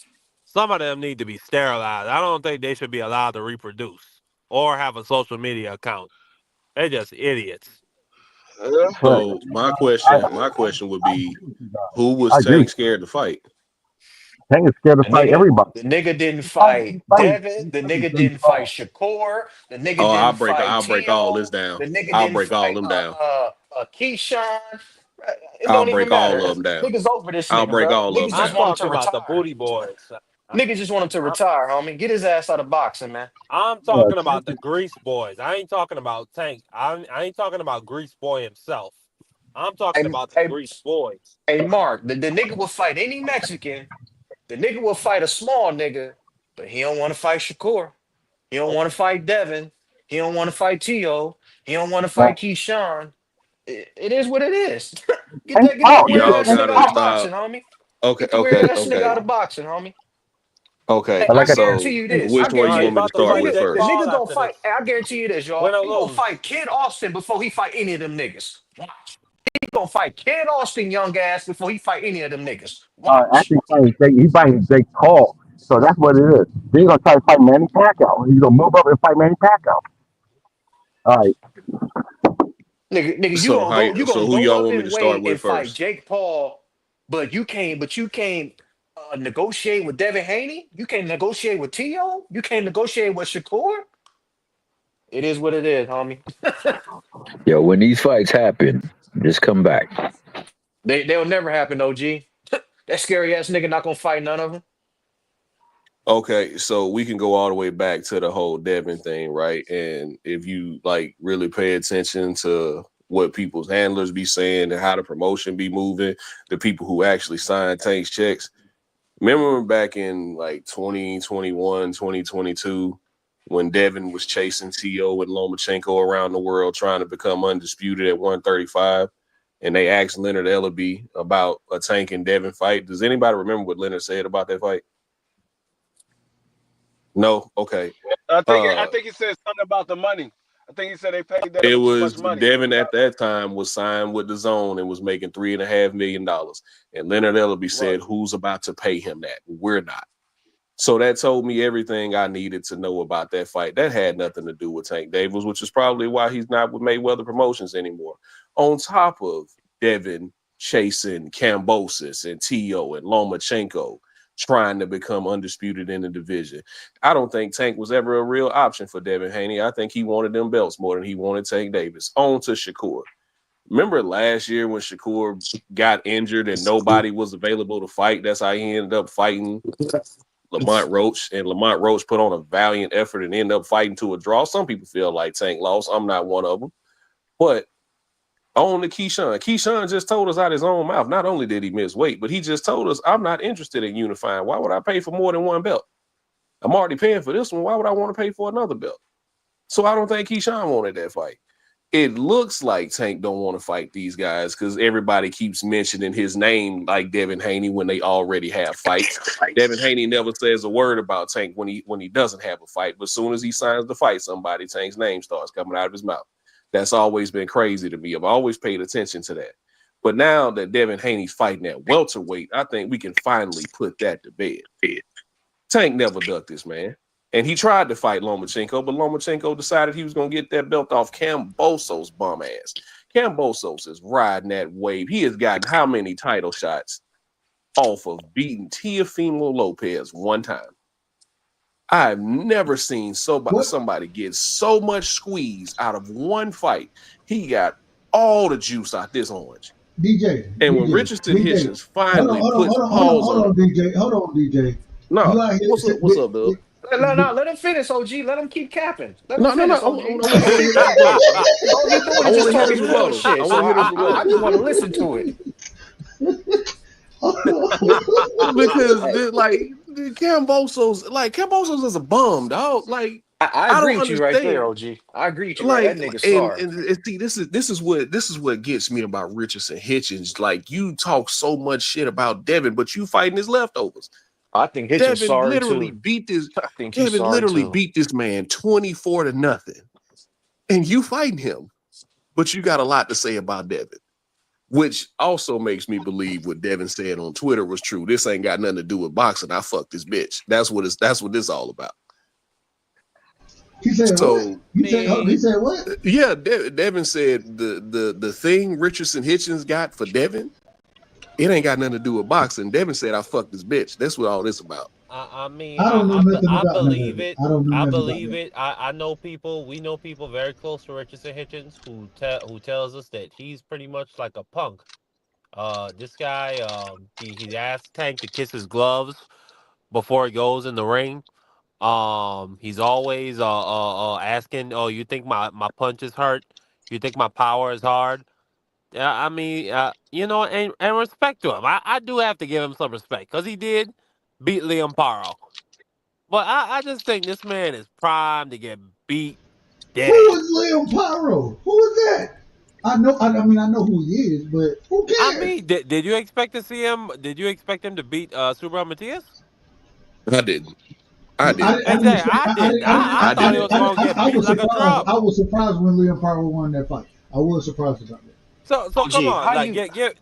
Some of them need to be sterilized. I don't think they should be allowed to reproduce or have a social media account. They're just idiots. But So my question would be, who was I agree Tank with scared to fight? Tank is scared to fight everybody. The nigga didn't fight Devin. The nigga didn't fight Shakur. The nigga Oh, didn't fight I'll break all this Tio. down. The nigga I'll didn't break all fight them down. Keyshawn. It I'll don't even break all matter. of them down. Niggas over this I'll nigga, break bro. all of Niggas them just I'm down. want him to talking about the retire. booty boys. Niggas just want him to I, retire, homie. Get his ass out of boxing, man. I'm talking about the Grease boys. I ain't talking about Tank. I ain't talking about Grease boy himself. I'm talking Hey, about the hey, Grease boys. hey, Mark. The nigga will fight any Mexican. The nigga will fight a small nigga, but he don't want to fight Shakur. He don't want to fight Devin. He don't want to fight Tio. He don't want to fight Keyshawn. It is what it is. Get that weird Y'all ass nigga gotta out of boxing, stop. homie. Okay, Get the weird ass nigga okay. out of boxing, homie. Okay, Hey, I guarantee so you this. I which one No, you guarantee he you, want me to about to the start fight with nigga, Jake the first? Paul nigga gonna after fight. this. Hey, I guarantee you this, Win y'all. or He gonna lose. fight Kid Austin before he fight any of them niggas. Watch. He gonna fight Kid Austin, young ass, before he fight any of them niggas. Watch. Actually, he fighting Jake Paul. So that's what it is. Then he's gonna try to fight Manny Pacquiao. He's gonna move up and fight Manny Pacquiao. All right. Nigga, So you so gonna who go y'all up want me in to start weight with and fight first? Jake Paul, but you can't negotiate with Devin Haney. You can't negotiate with Tio. You can't negotiate with Shakur. It is what it is, homie. Yo, when these fights happen, just come back. They'll never happen, OG. That scary ass nigga not gonna fight none of them. Okay, so we can go all the way back to the whole Devin thing, right? And if you like really pay attention to what people's handlers be saying and how the promotion be moving, the people who actually sign Tank's checks. Remember back in like 2021, 2022, when Devin was chasing T.O. and Lomachenko around the world trying to become undisputed at 135, and they asked Leonard Ellaby about a Tank and Devin fight. Does anybody remember what Leonard said about that fight? No? Okay. I think he said something about the money. I think he said they paid It Devin too was much money. Devin at that time was signed with the Zone and was making $3.5 million. And Leonard Ellaby said, who's about to pay him that? We're not. So that told me everything I needed to know about that fight. That had nothing to do with Tank Davis, which is probably why he's not with Mayweather Promotions anymore. On top of Devin chasing Kambosos and Tio and Lomachenko trying to become undisputed in the division. I don't think Tank was ever a real option for Devin Haney. I think he wanted them belts more than he wanted Tank Davis. On to Shakur. Remember last year when Shakur got injured and nobody was available to fight? That's how he ended up fighting Lamont Roach, and Lamont Roach put on a valiant effort and ended up fighting to a draw. Some people feel like Tank lost. I'm not one of them. But on to Keyshawn. Keyshawn just told us out his own mouth. Not only did he miss weight, but he just told us, I'm not interested in unifying. Why would I pay for more than one belt? I'm already paying for this one. Why would I want to pay for another belt? So I don't think Keyshawn wanted that fight. It looks like Tank don't want to fight these guys because everybody keeps mentioning his name like Devin Haney when they already have fights. Devin Haney never says a word about Tank when he doesn't have a fight. But as soon as he signs the fight, somebody, Tank's name starts coming out of his mouth. That's always been crazy to me. I've always paid attention to that. But now that Devin Haney's fighting at welterweight, I think we can finally put that to bed. Tank never ducked this, man. And he tried to fight Lomachenko, but Lomachenko decided he was going to get that belt off Kambosos' bum ass. Kambosos is riding that wave. He has gotten how many title shots off of beating Teofimo Lopez one time? I've never seen somebody get so much squeeze out of one fight. He got all the juice out this orange. DJ. And when Richardson Hitchens finally puts hold pause on on, DJ. Hold on, DJ. No, You out here what's up, Bill? No, let him finish, OG. Let him keep capping. Let him No. finish, I OG. want to hear this rebuttal. All he doing I is want just to hear talking this rebuttal. bullshit. I So want to hear this I rebuttal. just want to listen to it. Because Kambosos is a bum, dog. Like I I agree don't with you right there, understand. OG. I agree with you. Right, Like, that nigga and, sorry. and see, this is what gets me about Richardson Hitchens. Like, you talk so much shit about Devin, but you fighting his leftovers. I think Hitchens Devin sorry literally too. beat this. I think he's Devin sorry literally too. beat this man 24-0, and you fighting him, but you got a lot to say about Devin, which also makes me believe what Devin said on Twitter was true. This ain't got nothing to do with boxing. I fucked this bitch. That's what this all about. He said So what? He said what? Yeah, Devin said the thing Richardson Hitchens got for Devin It ain't got nothing to do with boxing. Devin said I fucked this bitch. That's what all this about. I mean, I don't know nothing I about none of believe it. it. I don't know I nothing about believe that. it. I know people. We know people very close to Richardson Hitchens who tells us that he's pretty much like a punk. This guy, he asked Tank to kiss his gloves before he goes in the ring. He's always asking, "Oh, you think my punches hurt? You think my power is hard?" I mean, and respect to him. I do have to give him some respect because he did beat Liam Paro. But I just think this man is primed to get beat Who dead. is Leo Pyro? Who is that? I know. I mean, I know who he is, but who I cares? mean, did you expect to see him? Did you expect him to beat Subra Matias? I didn't. I didn't. I didn't Exactly. expect. I didn't. I I thought he didn't. was going to get I beat was like a surprised. drum. I was surprised when Leo Pyro won that fight. I was surprised about that. So come OG, on, how like you? get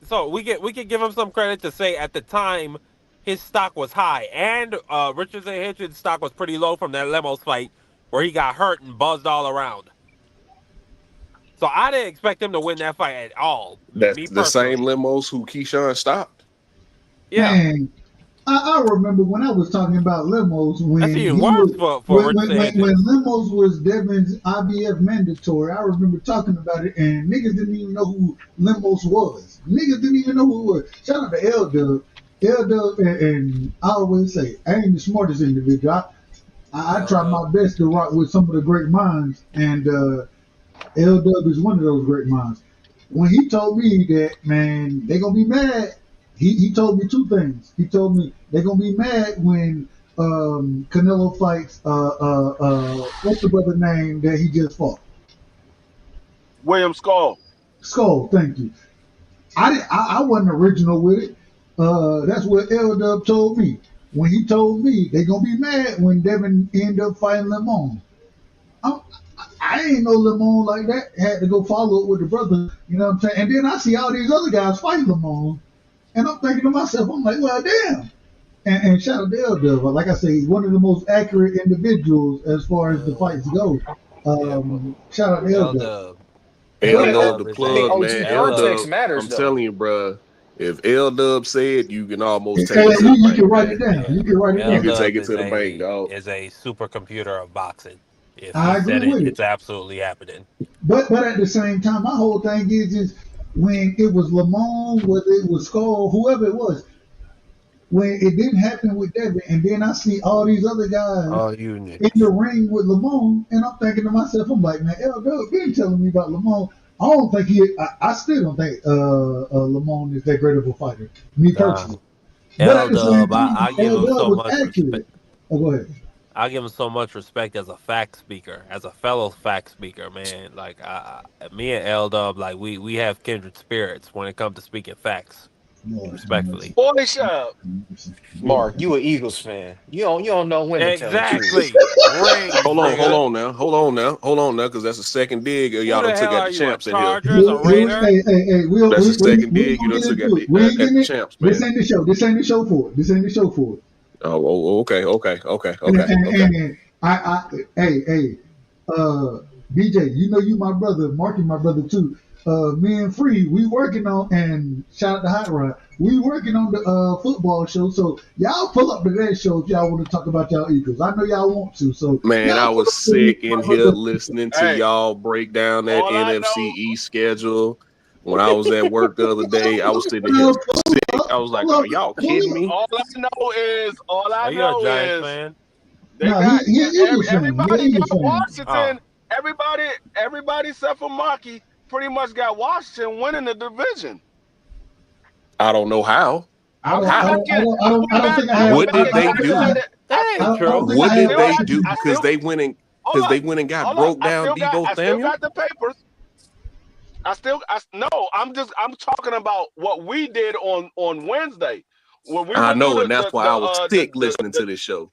so we can give him some credit to say at the time his stock was high and Richardson Hitchens' stock was pretty low from that Lemos fight where he got hurt and buzzed all around. So I didn't expect him to win that fight at all. Me That's the same personally. limos who Keyshawn stopped. Yeah. Man, I remember when I was talking about limos That's when even he worse was for Richardson when Hitchens. limos was Devin's IBF mandatory. I remember talking about it, and niggas didn't even know who limos was. Niggas didn't even know who it was. Shout out to L Dub. L Dub, and I always say I ain't the smartest individual. I try my best to rock with some of the great minds, and L Dub is one of those great minds. When he told me that, man, they gonna be mad. He told me two things. He told me they gonna be mad when Canelo fights what's the brother name that he just fought? William Skull. Skull. Thank you. I wasn't original with it. That's what L Dub told me. When he told me they gonna be mad when Devin end up fighting Lemon. I ain't no Lemon like that. Had to go follow it with the brother. You know what I'm saying? And then I see all these other guys fight Lemon, and I'm thinking to myself, I'm like, well, damn. And shout out to L Dub. Like I say, he's one of the most accurate individuals as far as the fights go. Yeah, but Shout out to L L Dub. Dub. L L But Dub Dub the is I think plug, a man. OG L L Dub. context Dub. matters I'm though. telling you, bro. If L Dub said, you can almost take hey, it to the you bank, can write it man. down. Yeah. You can write it You L can down. take Dub it to the bank, dog. is a supercomputer of boxing. If he I agree said it, with it. it's absolutely happening. But at the same time, my whole thing is when it was Lamone, whether it was Skull, whoever it was, when it didn't happen with Devin, and then I see all these other guys All you in the niggas. ring with Lamone, and I'm thinking to myself, I'm like, man, L Dub been telling me about Lamone. I don't think I still don't think Lamone is that great of a fighter, me Nah. personally. But at L the same Dub, time, I give L him Dub so was much respect. accurate. Oh, go ahead. I give him so much respect as a fact speaker, as a fellow fact speaker, man. Like me and L Dub, like we have kindred spirits when it comes to speaking facts. Lord have mercy. Respectfully. Boy, shut up. Lord Mark, you an Eagles fan. You don't know when to tell the truth. Exactly. Rings, Hold nigga. on now, because that's a second dig. Who Y'all the done took hell out are the you? A champs in here. Chargers? A Raider? Hey, That's a second we dig. You gonna done get took into out it. We ain't at getting the it. champs, This man. ain't the show. This ain't the show for it. This ain't the show for it. Okay. And hey, BJ, you know you my brother, Marky my brother too. Me and Free, we working on, and shout out to Hot Rod, we working on the football show. So y'all pull up to that show if y'all want to talk about y'all Eagles. I know y'all want to. So Man, I y'all pull was up to me, sick in my here brother. listening to Hey, y'all break down that all I NFC know, East schedule. When I was at work the other day, I was sitting here Uh, sick. I was like, pull "Are up, y'all pull kidding up. me?" all I Are you a know Giants is fan? they No, got he an Eagles fan. He an everybody got Eagles fan. Washington. Oh. Everybody except for Markey pretty much got Washington winning the division. I don't know how. I don't, I I How? don't, I can don't, I I don't, I went don't back think I I have. went What back did and they I think I have. do? calculated. That ain't I don't true. think I What have did they Washington. do? I Because still they went and hold up, got hold up. broke down Debo I still Samuel. got the papers. I no. I'm talking about what we did on Wednesday when we I went through know, and that's why I was sick listening to this show.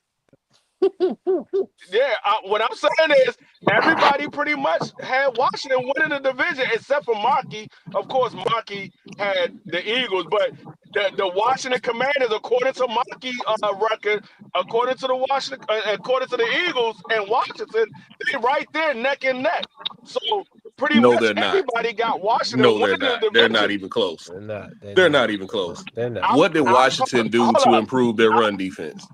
yeah. What I'm saying is everybody pretty much had Washington winning the division except for Markey. Of course, Markey had the Eagles, but the Washington Commanders, according to Markey record, according to the Eagles and Washington, they right there neck and neck. So pretty No, much they're not. everybody got Washington No, they're winning the not. They're not division. even close. They're not. They're They're not. not even close. They're not. What did I'm Washington do hold to up. improve their run defense?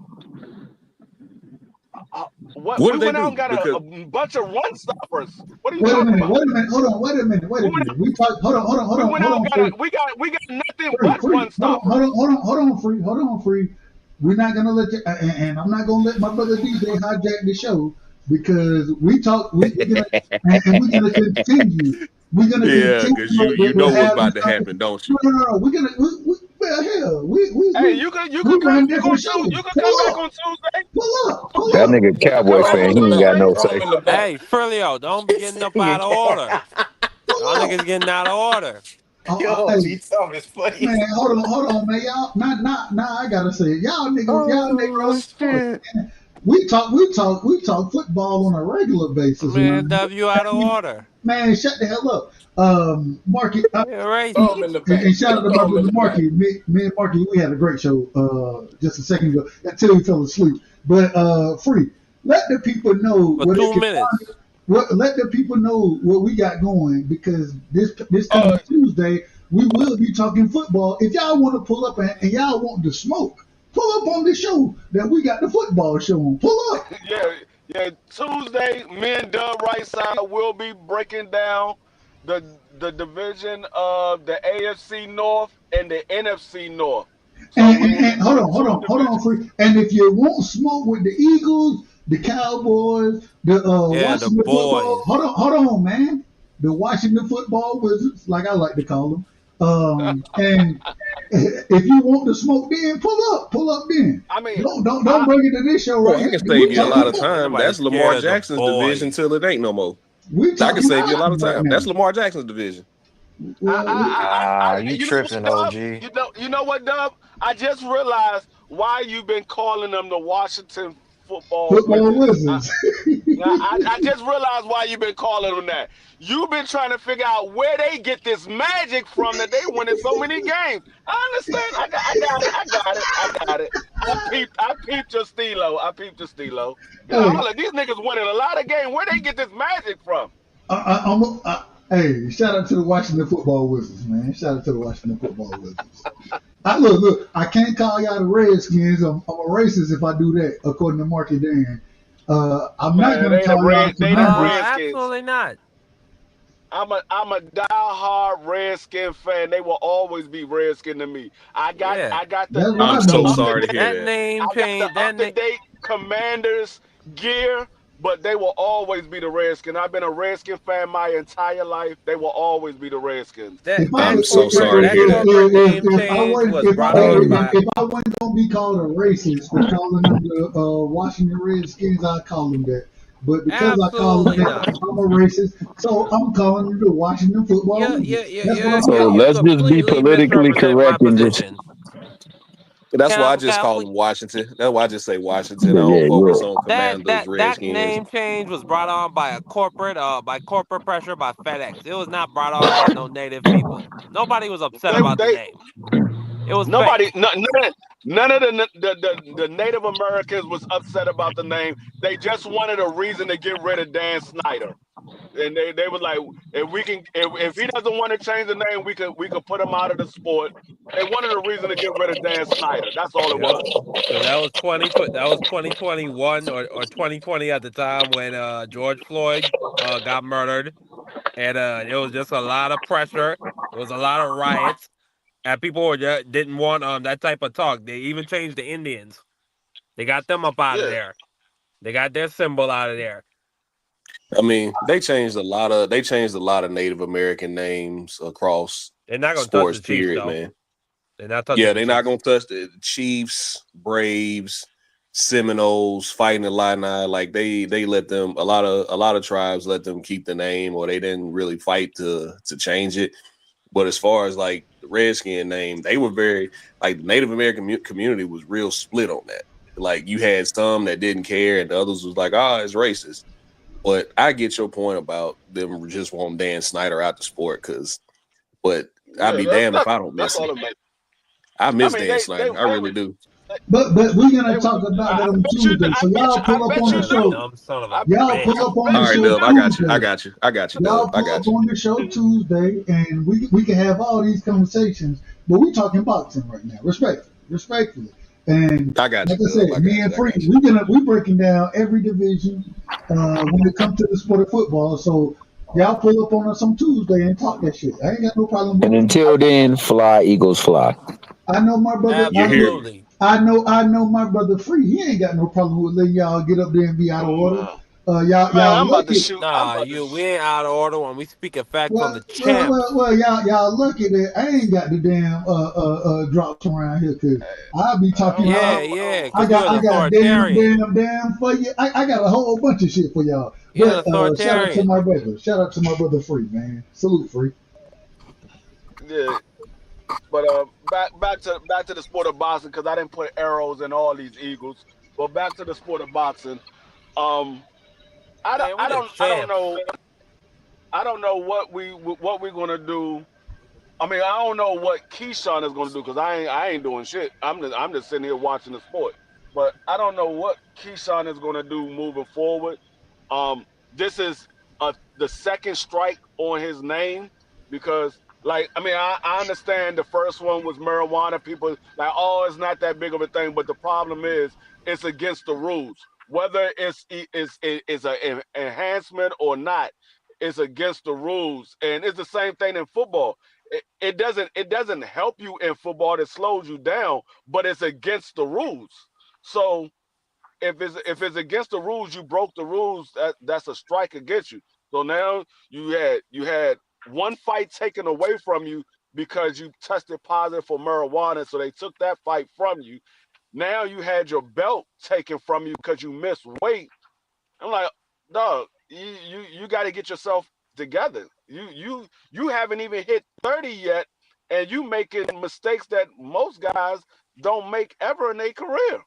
What What we did they went out and do? got Because a bunch of run stoppers. What are you Wait a talking minute. about? Wait a minute. Hold on. Wait a minute. Wait We a went minute. We talk. Hold on. Hold on. Hold we on. went Hold out on. and Free. we got nothing Free. but Free. run Hold on. stoppers. Hold on. Hold on. Hold on. Free. Hold on. Free. We're not gonna let you, and I'm not gonna let my brother DJ hijack the show because we talk. We're gonna and we're gonna continue. We're gonna yeah, continue because you to know what's have about these to happen, conversations. don't you? No. We're gonna. Well, hell, Hey, we run back on different Tuesday. shows. You can come Pull back up. on Tuesday. Pull up. Pull That up. nigga You can Cowboy come Come in fan, on the he ain't got back. no Tuesday. Throw him say. in the back. Hey, Furlio, don't be getting up out of Yeah. order. Y'all Pull niggas up. getting out of order. Yo, Hey, G Tough is funny man, as hold on, man. Y'all, nah, I gotta say it. Y'all Oh niggas, shit. we talk football on a regular basis Man, around W out of here. order. Man, shut the hell up. Marky, You're Throw him racist. in the back. and shout out to my Throw him in brother the back. Marky. Me and Marky, we had a great show just a second ago until he fell asleep. But free, let the people know For where they two can find minutes. it. Let the people know what we got going because this Uh, coming Tuesday we will be talking football. If y'all want to pull up and y'all want to smoke, pull up on the show that we got the football show on. Pull up. yeah. Tuesday, me and Dub Right Side will be breaking down the division of the AFC North and the NFC North. So we will be And hold doing on, hold two on, hold on, divisions. free. And if you won't smoke with the Eagles, the Cowboys, the Yeah, the Washington football, boys. hold on, man. The Washington football Wizards, like I like to call them. And if you want to smoke, then pull up, then. I mean, Don't I bring it to this show Oh, right I here. can We save you a lot talking of football. Ain't time. nobody That's Lamar scared of the Jackson's division boys. till it ain't no more. We I can talking save you a lot of Washington right time. now. That's Lamar Jackson's division. Well, Nah, you you know what, tripping, Dub? OG. You know what, Dub? I just realized why you've been calling them the Washington Football football Wizards. Wizards. I just realized why you've been calling them that. You've been trying to figure out where they get this magic from that they winning so many games. I understand. I got it. I got it. I peeped your stilo. I peeped your stilo. You know, Hey, hold on. These niggas winning a lot of games. Where they get this magic from? Hey, shout out to the Washington Football Wizards, man. Shout out to the Washington Football Wizards. Look, I can't call y'all the Redskins. I'm a racist if I do that, according to Marky Dan. I'm not Man, gonna call y'all they the Commanders. Redskins. Absolutely not. I'm a diehard Redskin fan. They will always be Redskin to me. Yeah. That's what I'm I the so up mean. to sorry to date hear That that. name I got the change. That up to name. date Commanders gear, but they will always be the Redskin. I've been a Redskin fan my entire life. They will always be the Redskins. If I I'm so sorry to That hear that. corporate name if I change wasn't was brought on by if I wasn't gonna be called a racist for calling them the Washington Redskins, I'd call them that. But because I call them absolutely that, not. I'm a racist, so I'm calling them the Washington Football Wizards. That's what I'm So You calling let's them. just be completely politically misrepresent my correct and just position. That's Can why I? I just call them Washington. That's why I just say Washington. I don't yeah, focus you're on Commanders, That Redskins. name change was brought on by a corporate by corporate pressure by FedEx. It was not brought on by no native people. Nobody was upset about the They name. It was nobody fake. none of the Native Americans was upset about the name. They just wanted a reason to get rid of Dan Snyder. And they was like, if he doesn't want to change the name, we could put him out of the sport. They wanted a reason to get rid of Dan Snyder. That's all it Yep. was. Because that was 2021 or 2020 at the time when George Floyd got murdered, and it was just a lot of pressure. There was a lot of riots, and people didn't want that type of talk. They even changed the Indians. They got them up out of Yeah, there. They got their symbol out of there. I mean, they changed a lot of Native American names across They're not gonna touch sports. the Chiefs Period, though. man. They're not touching Yeah, the they're not Chiefs. gonna touch the Chiefs, Braves, Seminoles, Fighting Illini. Like they let them a lot of tribes let them keep the name, or they didn't really fight to change it. But as far as like the Redskin name, they were very like the Native American community was real split on that. Like you had some that didn't care, and the others was like, "Oh, it's racist." But I get your point about them just wanting Dan Snyder out the sport, but I'd yeah. be damned if I don't That's miss him. all it makes. I I miss mean, Dan Snyder. I really do. But we're gonna They, talk about that I on bet you. Tuesday. I So bet you. y'all I pull up bet on you the You do. show. dumb son of a I, Y'all bitch. pull I up on bet the All right, you show Dub, I do. got you. I Tuesday. got you. I got you, Y'all Dub. I pull up got you. on the show Tuesday, and we can have all these conversations. But we talking boxing right now, respectfully. And I got like you, I Dub. said, I me got and you. I Free, got you. we breaking down every division when it comes to the sport of football. So y'all pull up on us on Tuesday and talk that shit. I ain't got no problem And with it. until then, fly, Eagles, fly. I know my brother. You hear me? Absolutely. I know my brother Free. He ain't got no problem with letting y'all get up there and be out of order. Man, Y'all I'm about to lucky. shoot. I'm Nah, about to. we ain't out of order when we speak a fact from Well, the champs. y'all lucky that I ain't got the damn drops around here because I'll be talking Yeah, all. yeah, because you're an I got authoritarian. damn for you. I got a whole bunch of shit for y'all. You're an But shout out to authoritarian. my brother. Shout out to my brother Free, man. Salute Free. Yeah, but back to the sport of boxing because I didn't put arrows in all these eagles. But back to the sport of boxing. Um, Man, we the I don't champs. know. I don't know what we're gonna do. I mean, I don't know what Keyshawn is going to do because I ain't doing shit. I'm just sitting here watching the sport. But I don't know what Keyshawn is going to do moving forward. This is the second strike on his name because, like, I mean, I understand the first one was marijuana. People like, oh, it's not that big of a thing. But the problem is, it's against the rules. Whether it's an enhancement or not, it's against the rules, and it's the same thing in football. It doesn't help you in football. It slows you down, but it's against the rules. So if it's against the rules, you broke the rules. That's a strike against you. So now you had one fight taken away from you because you tested positive for marijuana. So they took that fight from you. Now you had your belt taken from you because you missed weight. I'm like, dog, you got to get yourself together. You haven't even hit 30 yet, and you making mistakes that most guys don't make ever in their career.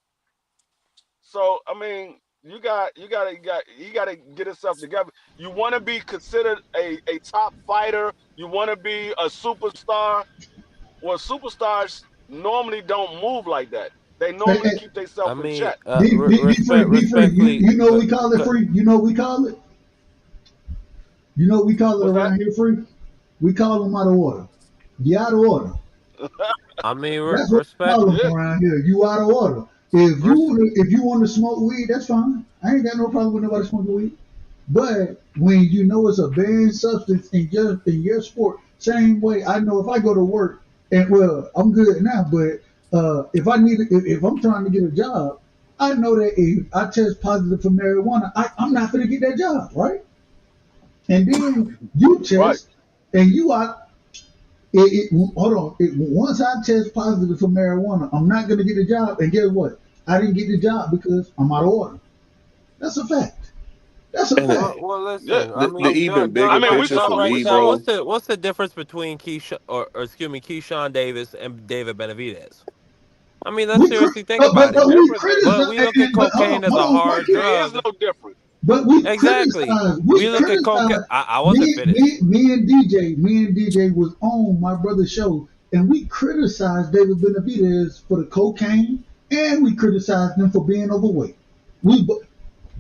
So I mean, you got to get yourself together. You want to be considered a top fighter. You want to be a superstar. Well, superstars normally don't move like that. They Hey, normally hey, keep I themselves in mean, check. be free. respectfully, You know what we call it free. You know what we call it. You know what we call it What's that? around here free. We call them out of order. You out of order. I mean, That's what we respect, call them Yeah, around here. You out of order. If you res- want to smoke weed, that's fine. I ain't got no problem with nobody smoking weed. But when you know it's a banned substance in your sport, same way I know if I go to work and well, I'm good now, but if I'm trying to get a job, I know that if I test positive for marijuana, I'm not going to get that job, right? And then you right. test and you are hold on. Once I test positive for marijuana, I'm not going to get a job. And guess what? I didn't get the job because I'm out of order. That's a fact. That's a And fact. well, Yeah. listen. I the mean, even I bigger mean, Dub, we picture saw for we me, Dub, saw bro. what's the difference between Keyshawn or excuse me, Keyshawn Davis and David Benavidez? I mean, let's We seriously think about but it. we difference ain't But criticize. we look at But cocaine as hold a on, hard Mikey. there is drug. no difference. But we Exactly. criticize. We We look at cocaine. criticize. I wasn't finished. Me and DJ was on my brother's show, and we criticized David Benavidez for the cocaine, and we criticized him for being overweight. We,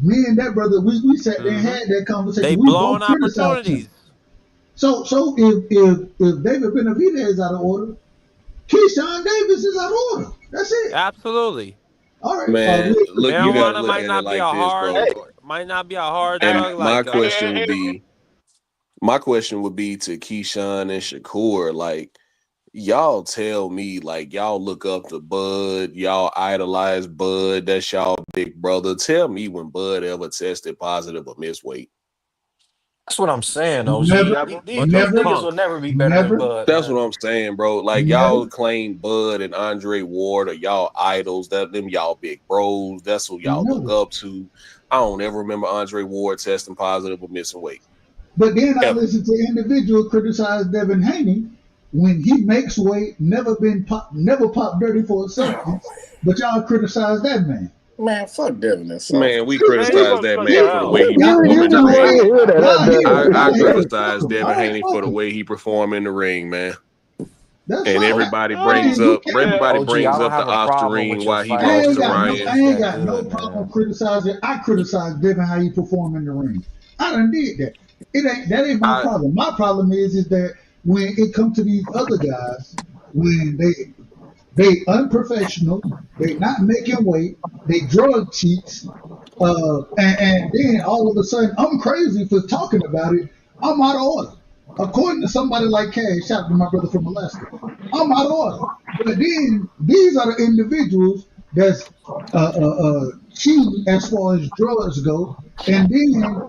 me and that brother, we sat there and Hmm. had that They conversation. We blowing both criticized him. opportunities. So if David Benavidez is out of order, Keyshawn Davis is out of order. That's it. Absolutely. All right. Man, look, you got to Marijuana look might at it not be a like this, hard, Hey, bro. And drug my like question would and be, my question would be to Keyshawn and Shakur, like, y'all tell me, like, y'all look up to Bud, y'all idolize Bud, that's y'all big brother. Tell me when Bud ever tested positive or missed weight. That's what I'm saying, OG. Never, never. bunch of These niggas never, will punks. never be better than never, Bud, That's what man. I'm saying, bro. Like, y'all never, claim Bud and Andre Ward are y'all idols, that them y'all big bros. That's who y'all look never. up to. I don't ever remember Andre Ward testing positive or missing weight. But then I Ever. listen to individual criticize Devin Haney when he makes weight, never pop dirty for a substance. But y'all criticize that man. Man, fuck Devin and Man, Sausage. we Man, you criticize go that shut the man for the way hell he up. Y'all, perform you in the know what? ring. Y'all haters. I Y'all haters. Fuck criticize him. All Devin right, Haney for fuck the him. way he perform in the ring, man. That's And fine. everybody Hey, brings you up can't. OG, I don't the have a problem Ostarine with your while he I fighter. lost ain't to Your got no. fighter Ryan. I is ain't that got no good, problem man. criticizing. I criticize Devin how he perform in the ring. I done did that. That ain't my I problem. My problem is that when it comes to these other guys, when they unprofessional, they not making weight, they drug cheats, and then all of a sudden I'm crazy for talking about it. I'm out of order. According to somebody like Cash, shout out to my brother from Alaska, I'm out of order. But then these are the individuals that's cheating as far as drugs go, and then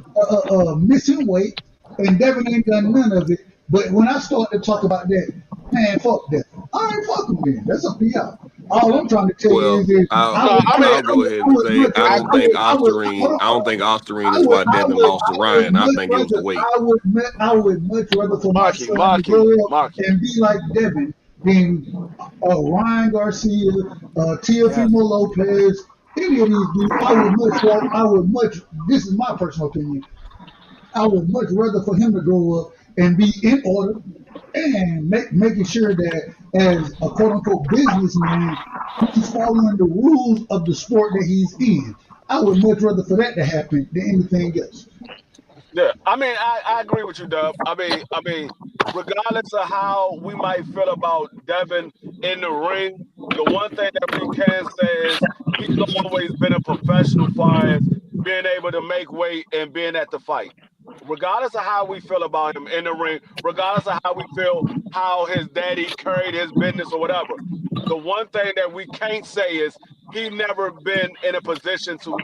missing weight, and Devin ain't done none of it. But when I start to talk about that, man, fuck that. I ain't fucking with it. That's up to y'all. All I'm trying to tell you well, is I'll I No, would, I I would, mean, I'll I go would, ahead I and would say much, I I don't think would, I would, Ostarine. hold on, I hold don't on. think Ostarine is why Devin lost to Ryan. I think it was the weight. I would much rather for my son to grow up Marky. and be like Devin than Ryan Garcia, Yes. Teofimo Lopez, any of these dudes. I would much. This is my personal opinion. I would much rather for him to grow up and be in order and making sure that as a quote unquote businessman, he's following the rules of the sport that he's in. I would much rather for that to happen than anything else. Yeah, I mean, I agree with you, Dub. I mean, regardless of how we might feel about Devin in the ring, the one thing that we can say is he's always been a professional, far as being able to make weight and being at the fight. Regardless of how we feel about him in the ring, regardless of how we feel how his daddy carried his business or whatever, the one thing that we can't say is he never been in a position to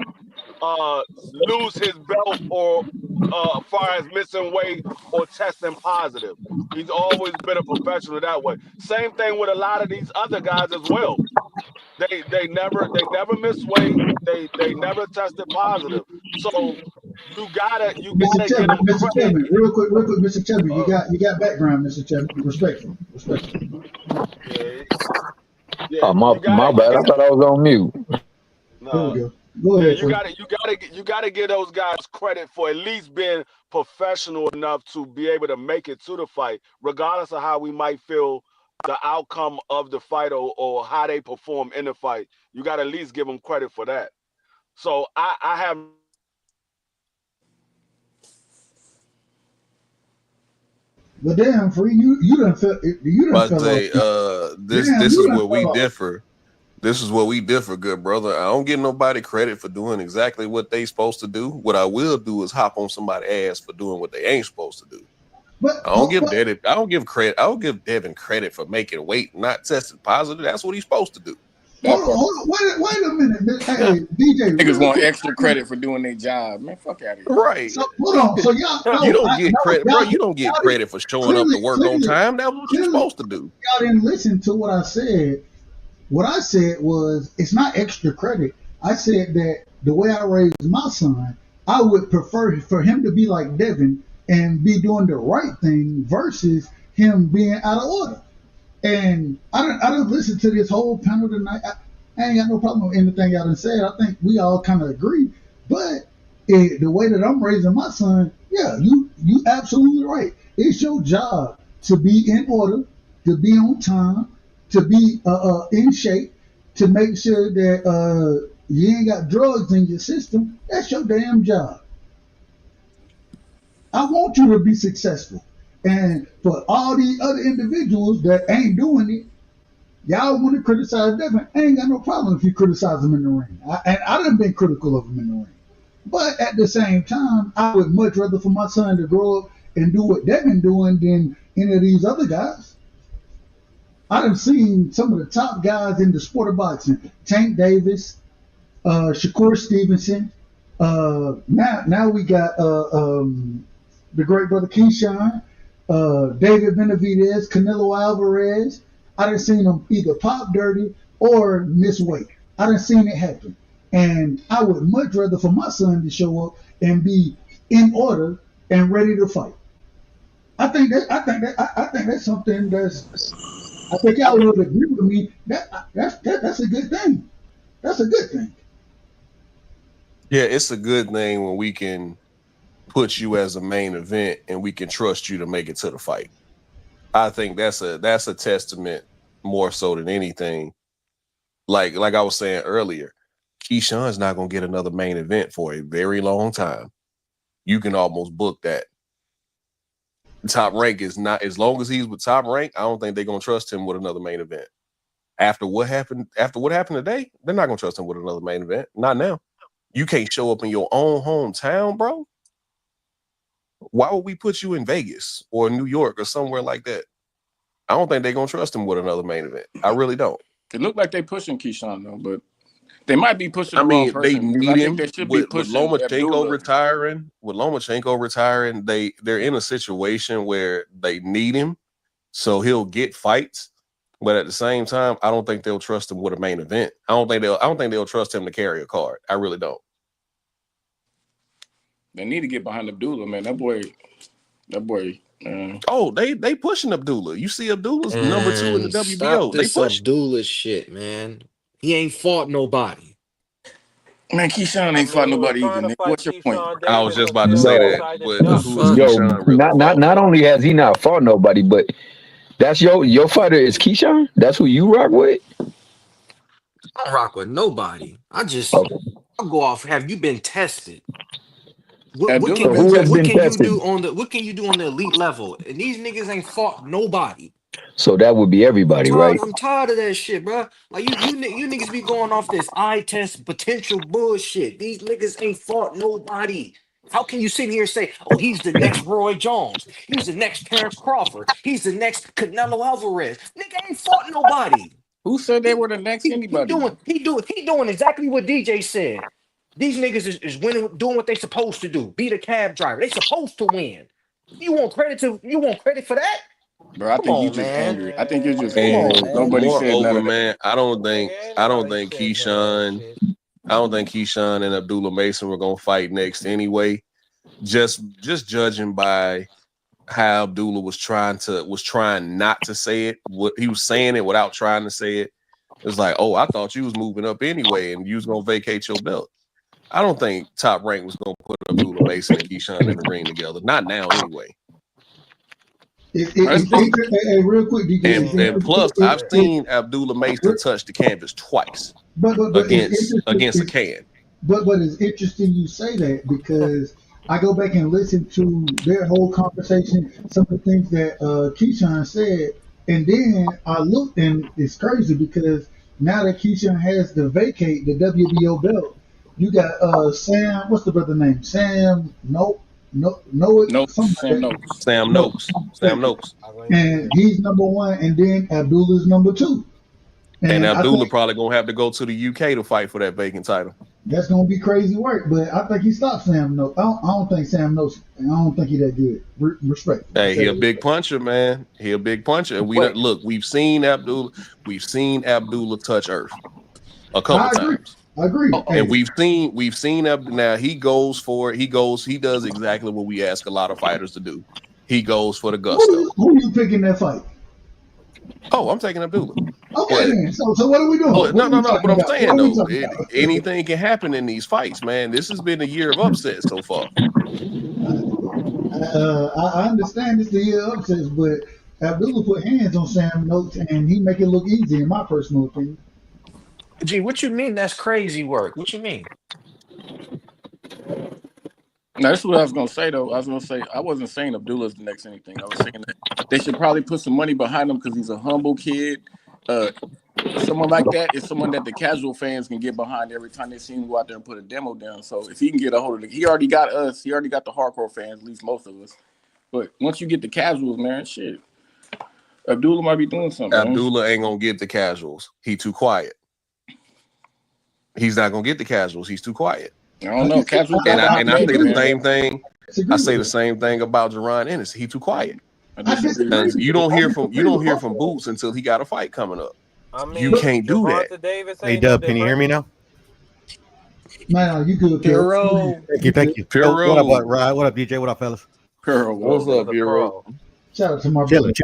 lose his belt or far as missing weight or testing positive. He's always been a professional that way. Same thing with a lot of these other guys as well. They never miss weight. They never tested positive. So you gotta get them Mr. credit. Chairman, real quick, Mr. Chairman, you got background, Mr. Chairman. Respectful. Yeah, yeah. Oh, my You my gotta you bad. I thought I was on mute. There we no. go. Go Yeah, ahead, you sir. got to you got to give those guys credit for at least being professional enough to be able to make it to the fight, regardless of how we might feel the outcome of the fight or how they perform in the fight. You got to at least give them credit for that. So I have But damn, free you done But I fell off. say, Damn, this you is done where we fell off. differ. This is where we differ, good brother. I don't give nobody credit for doing exactly what they supposed to do. What I will do is hop on somebody's ass for doing what they ain't supposed to do. But I don't give Devin. I don't give credit. I don't give Devin credit for making weight, not testing positive. That's what he's supposed to do. That part. hold on, wait a minute. Hey, DJ, Niggas real want quick. extra credit for doing their job. Man, fuck out of here. Right. So hold on. So y'all You no, don't I get no credit, bro. y'all You don't get y'all didn't credit for showing up clearly to work on clearly time. That's what you're clearly supposed to do. y'all didn't listen to what I said. What I said was it's not extra credit. I said that the way I raised my son, I would prefer for him to be like Devin and be doing the right thing versus him being out of order. And I don't listen to this whole panel tonight. I ain't got no problem with anything y'all done said. I think we all kind of agree. But the way that I'm raising my son, yeah, you absolutely right. It's your job to be in order, to be on time, to be in shape, to make sure that you ain't got drugs in your system. That's your damn job. I want you to be successful. And for all these other individuals that ain't doing it, y'all want to criticize Devin. I ain't got no problem if you criticize him in the ring. And I done been critical of him in the ring. But at the same time, I would much rather for my son to grow up and do what Devin doing than any of these other guys. I done seen some of the top guys in the sport of boxing. Tank Davis, Shakur Stevenson. Now we got the great brother Keyshawn, David Benavidez, Canelo Alvarez. I done seen them either pop dirty or miss weight. I done seen it happen, and I would much rather for my son to show up and be in order and ready to fight. I think that's something that's. I think I y'all mean, would agree with me. That's a good thing. That's a good thing. Yeah, it's a good thing when we can put you as a main event and we can trust you to make it to the fight. I think that's a testament more so than anything. Like I was saying earlier, Keyshawn's not gonna get another main event for a very long time. You can almost book that. Top Rank is not, as long as he's with Top Rank, I don't think they're gonna trust him with another main event. After what happened today, they're not gonna trust him with another main event. Not now. You can't show up in your own hometown, bro. Why would we put you in Vegas or New York or somewhere like that? I don't think they're gonna trust him with another main event. I really don't. It looked like they pushing Keyshawn though, but they might be pushing I the wrong mean, they person. need I think him they should be with pushing Lomachenko Abdullah. retiring. They're in a situation where they need him, so he'll get fights. But at the same time, I don't think they'll trust him with a main event. I don't think they'll trust him to carry a card. I really don't. They need to get behind Abdullah, man. That boy. Oh, they pushing Abdullah. You see Abdullah's number 2 in the WBO. Stop They this push. Abdullah shit, man. He ain't fought nobody. Man, Keyshawn ain't fought nobody either, Nick. What's your point? I was just about to say that. But who's Keyshawn really fought? not only has he not fought nobody, but that's your fighter is Keyshawn. That's who you rock with. I don't rock with nobody. I'll go off. Have you been tested? What can you do on the elite level? And these niggas ain't fought nobody. So that would be everybody, right? I'm tired of that shit, bro. Like you niggas be going off this eye test potential bullshit. These niggas ain't fought nobody. How can you sit here and say, "Oh, he's the next Roy Jones. He's the next Terrence Crawford. He's the next Canelo Alvarez"? Nigga ain't fought nobody. Who said they were the next anybody? He doing exactly what DJ said. These niggas is winning, doing what they supposed to do. Be the cab driver. They supposed to win. You want credit for that? Bro, I think you just angry. I think you're just angry. Nobody said none Moreover, of that. man, I don't think Keyshawn and Abdullah Mason were gonna fight next anyway. Just judging by how Abdullah was trying not to say it. What he was saying it without trying to say it. It's like, oh, I thought you was moving up anyway, and you was gonna vacate your belt. I don't think Top Rank was gonna put Abdullah Mason and Keyshawn in the ring together. Not now, anyway. Real quick, DJ. And plus, I've seen Abdullah Mason touch the canvas twice against a can. But it's interesting you say that because I go back and listen to their whole conversation, some of the things that Keyshawn said, and then I looked, and it's crazy because now that Keyshawn has to vacate the WBO belt, you got Sam. What's the brother name? Sam. Sam Noakes. And he's number 1, and then Abdullah's number 2. And Abdullah probably gonna have to go to the UK to fight for that vacant title. That's gonna be crazy work, but I think he stopped Sam Noakes. I don't think Sam Noakes. I don't think he that good. Respect. Hey, he a big puncher, man. He a big puncher. And we've seen Abdullah touch earth a couple times. I agree. And we've seen now he goes for it. He does exactly what we ask a lot of fighters to do. He goes for the gusto. Who are you picking that fight? Oh, I'm taking Abdullah. Okay, then. So what are we doing? No. But I'm saying though, anything can happen in these fights, man. This has been a year of upsets so far. I understand it's the year of upsets, but Abdullah put hands on Sam Noakes and he make it look easy, in my personal opinion. Gee, what you mean that's crazy work? What you mean? Now, that's what I was going to say, though. I wasn't saying Abdullah's the next anything. I was saying that they should probably put some money behind him because he's a humble kid. Someone like that is someone that the casual fans can get behind every time they see him go out there and put a demo down. So if he can get a hold of it, he already got us. He already got the hardcore fans, at least most of us. But once you get the casuals, man, shit, Abdullah might be doing something. Abdullah ain't going to get the casuals. He too quiet. He's not going to get the casuals. He's too quiet. I don't know. And I say the same thing. I say the same thing about Jerron Ennis. He too quiet. You don't hear from Boots until he got a fight coming up. I mean, you can't do that. Hey Dub, can you hear me now? Man, you good, Puro. Thank you. Puro. What up, Rod? What up, DJ? What up, fellas? Puro. What's up, Puro? Shout out to my chilling.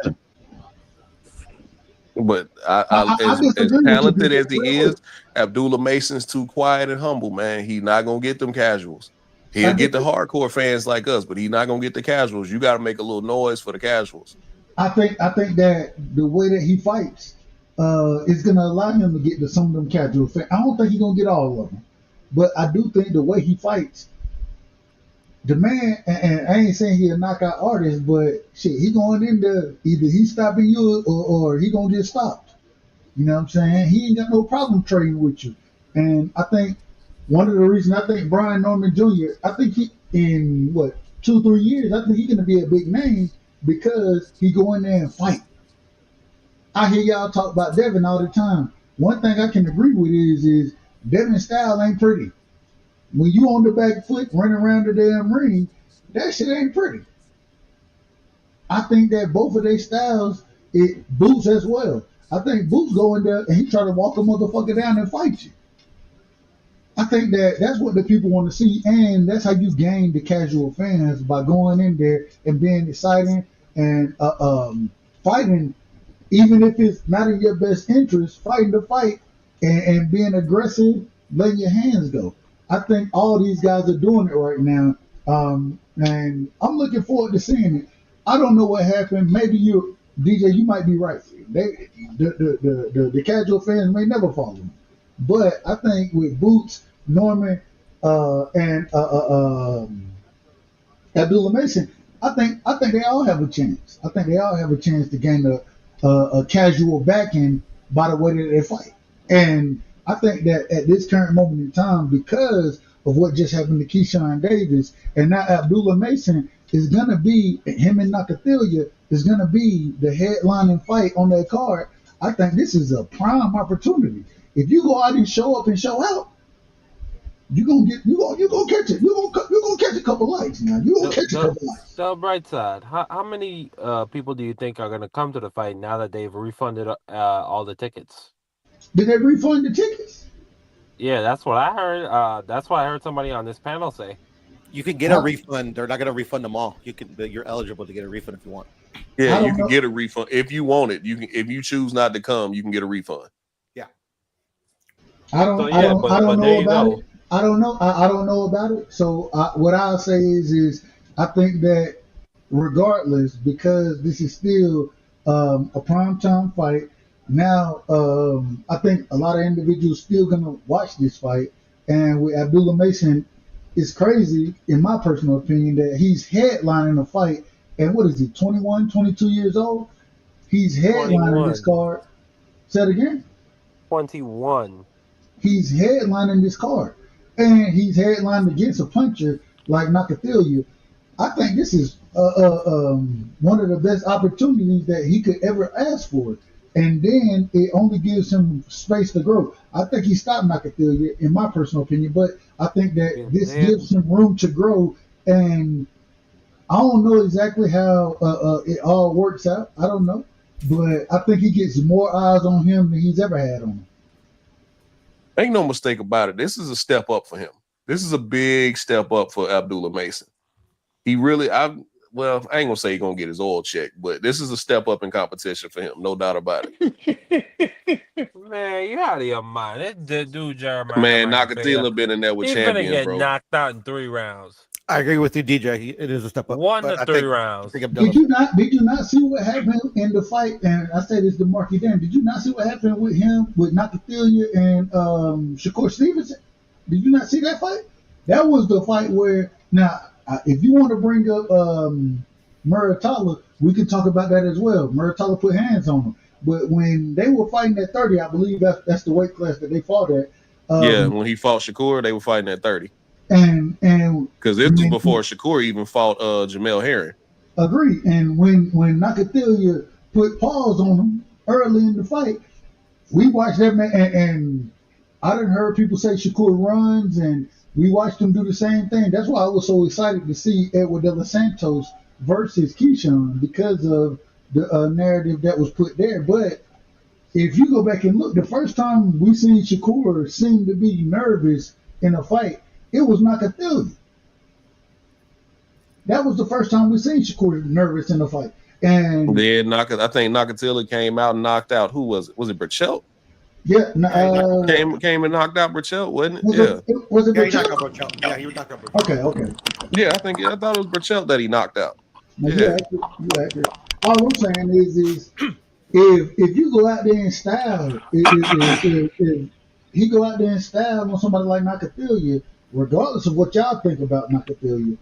But as talented as he is, Abdullah Mason's too quiet and humble, man. He's not gonna get them casuals. He'll get the hardcore fans like us, but he's not gonna get the casuals. You got to make a little noise for the casuals. I think that the way that he fights is gonna allow him to get to some of them casual fans. I don't think he's gonna get all of them, but I do think the way he fights, the man, and I ain't saying he a knockout artist, but shit, he going in there either he stopping you or he gonna get stopped. You know what I'm saying? He ain't got no problem trading with you. And I think one of the reasons I think Brian Norman Jr. I think he in what 2-3 years I think he's gonna be a big name because he go in there and fight. I hear y'all talk about Devin all the time. One thing I can agree with is Devin's style ain't pretty. When you on the back foot running around the damn ring, that shit ain't pretty. I think that both of their styles, it Boots as well. I think Boots go in there and he try to walk a motherfucker down and fight you. I think that that's what the people want to see, and that's how you gain the casual fans by going in there and being exciting and fighting, even if it's not in your best interest, fighting the fight and being aggressive, letting your hands go. I think all these guys are doing it right now, and I'm looking forward to seeing it. I don't know what happened. Maybe you, DJ, you might be right. The casual fans may never follow him, but I think with Boots, Norman, and Abdullah Mason, I think they all have a chance. I think they all have a chance to gain a casual backing by the way that they fight. And I think that at this current moment in time, because of what just happened to Keyshawn Davis and now Abdullah Mason is gonna be him and Nakathilia is gonna be the headlining fight on that card. I think this is a prime opportunity. If you go out and show up and show out, you gonna catch it. You gonna catch a couple likes now. You gonna catch a couple likes. The bright side. How many people do you think are gonna come to the fight now that they've refunded all the tickets? Did they refund the tickets? Yeah, that's what I heard. That's what I heard somebody on this panel say. You can get a refund. They're not going to refund them all. You're eligible to get a refund if you want. Yeah, you can get a refund if you want it. You can, if you choose not to come, you can get a refund. Yeah. I don't know about it. I don't know. I don't know about it. So what I'll say is I think that regardless, because this is still a primetime fight. Now, I think a lot of individuals still gonna watch this fight, and with Abdullah Mason, it's crazy in my personal opinion that he's headlining a fight, and what is he, 21, 22 years old? He's headlining this card. Say it again. 21. He's headlining this card, and he's headlining against a puncher like Nakathilia. I think this is one of the best opportunities that he could ever ask for. And then it only gives him space to grow. I think he stopped Nakathilia, in my personal opinion, but I think that this gives him room to grow. And I don't know exactly how it all works out. I don't know. But I think he gets more eyes on him than he's ever had on him. Make no mistake about it. This is a step up for him. This is a big step up for Abdullah Mason. He really, I ain't gonna say he's gonna get his oil checked, but this is a step up in competition for him, no doubt about it. Man, you out of your mind. That dude Jeremiah. Man, Nakathilia been in there with champions, He's gonna get bro. knocked out in 3 rounds. I agree with you, DJ. It is a step up. 1 to 3 rounds. Did you not see what happened in the fight? And I say this to Marky Dan. Did you not see what happened with him, with Nakathilia and Shakur Stevenson? Did you not see that fight? That was the fight where, now, if you want to bring up Muratalla, we can talk about that as well. Muratalla put hands on him. But when they were fighting at 30, I believe that's the weight class that they fought at. Yeah, when he fought Shakur, they were fighting at 30. And because this was before Shakur even fought Jamel Herring. Agree. And when Nakathilia put pause on him early in the fight, we watched that man, and I done heard people say Shakur runs, and we watched him do the same thing. That's why I was so excited to see Edward De Los Santos versus Keyshawn, because of the narrative that was put there. But if you go back and look, the first time we seen Shakur seem to be nervous in a fight, it was Nakathilia. That was the first time we seen Shakur nervous in a fight. And then I think Nakathilia came out and knocked out, who was it? Was it Burchell? Yeah, came and knocked out Burchell, wasn't it? Was it Burchell? Yeah, he knocked out Burchell. Okay. Yeah, I thought it was Burchell that he knocked out. No, yeah. You accurate. all I'm saying is if you go out there and style, if he go out there and style on somebody like Nakathilia, regardless of what y'all think about Nakathilia,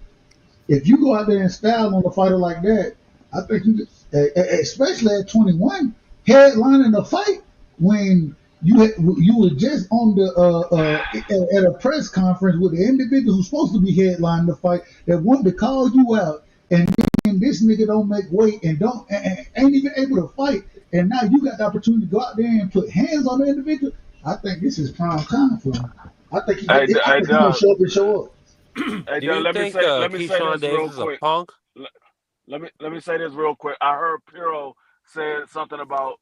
if you go out there and style on a fighter like that, I think you, especially at 21, headlining the fight when you were just on the at a press conference with the individual who's supposed to be headlining the fight that wanted to call you out, and then this nigga don't make weight and don't and ain't even able to fight, and now you got the opportunity to go out there and put hands on the individual. I think this is prime time for him. I think Hey, I hey, think he gonna Doug. show up and show up. Hey, Do Doug. you think Let me say Keyshawn this real Davis is a quick. punk? Let me say this real quick. I heard Piro said something about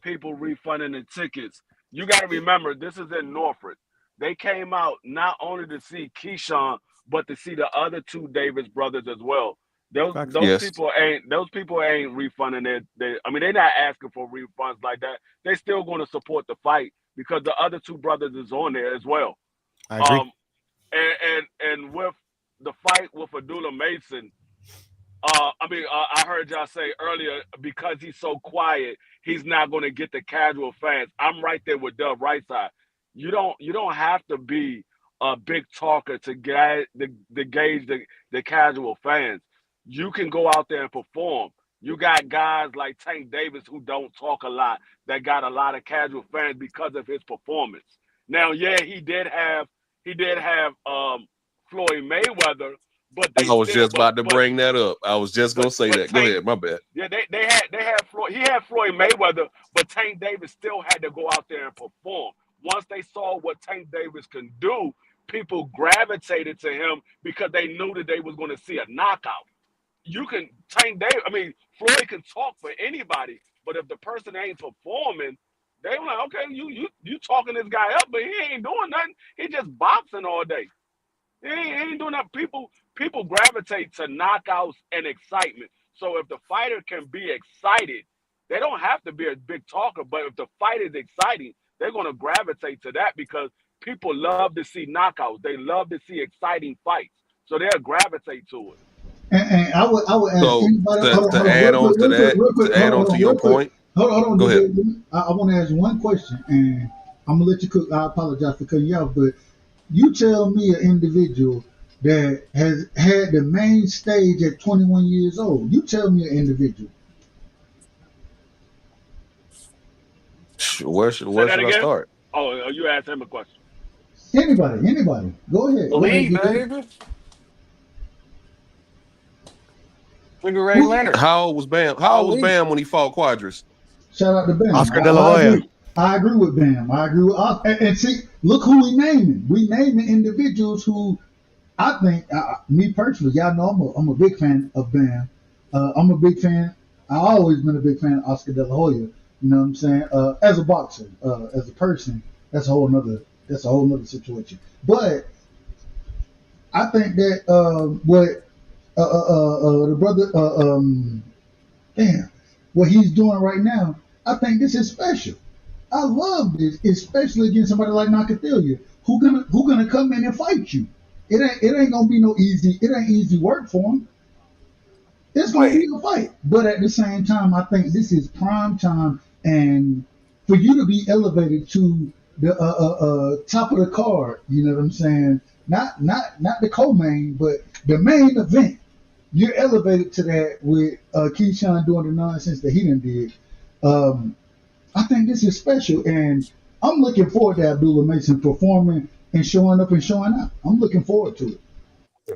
people refunding the tickets. You got to remember, this is in Norfolk. They came out not only to see Keyshawn, but to see the other two Davis brothers as well. Those Yes. people ain't refunding I mean, they're not asking for refunds like that. They still going to support the fight because the other two brothers is on there as well. I agree. Um, and with the fight with Adula Mason, I heard y'all say earlier because he's so quiet, he's not going to get the casual fans. I'm right there with Dub right side. You don't have to be a big talker to gauge the casual fans. You can go out there and perform. You got guys like Tank Davis who don't talk a lot that got a lot of casual fans because of his performance. Now, yeah, he did have Floyd Mayweather, but they I was still just about to bring that up. I was just gonna say but that. Go Tank, ahead, my bad. yeah, they had Floyd. He had Floyd Mayweather, but Tank Davis still had to go out there and perform. Once they saw what Tank Davis can do, people gravitated to him because they knew that they was going to see a knockout. Tank Davis. I mean, Floyd can talk for anybody, but if the person ain't performing, they were like, okay, you talking this guy up, but he ain't doing nothing. He just boxing all day. He ain't doing that. People gravitate to knockouts and excitement. So if the fighter can be excited, they don't have to be a big talker. But if the fight is exciting, they're going to gravitate to that because people love to see knockouts. They love to see exciting fights. So they'll gravitate to it. And I would ask So anybody. to Hold on, add on to that, real quick. to add on to your Real quick. point, Hold on, go ahead. DJ. I want to ask one question, and I'm gonna let you cook. I apologize for cutting you off, but you tell me an individual that has had the main stage at 21 years old. You tell me an individual. Where Say should that I again. start? Oh, you asked him a question. Anybody. Go ahead, Lee, DJ. baby. Figure Ray Who? Leonard. How old was Bam? How old was Ali. Bam when he fought Quadras? Shout out to Bam. Oscar De La Hoya. I agree with Bam. I agree with. And see, look who we naming. We naming individuals who I think, me personally, y'all know I'm a big fan of Bam. I'm a big fan. I always been a big fan of Oscar De La Hoya. You know what I'm saying? As a boxer, as a person, that's a whole nother situation. But I think that what the brother, damn, what he's doing right now, I think this is special. I love this, especially against somebody like Nakathilia, who gonna come in and fight you. It ain't gonna be no easy. It ain't easy work for him. It's gonna be Wait, a fight, but at the same time, I think this is prime time, and for you to be elevated to the top of the card. You know what I'm saying? Not the co-main, but the main event. You're elevated to that with Keyshawn doing the nonsense that he done did. Um, I think this is special, and I'm looking forward to Abdullah Mason performing and showing up and showing out. I'm looking forward to it.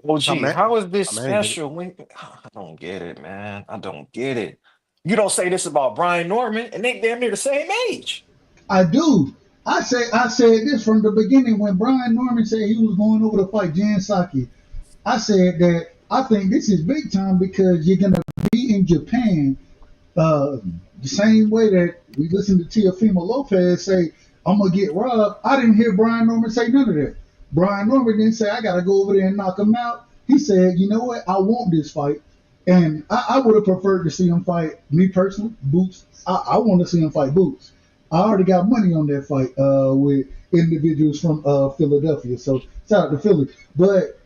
OG, how is this I'm managing it. special? I don't get it, man. I don't get it. You don't say this about Brian Norman, and they damn near the same age. I do. I said this from the beginning when Brian Norman said he was going over to fight Jan Saki. I said that I think this is big time because you're gonna be in Japan uh, the same way that we listened to Teofimo Lopez say, I'm gonna get robbed. I didn't hear Brian Norman say none of that. Brian Norman didn't say I gotta go over there and knock him out. He said, you know what, I want this fight. And I would have preferred to see him fight me personally, Boots. I want to see him fight Boots. I already got money on that fight with individuals from Philadelphia. So shout out to Philly. But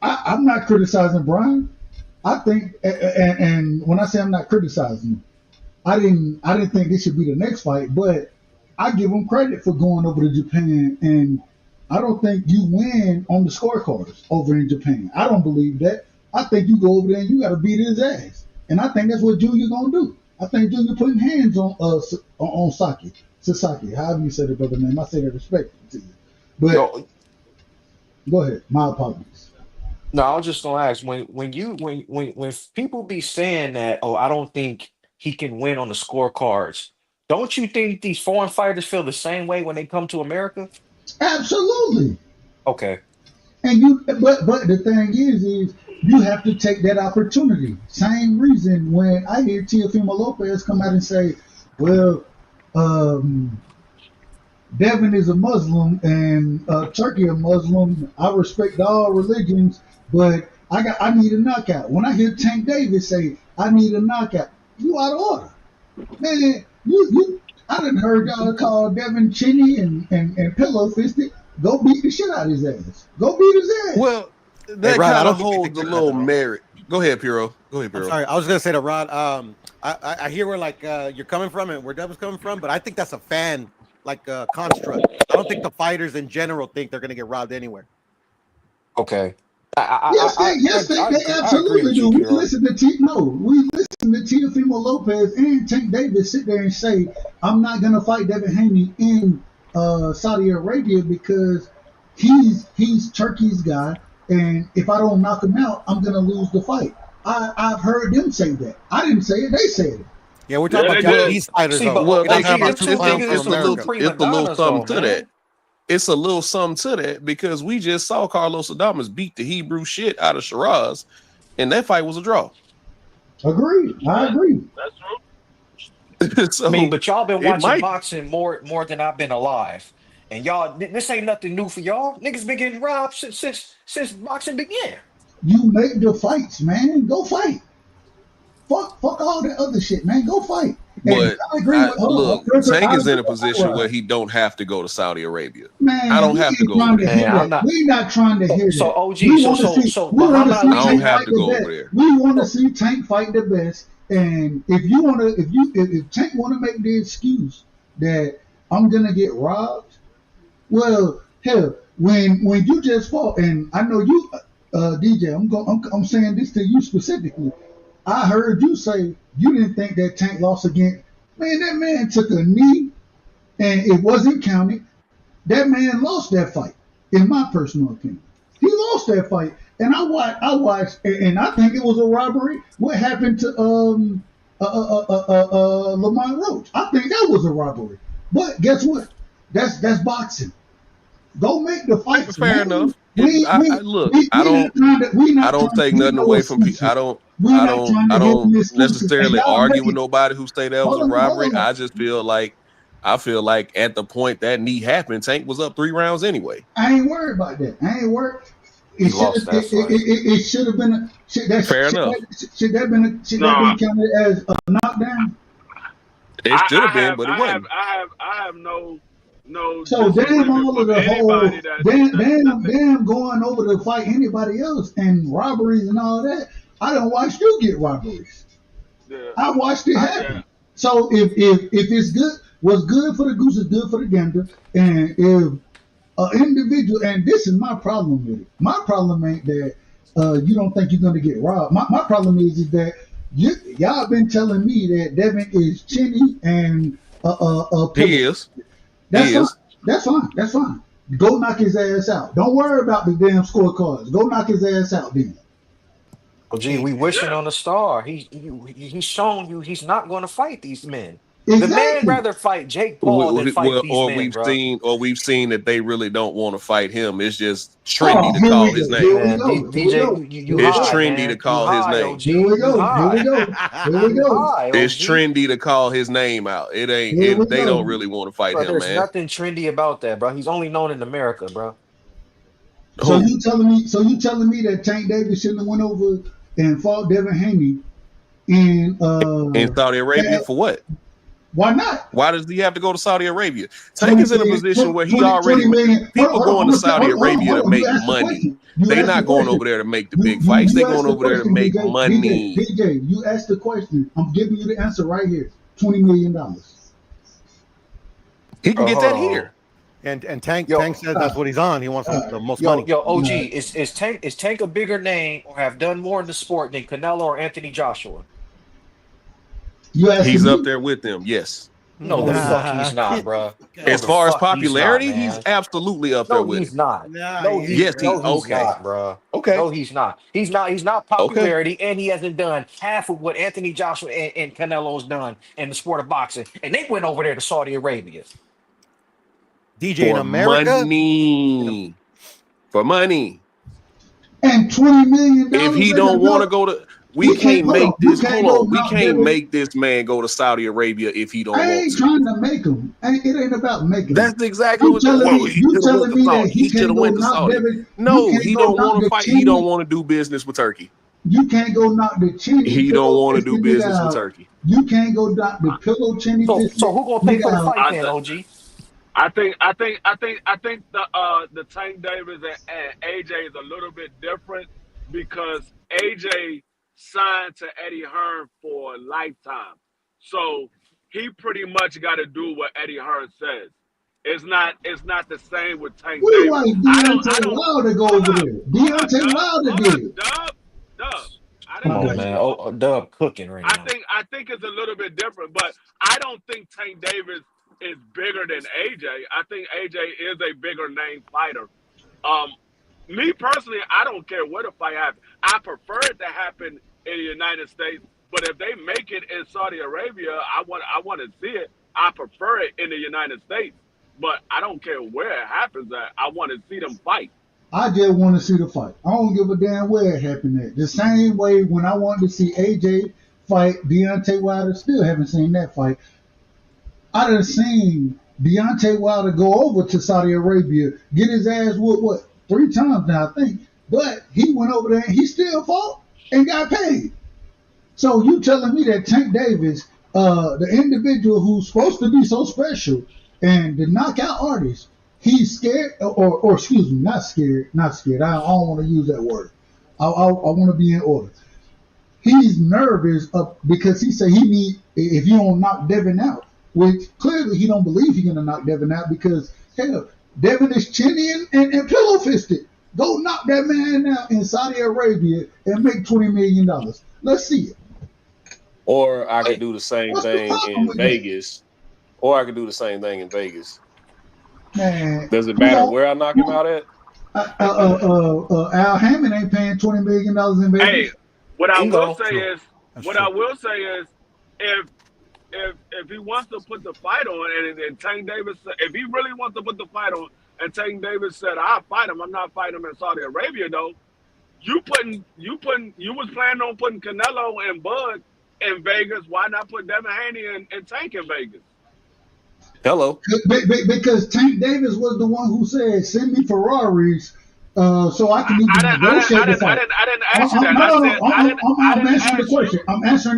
I'm not criticizing Brian. I think, and when I say I'm not criticizing, I didn't think this should be the next fight, but I give him credit for going over to Japan, and I don't think you win on the scorecards over in Japan. I don't believe that. I think you go over there and you got to beat his ass, and I think that's what Junior gonna do. I think Junior putting hands on Sasaki, however you say the brother name. I say that respectfully to you, but go ahead. My apologies. No, I was just gonna ask when people be saying that, oh, I don't think he can win on the scorecards. Don't you think these foreign fighters feel the same way when they come to America? Absolutely. Okay. And but the thing is you have to take that opportunity. Same reason when I hear Teofimo Lopez come out and say, well, Devin is a Muslim and Turkey a Muslim. I respect all religions, but I need a knockout. When I hear Tank Davis say, I need a knockout, you out of order. Man, I done heard y'all call Devin chinny and pillow fisted. Go beat the shit out of his ass. Go beat his ass. Well, that Rod, I kind of don't think you holds a think little that, bro. merit. Go ahead, Piro. Go ahead, I'm Piro. sorry. I was gonna say to Rod. I hear where like you're coming from and where Devin's coming from, but I think that's a fan construct. I don't think the fighters in general think they're gonna get robbed anywhere. Okay. They I agree absolutely with do. you, We Piro. listen to Teofimo Lopez and Tank Davis sit there and say, I'm not gonna fight Devin Haney in Saudi Arabia because he's Turkey's guy, and if I don't knock him out, I'm gonna lose the fight. I've heard them say that. I didn't say it, they said it. Yeah, we're talking about Japanese fighters though. Well, We're talking about it's two fighters it's from a little America. it's a little something to that. It's a little something to that because we just saw Carlos Adames beat the Hebrew shit out of Shiraz, and that fight was a draw. Agreed. I agree. That's true. So I mean, but y'all been it watching might. boxing more than I've been alive. And y'all, this ain't nothing new for y'all. Niggas been getting robbed since boxing began. You make the fights, man. Go fight. Fuck all that other shit, man. Go fight. And But I agree with look, Tank I is in a agree with position Rod. where he don't have to go to Saudi Arabia. Man, I don't we have to ain't go over trying to there. hear Man, I'm that. not. We not trying to hear So that. OG, We want to see. so We want to Muhammad see I don't Ali. Tank have fight to the go over best. there. We want to see Tank fight the best. And if you want to, if Tank want to make the excuse that I'm gonna get robbed, well, hell, when you just fought, and I know you, DJ, I'm saying this to you specifically. I heard you say you didn't think that Tank lost again. Man, that man took a knee and it wasn't counted. That man lost that fight, in my personal opinion. He lost that fight, and I watched, and I think it was a robbery. What happened to Lamont Roach? I think that was a robbery. But guess what? That's boxing. Go make the fights, Fair man. enough. We we Look, we not trying to I don't take hear nothing no away from people. excuses. We're not trying to hear them excuses. And necessarily y'all argue with make nobody who say that was a robbery. I just feel like at the point that knee happened, Tank was up 3 rounds anyway. I ain't worried about that. I ain't worried. He lost that fight. It should have been a Fair enough. Should that been counted as a knockdown? It should have been, but it wasn't. I have no So damn disagreement all of with the whole anybody damn going over to fight anybody else and robberies and all that. I don't watch you get robberies. Yeah. I watched it happen. So if it's good, what's good for the goose is good for the gander. And if an individual, and this is my problem with it. My problem ain't that you don't think you're gonna get robbed. My problem is that y'all been telling me that Devin is chinny and He is. That's fine. That's fine. That's fine. Go knock his ass out. Don't worry about the damn scorecards. Go knock his ass out then. Oh, gee, we wishing on a star. He's shown you he's not going to fight these men. Exactly. The man rather fight Jake Paul than fight these men, bro. We've seen that they really don't want to fight him. It's just trendy to call his name. Man, DJ, you it's high, trendy man. to call his name. OG. Here we go. Here we go. Here we go. High, It's OG. trendy to call his name out. It ain't. They don't really want to fight Bro, him, there's man. nothing trendy about that, bro. He's only known in America, bro. So you telling me that Tank Davis shouldn't have went over and fought Devin Haney in Saudi Arabia for what? Why not? Why does he have to go to Saudi Arabia? 20 Tank is in a million, position where he 20 already million. people going to Saudi Arabia to Hold on. You make asked the money. question. You They asked the not going over question. there to make the big fights. They You going asked the over there to question, make DJ. money. DJ, you asked the question. I'm giving you the answer right here. $20 million. He can get hold that on. here. And Tank Yo, says that's what he's on. He wants the most money. Yo, OG, is Tank a bigger name or have done more in the sport than Canelo or Anthony Joshua? You asking He's up me? there with them. Yes. No, the fuck he's not, bro. As far as popularity, he's absolutely up there with he's him. not. No, he's Okay. not, bro. Okay. No, he's not. He's not popularity, and he hasn't done half of what Anthony Joshua and Canelo's done in the sport of boxing. And they went over there to Saudi Arabia. DJ For in America? money. For money. And $20 million. If he don't want to go to, we can't make this. Hold on, we can't make this man go to Saudi Arabia if he don't I want ain't to. trying to make him. It ain't about making him. That's exactly what. You telling me that He should have went to Saudi. No, he don't want to fight. He don't want to do business with Turkey. You can't go knock the chinny. He don't want to do business with Turkey. You can't go knock the pillow chinny. So who gonna pay for the fight then, OG? I think the Tank Davis and AJ is a little bit different because AJ signed to Eddie Hearn for a lifetime, so he pretty much got to do what Eddie Hearn says. It's not the same with Tank Davis. Like Deontay Wilder go over there. Deontay Wilder did it. Dub. Come on, man. Oh, Dub cooking right now. I think it's a little bit different, but I don't think Tank Davis is bigger than AJ. I think AJ is a bigger name fighter. Me personally, I don't care what a fight happens. I prefer it to happen in the United States, but if they make it in Saudi Arabia, I want to see it. I prefer it in the United States, but I don't care where it happens at. I want to see them fight. I just want to see the fight. I don't give a damn where it happened at. The same way when I wanted to see AJ fight Deontay Wilder, still haven't seen that fight. I done seen Deontay Wilder go over to Saudi Arabia, get his ass whooped, 3 times now, I think. But he went over there and he still fought and got paid. So you telling me that Tank Davis, the individual who's supposed to be so special and the knockout artist, he's scared, or excuse me, not scared. I don't want to use that word. I want to be in order. He's nervous because he said he need, if you don't knock Devin out, which clearly he don't believe he's gonna knock Devin out because hell, Devin is chinny and pillow fisted. Go knock that man out in Saudi Arabia and make $20 million. Let's see it. Or I could do the same thing in Vegas. Man, does it matter where I knock him out at? Al Hammond ain't paying $20 million in Vegas. Hey, what I will say is, if he wants to put the fight on, and Tank Davis, if he really wants to put the fight on, and Tank Davis said, "I'll fight him. I'm not fighting him in Saudi Arabia, though." You was planning on putting Canelo and Bud in Vegas. Why not put Devin Haney and Tank in Vegas? Hello. Because Tank Davis was the one who said, "Send me Ferraris." So I can even negotiate the fight. I didn't ask you that. I'm answering the question. I'm answering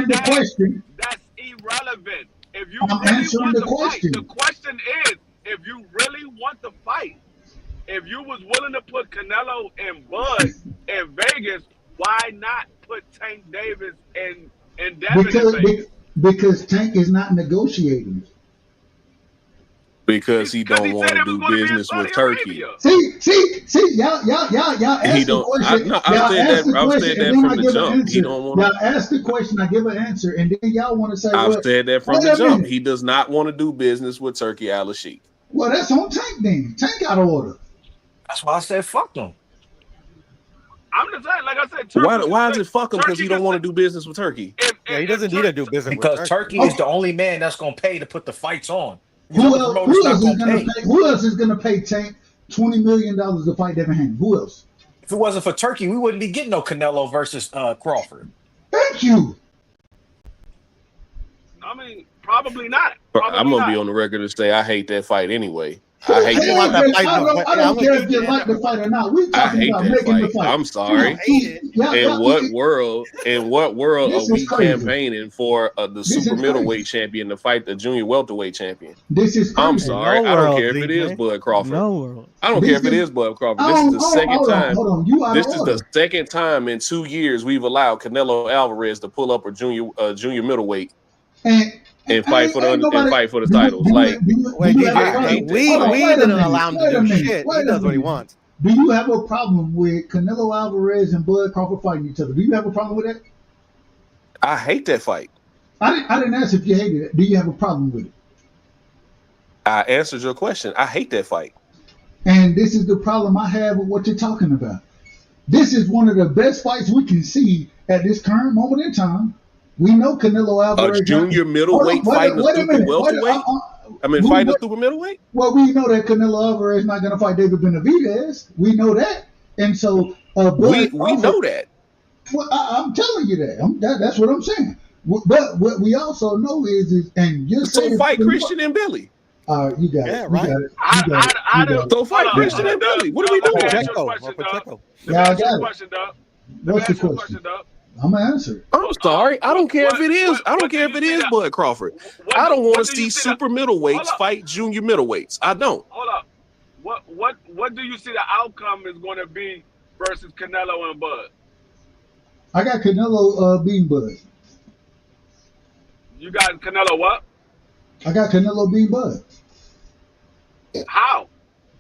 the question. That's irrelevant. If you I'm really answering want the to question. fight, the question is, if you really want to fight, if you was willing to put Canelo and Bud in Vegas, why not put Tank Davis and Devin in Vegas? Because Tank is not negotiating. Because he don't want to do business with Turkey. See, y'all asked the question. I've said that from the jump. He don't want to. Y'all ask the question, I give an answer, and then y'all want to say, I've said that from the jump. He does not want to do business with Turkey Al-Sheikh. Well, that's on Tank then. Tank out of order. That's why I said fuck them. I'm just saying, like I said, Turkey, why is it fuck him? Because he don't want to do business with Turkey. He doesn't need to do business because with Turkey is the only man that's going to pay to put the fights on. Who else is going to pay Tank $20 million to fight Devin Haney? Who else? If it wasn't for Turkey, we wouldn't be getting no Canelo versus Crawford. Thank you. I mean, probably not. I'm going to be on the record and say I hate that fight anyway. I hate I want that fight. I don't care if you like the fight or not. We talking about making the fight. I'm sorry. In what world are we campaigning for the super middleweight champion to fight the junior welterweight champion? This is crazy. I'm sorry. I don't care if it is Bud Crawford. I don't care if it is Bud Crawford. This is the second time. This is the second time in 2 years we've allowed Canelo Alvarez to pull up a junior middleweight and fight for the titles. Like, we didn't allow him to do shit. He does what he wants. Do you have a problem with Canelo Alvarez and Bud Crawford fighting each other? Do you have a problem with that? I hate that fight. I didn't ask if you hated it. Do you have a problem with it? I answered your question. I hate that fight. And this is the problem I have with what you're talking about. This is one of the best fights we can see at this current moment in time. We know Canelo Alvarez. A junior middleweight fighting a super welterweight? Fighting a super middleweight? Well, we know that Canelo Alvarez is not going to fight David Benavidez. We know that. And so we know that. Well, I'm telling you that. That's what I'm saying. But what we also know is and you're so fight Christian and Billy. You got it. Right. So fight Christian and Billy. What are we doing? Yeah, I got it. What's the question? I'm gonna answer it. I'm sorry. I don't care if it is. I don't care if it is Bud Crawford. I don't want to see super middleweights fight junior middleweights. I don't. Hold up. What do you see the outcome is going to be versus Canelo and Bud? I got Canelo beating Bud. You got Canelo what? I got Canelo beating Bud. How?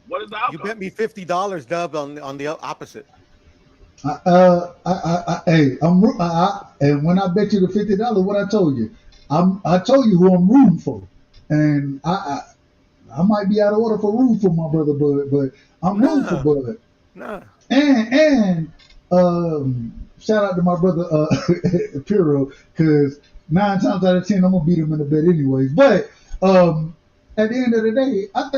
What is the outcome? You bet me $50, Dub, on the opposite. And when I bet you the $50, what I told you, I told you who I'm rooting for, and I might be out of order for rooting for my brother Bud, but I'm rooting for Bud. And shout out to my brother Piro, because 9 times out of 10 I'm gonna beat him in the bet anyways. But at the end of the day, I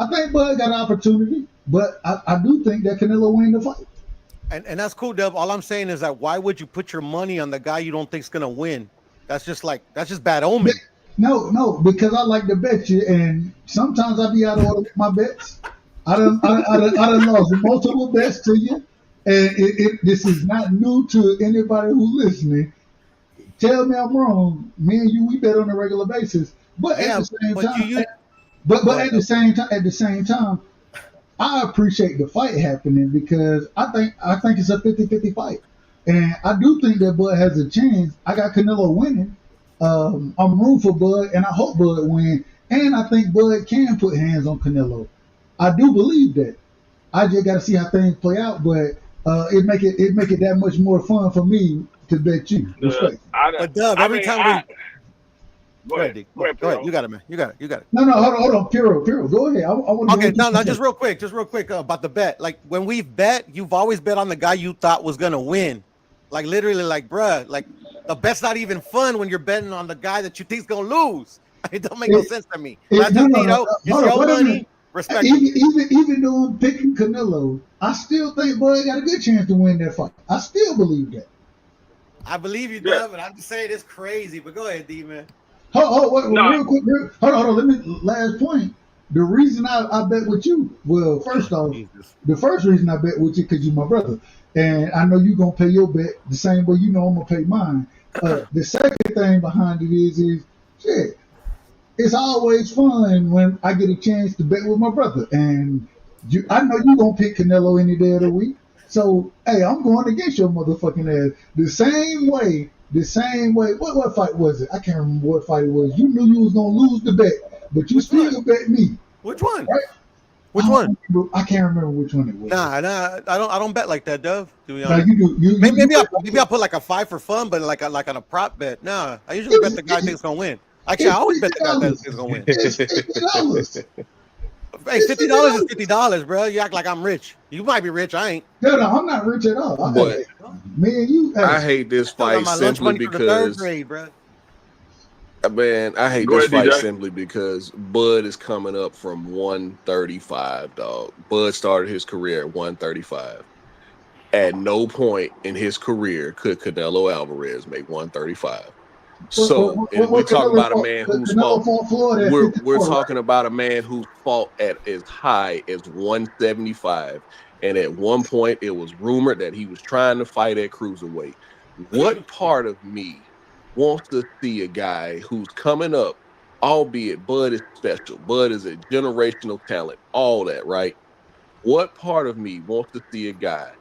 think Bud got an opportunity. But I do think that Canelo win the fight. And that's cool, Dub. All I'm saying is that why would you put your money on the guy you don't think's gonna win? That's just bad omen. No, because I like to bet you, and sometimes I be out of order with my bets. I done lost multiple bets to you, and this is not new to anybody who's listening. Tell me I'm wrong. Me and you, we bet on a regular basis, but at the same time, at the same time. I appreciate the fight happening because I think it's a 50-50 fight. And I do think that Bud has a chance. I got Canelo winning. I'm rooting for Bud, and I hope Bud win. And I think Bud can put hands on Canelo. I do believe that. I just got to see how things play out, but it make it that much more fun for me to bet you. But Dub, every time we... Go ahead. You got it, man. You got it. No, hold on. Piro, go ahead. Okay, just real quick about the bet. Like, when we've bet, you've always bet on the guy you thought was going to win. Like, literally, like, bruh, like, the bet's not even fun when you're betting on the guy that you think's going to lose. It don't make no sense to me. It's your money. Respect. Even though I'm picking Canelo, I still think Bud got a good chance to win that fight. I still believe that. I believe you, Dub, but I'm just saying it's crazy. But go ahead, D, man. Real quick. Hold on. Let me last point. The reason I bet with you, well, first off, the first reason I bet with you because you're my brother, and I know you're gonna pay your bet the same way you know I'm gonna pay mine. The second thing behind it is shit. It's always fun when I get a chance to bet with my brother, and I know you're gonna pick Canelo any day of the week. So hey, I'm going against your motherfucking ass the same way. What fight was it? I can't remember what fight it was. You knew you was gonna lose the bet, but you still bet me. Which one? Right? Which one? I can't remember which one it was. Nah, I don't bet like that, Dove. To be Nah, honest. you do. Maybe I'll put like a 5 for fun, but like on a prop bet. Nah, I usually bet the guy thinks gonna win. Actually, I always bet the guy that thinks gonna win. It's $50. Hey, $50 is $50, bro. You act like I'm rich. You might be rich. I ain't. No, I'm not rich at all. But me and you. I hate this fight simply because. Grade, bro. Man, I hate this fight simply because Bud is coming up from 135, dog. Bud started his career at 135. At no point in his career could Canelo Alvarez make 135. So, and we talk about a man who's Canelo fought. fought Floyd at We're 54, right? talking about a man who fought at as high as 175, and at one point it was rumored that he was trying to fight at cruiserweight. What part of me wants to see a guy who's coming up, albeit Bud is special, Bud is a generational talent, all that, right? What part of me wants to see a guy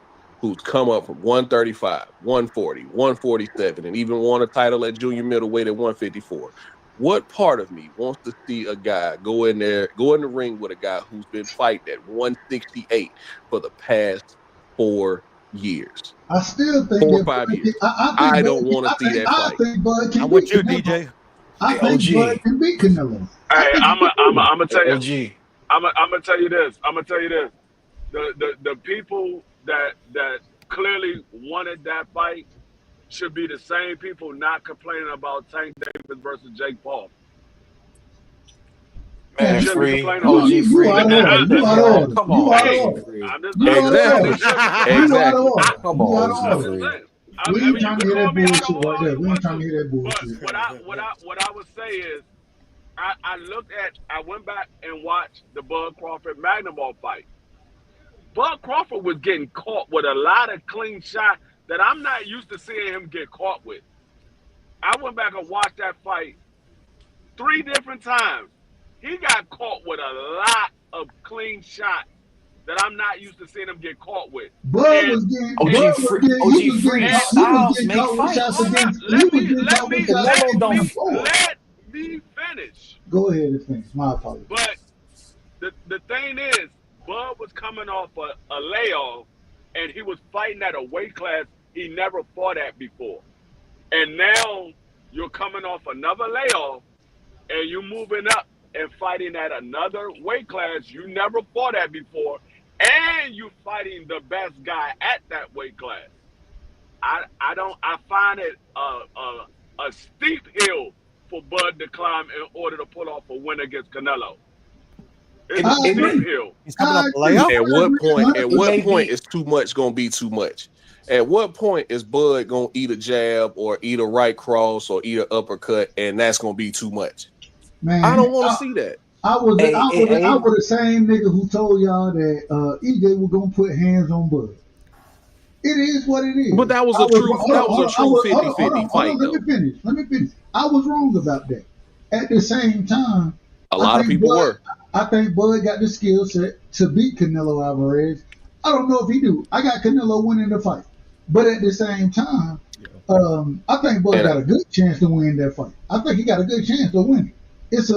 who's come up from 135, 140, 147, and even won a title at junior middleweight at 154? What part of me wants to see a guy go in there, go in the ring with a guy who's been fighting at 168 for the past 4 years? I still think 4 or that 5 Bud years. can, I don't want to see that I fight. think Bud can I'm beat with you, Canelo. DJ. I think Bud can beat Canelo. Hey, I'm gonna tell you. OG. I'm gonna tell you this. I'm gonna tell you this. The people that clearly wanted that fight should be the same people not complaining about Tank Davis versus Jake Paul. Man, Shouldn't be Free. complaining OG about it. Free. You out of order. You out of Yo, order. come You on, out of Hey, order. OG Free. I'm just You out of Exactly. order. they shouldn't be You complaining. out of Exactly. order. Come You out on, of OG I'm order. just Free. saying. We I ain't mean, you trying to can hear call that me out of bullshit order right all there. you We ain't want trying to to, hear that but bullshit. what I would say is, I went back and watched the Bud Crawford Magnum fight. Bud Crawford was getting caught with a lot of clean shots that I'm not used to seeing him get caught with. I went back and watched that fight 3 different times. He got caught with a lot of clean shots that I'm not used to seeing him get caught with. Bud And was getting, and OG Free. OG Free. he was Styles getting make caught with shots fights. hold up, against, he was getting caught with shots Canelo against don't. him before. let me finish. Go ahead and finish. My apologies. But the thing is, Bud was coming off a layoff, and he was fighting at a weight class he never fought at before. And now you're coming off another layoff, and you're moving up and fighting at another weight class you never fought at before, and you fighting the best guy at that weight class. I find it a steep hill for Bud to climb in order to pull off a win against Canelo. It's a It may. steep hill. He's coming off the I agree. layoff. At what point? At It what may point be. is too much gonna be too much? At what point is Bud gonna eat a jab or eat a right cross or eat an uppercut, and that's gonna be too much? Man, I don't want to see that. I was Hey, the same nigga who told y'all that EJ was gonna put hands on Bud. It is what it is. But that was I a was true hold that on, was hold a on, true hold 50-50 on, hold fight on. Let though. me finish. I was wrong about that. At the same time, A lot of people were. I think Bud got the skill set to beat Canelo Alvarez. I don't know if he do. I got Canelo winning the fight, but at the same time, I think Bud got a good chance to win that fight. I think he got a good chance to win it. It's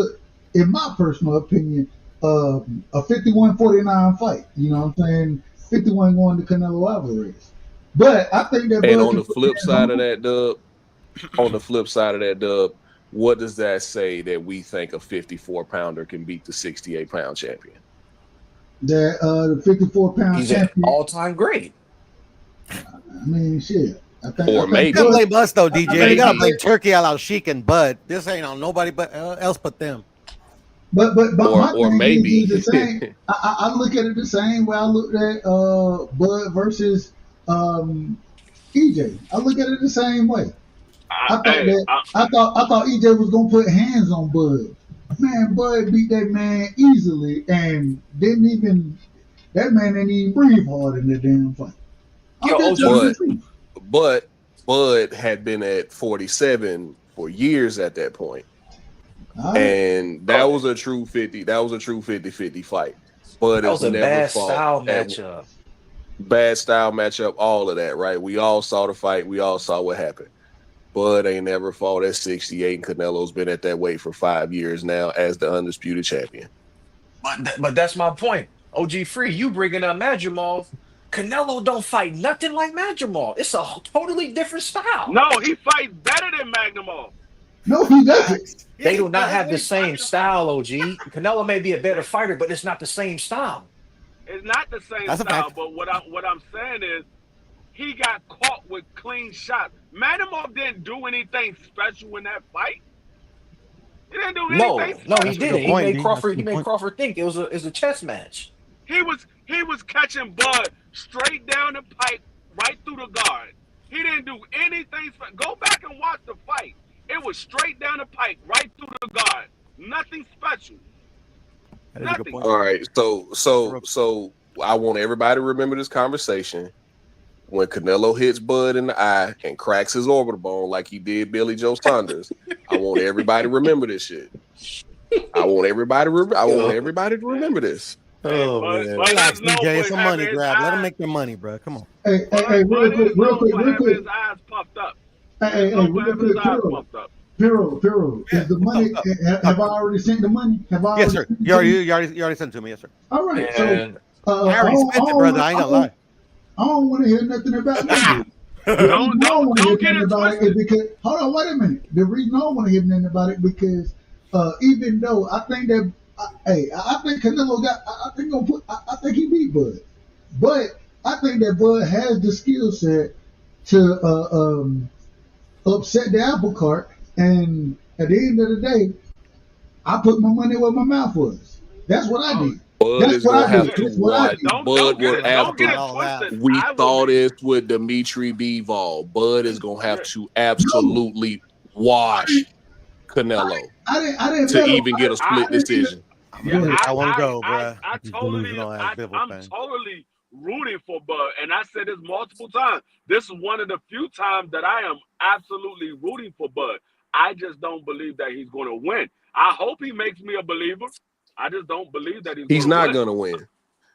in my personal opinion, a 51-49 fight. You know what I'm saying? 51 going to Canelo Alvarez. But I think that And Bud on can the put flip hands on side of him. that, Dub, what does that say that we think a 54-pounder can beat the 68-pound champion? That the 54-pound He's an champion. all-time great. I mean, shit. I think You maybe. gotta blame us though, DJ. You gotta Maybe. blame Turkey, Al Sheik, and Bud. This ain't on nobody but else but them. But my Or thing maybe. is the same. I look at it the same way I looked at Bud versus EJ. I look at it the same way. I thought EJ was gonna put hands on Bud. Man, Bud beat that man easily and that man didn't even breathe hard in that damn fight. I'm just telling the truth. But Bud had been at 47 for years at that point. And that was a true 50. That was a true 50-50 fight. Bud That was has a never bad fought style at matchup. bad style matchup, all of that, right? We all saw the fight. We all saw what happened. Bud ain't never fought at 68, and Canelo's been at that weight for 5 years now as the undisputed champion. But that's my point. OG Free, you bringing up Madrimov. Canelo don't fight nothing like Madrimov. It's a totally different style. No, he fights better than Magnumov. No, he doesn't. They do not have the same style, OG. Canelo may be a better fighter, but it's not the same style. It's not the same style, but what I'm saying is he got caught with clean shots. Magnumov didn't do anything special in that fight. He didn't do anything special. No, he didn't. He made Crawford think it was a chess match. He was catching Bud straight down the pipe, right through the guard. He didn't do anything. Go back and watch the fight. It was straight down the pike, right through the guard. Nothing special. That is a good Nothing. point. All right, so I want everybody to remember this conversation. When Canelo hits Bud in the eye and cracks his orbital bone like he did Billy Joe Saunders, I want everybody to remember this shit. I want everybody to remember this. Oh But man. Relax, let's know DJ. for It's a having money his grab. Let them eyes. make their money, bro. Come on. Hey, Bud is known for real having quick. his eyes puffed up. Hey, He's known for real having his quick, eyes puffed up. Piro, Yeah, is the money? Have I already sent the money? Have I? Yes, already sir. sent You the money? already sent it to me. Yes, sir. All right. So And I already spent it, brother. I ain't gonna lie. I don't want to hear nothing about none of it. The Don't reason I don't don't want to hear don't get nothing it about it is twisted. because hold on, wait a minute. The reason I don't want to hear nothing about it because even though I think that I think Canelo got I think he beat Bud, but I think that Bud has the skill set to upset the apple cart, and at the end of the day, I put my money where my mouth was. That's what I did. Bud That's is what gonna I have did. to That's what I watch. did. Bud would have Don't get to. it twisted. We I will thought be. this with Dimitri Bivol. Bud is gonna have to No, absolutely wash Canelo I didn't to bet him. even get a I split decision. I'm yeah. gonna Go take ahead. that one go, bro. I He's totally. delusional ass Bible I'm fan. totally rooting for Bud, and I said this multiple times. This is one of the few times that I am absolutely rooting for Bud. I just don't believe that he's going to win. I hope he makes me a believer. I just don't believe that he's He's going to not win. gonna win.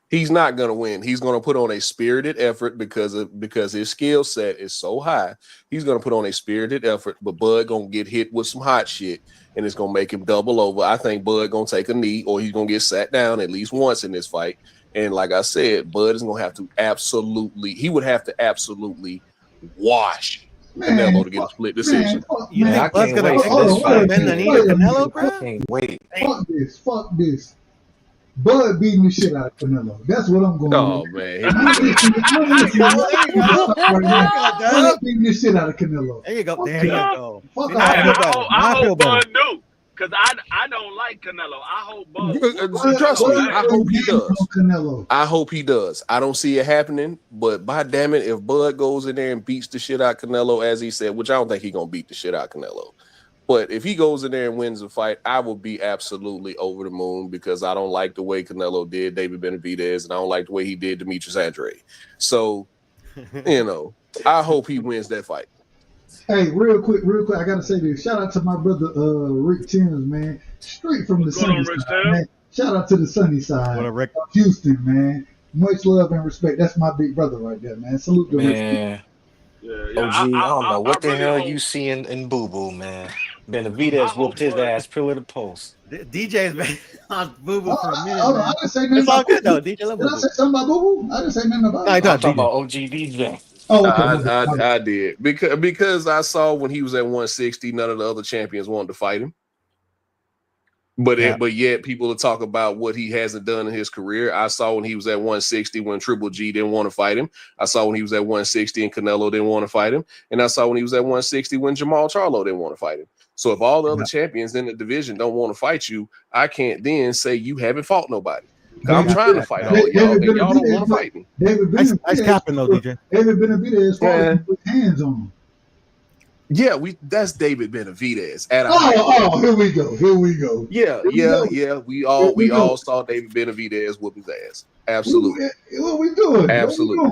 He's not gonna win. He's gonna put on a spirited effort because his skill set is so high. He's gonna put on a spirited effort, but Bud gonna get hit with some hot shit, and it's gonna make him double over. I think Bud gonna take a knee, or he's gonna get sat down at least once in this fight. And like I said, Bud is gonna have to absolutely. He would have to absolutely wash Canelo Man, to get a split man, decision. You man, I think Bud's can't gonna wait take for hold this this on, fight, fight, bend the knee man. to wait a minute. Canelo, I bro? can't wait. Fuck this. Bud beating the shit out of Canelo. That's what I'm going Oh with. man, I ain't listening. There you go. There you go. Right There you now. go, Bud Dub. beating the shit out of Canelo. There you go. Fuck There you that. go. Fuck See, now I all feel that. better. I Now I feel hope better. Bud do, cause I don't like Canelo. I hope Bud whoop trust Canelo me. ass. I hope he Bud does. on Canelo. I hope he does. I don't see it happening, but by damn it, if Bud goes in there and beats the shit out Canelo, as he said, which I don't think he's gonna beat the shit out Canelo, but if he goes in there and wins the fight, I will be absolutely over the moon because I don't like the way Canelo did David Benavidez, and I don't like the way he did Demetrius Andrade. So, I hope he wins that fight. Hey, real quick, I gotta say this. Shout out to my brother Rick Timms, man. Straight from What's the going on, sunny Rich side, Tim? man. Shout out to the sunny side What a Rick. of Houston, man. Much love and respect. That's my big brother right there, man. Salute to Rick. Man, Yeah. OG, I don't know what the really hell hope. you see in Boo Boo, man. I Benavidez hope whooped his Bud. ass pillar to post. DJ's been on Boo Boo for a minute, Hold on, man. I didn't say nothing It's all about good Boo though. Boo. DJ love Did Boo I Boo. say something about Boo Boo? I didn't say nothing about No, it. I I'm thought talking DJ. about OG DJ. Oh, okay. my bad, my bad. I did because I saw when he was at 160, none of the other champions wanted to fight him. But Yeah. but yet people will talk about what he hasn't done in his career. I saw when he was at 160 when Triple G didn't want to fight him. I saw when he was at 160 and Canelo didn't want to fight him. And I saw when he was at 160 when Jamal Charlo didn't want to fight him. So if all the other champions in the division don't want to fight you, I can't then say you haven't fought nobody. I'm trying to fight all y'all, and y'all don't want to fight me. David Nice capping though, DJ. David Benavidez fought with hands on him. Yeah, that's David Benavidez at a high level. Oh, here we go. Yeah. We all saw David Benavidez whoop his ass. Absolutely. What we doing? Absolutely.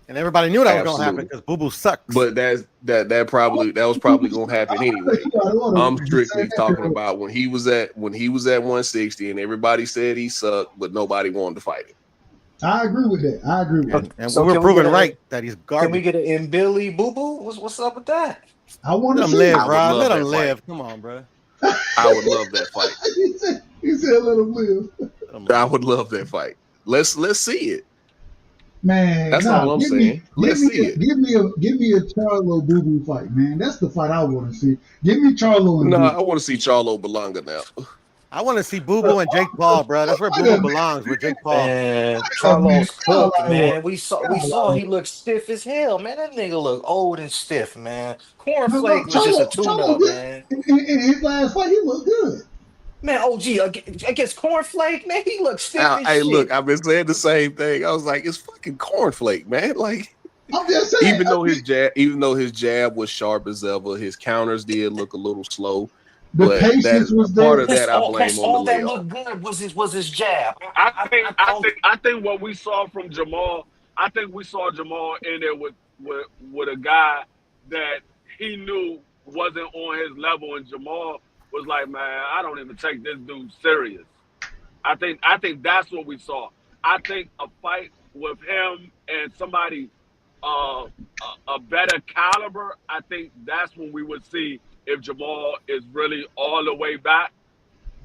And everybody knew that was gonna happen because Boo Boo sucks. But that was probably gonna happen anyway. I'm strictly talking about when he was at 160 and everybody said he sucked, but nobody wanted to fight him. I agree with that. And So we were can proven get a- right that he's garbage. Can we get an Billy Boo Boo? What's up with that? I want Let to him see live, I bro. would love Let him that live. fight. Come on, bro. I would love that fight. he said let him live. I would love that fight. Let's see it. Man, That's all I'm saying. Let's see it. Give me a Charlo Boo Boo fight, man. That's the fight I want to see. Give me Charlo and No, Boo. I want to see Charlo Belonga now. I want to see Boo Boo and Jake Paul, bro. That's where Boo Boo belongs, with Jake Paul. Man, Charlo's cooked, man. We saw he looked stiff as hell, man. That nigga look old and stiff, man. Cornflake was just a tune-up, man. In his last fight, he looked good. Man, OG against Cornflake, man, he looked stiff as Hey, shit. look, I've been saying the same thing. I was like, it's fucking Cornflake, man. Like, I'm just saying. Even though his jab was sharp as ever, his counters did look a little slow. The But patience was part there. of that I That's blame on the all that layoff. looked good was his jab. I think what we saw from Jamal, I think we saw Jamal in there with a guy that he knew wasn't on his level, and Jamal was like, man, I don't even take this dude serious. I think that's what we saw. I think a fight with him and somebody a better caliber, I think that's when we would see if Jamal is really all the way back.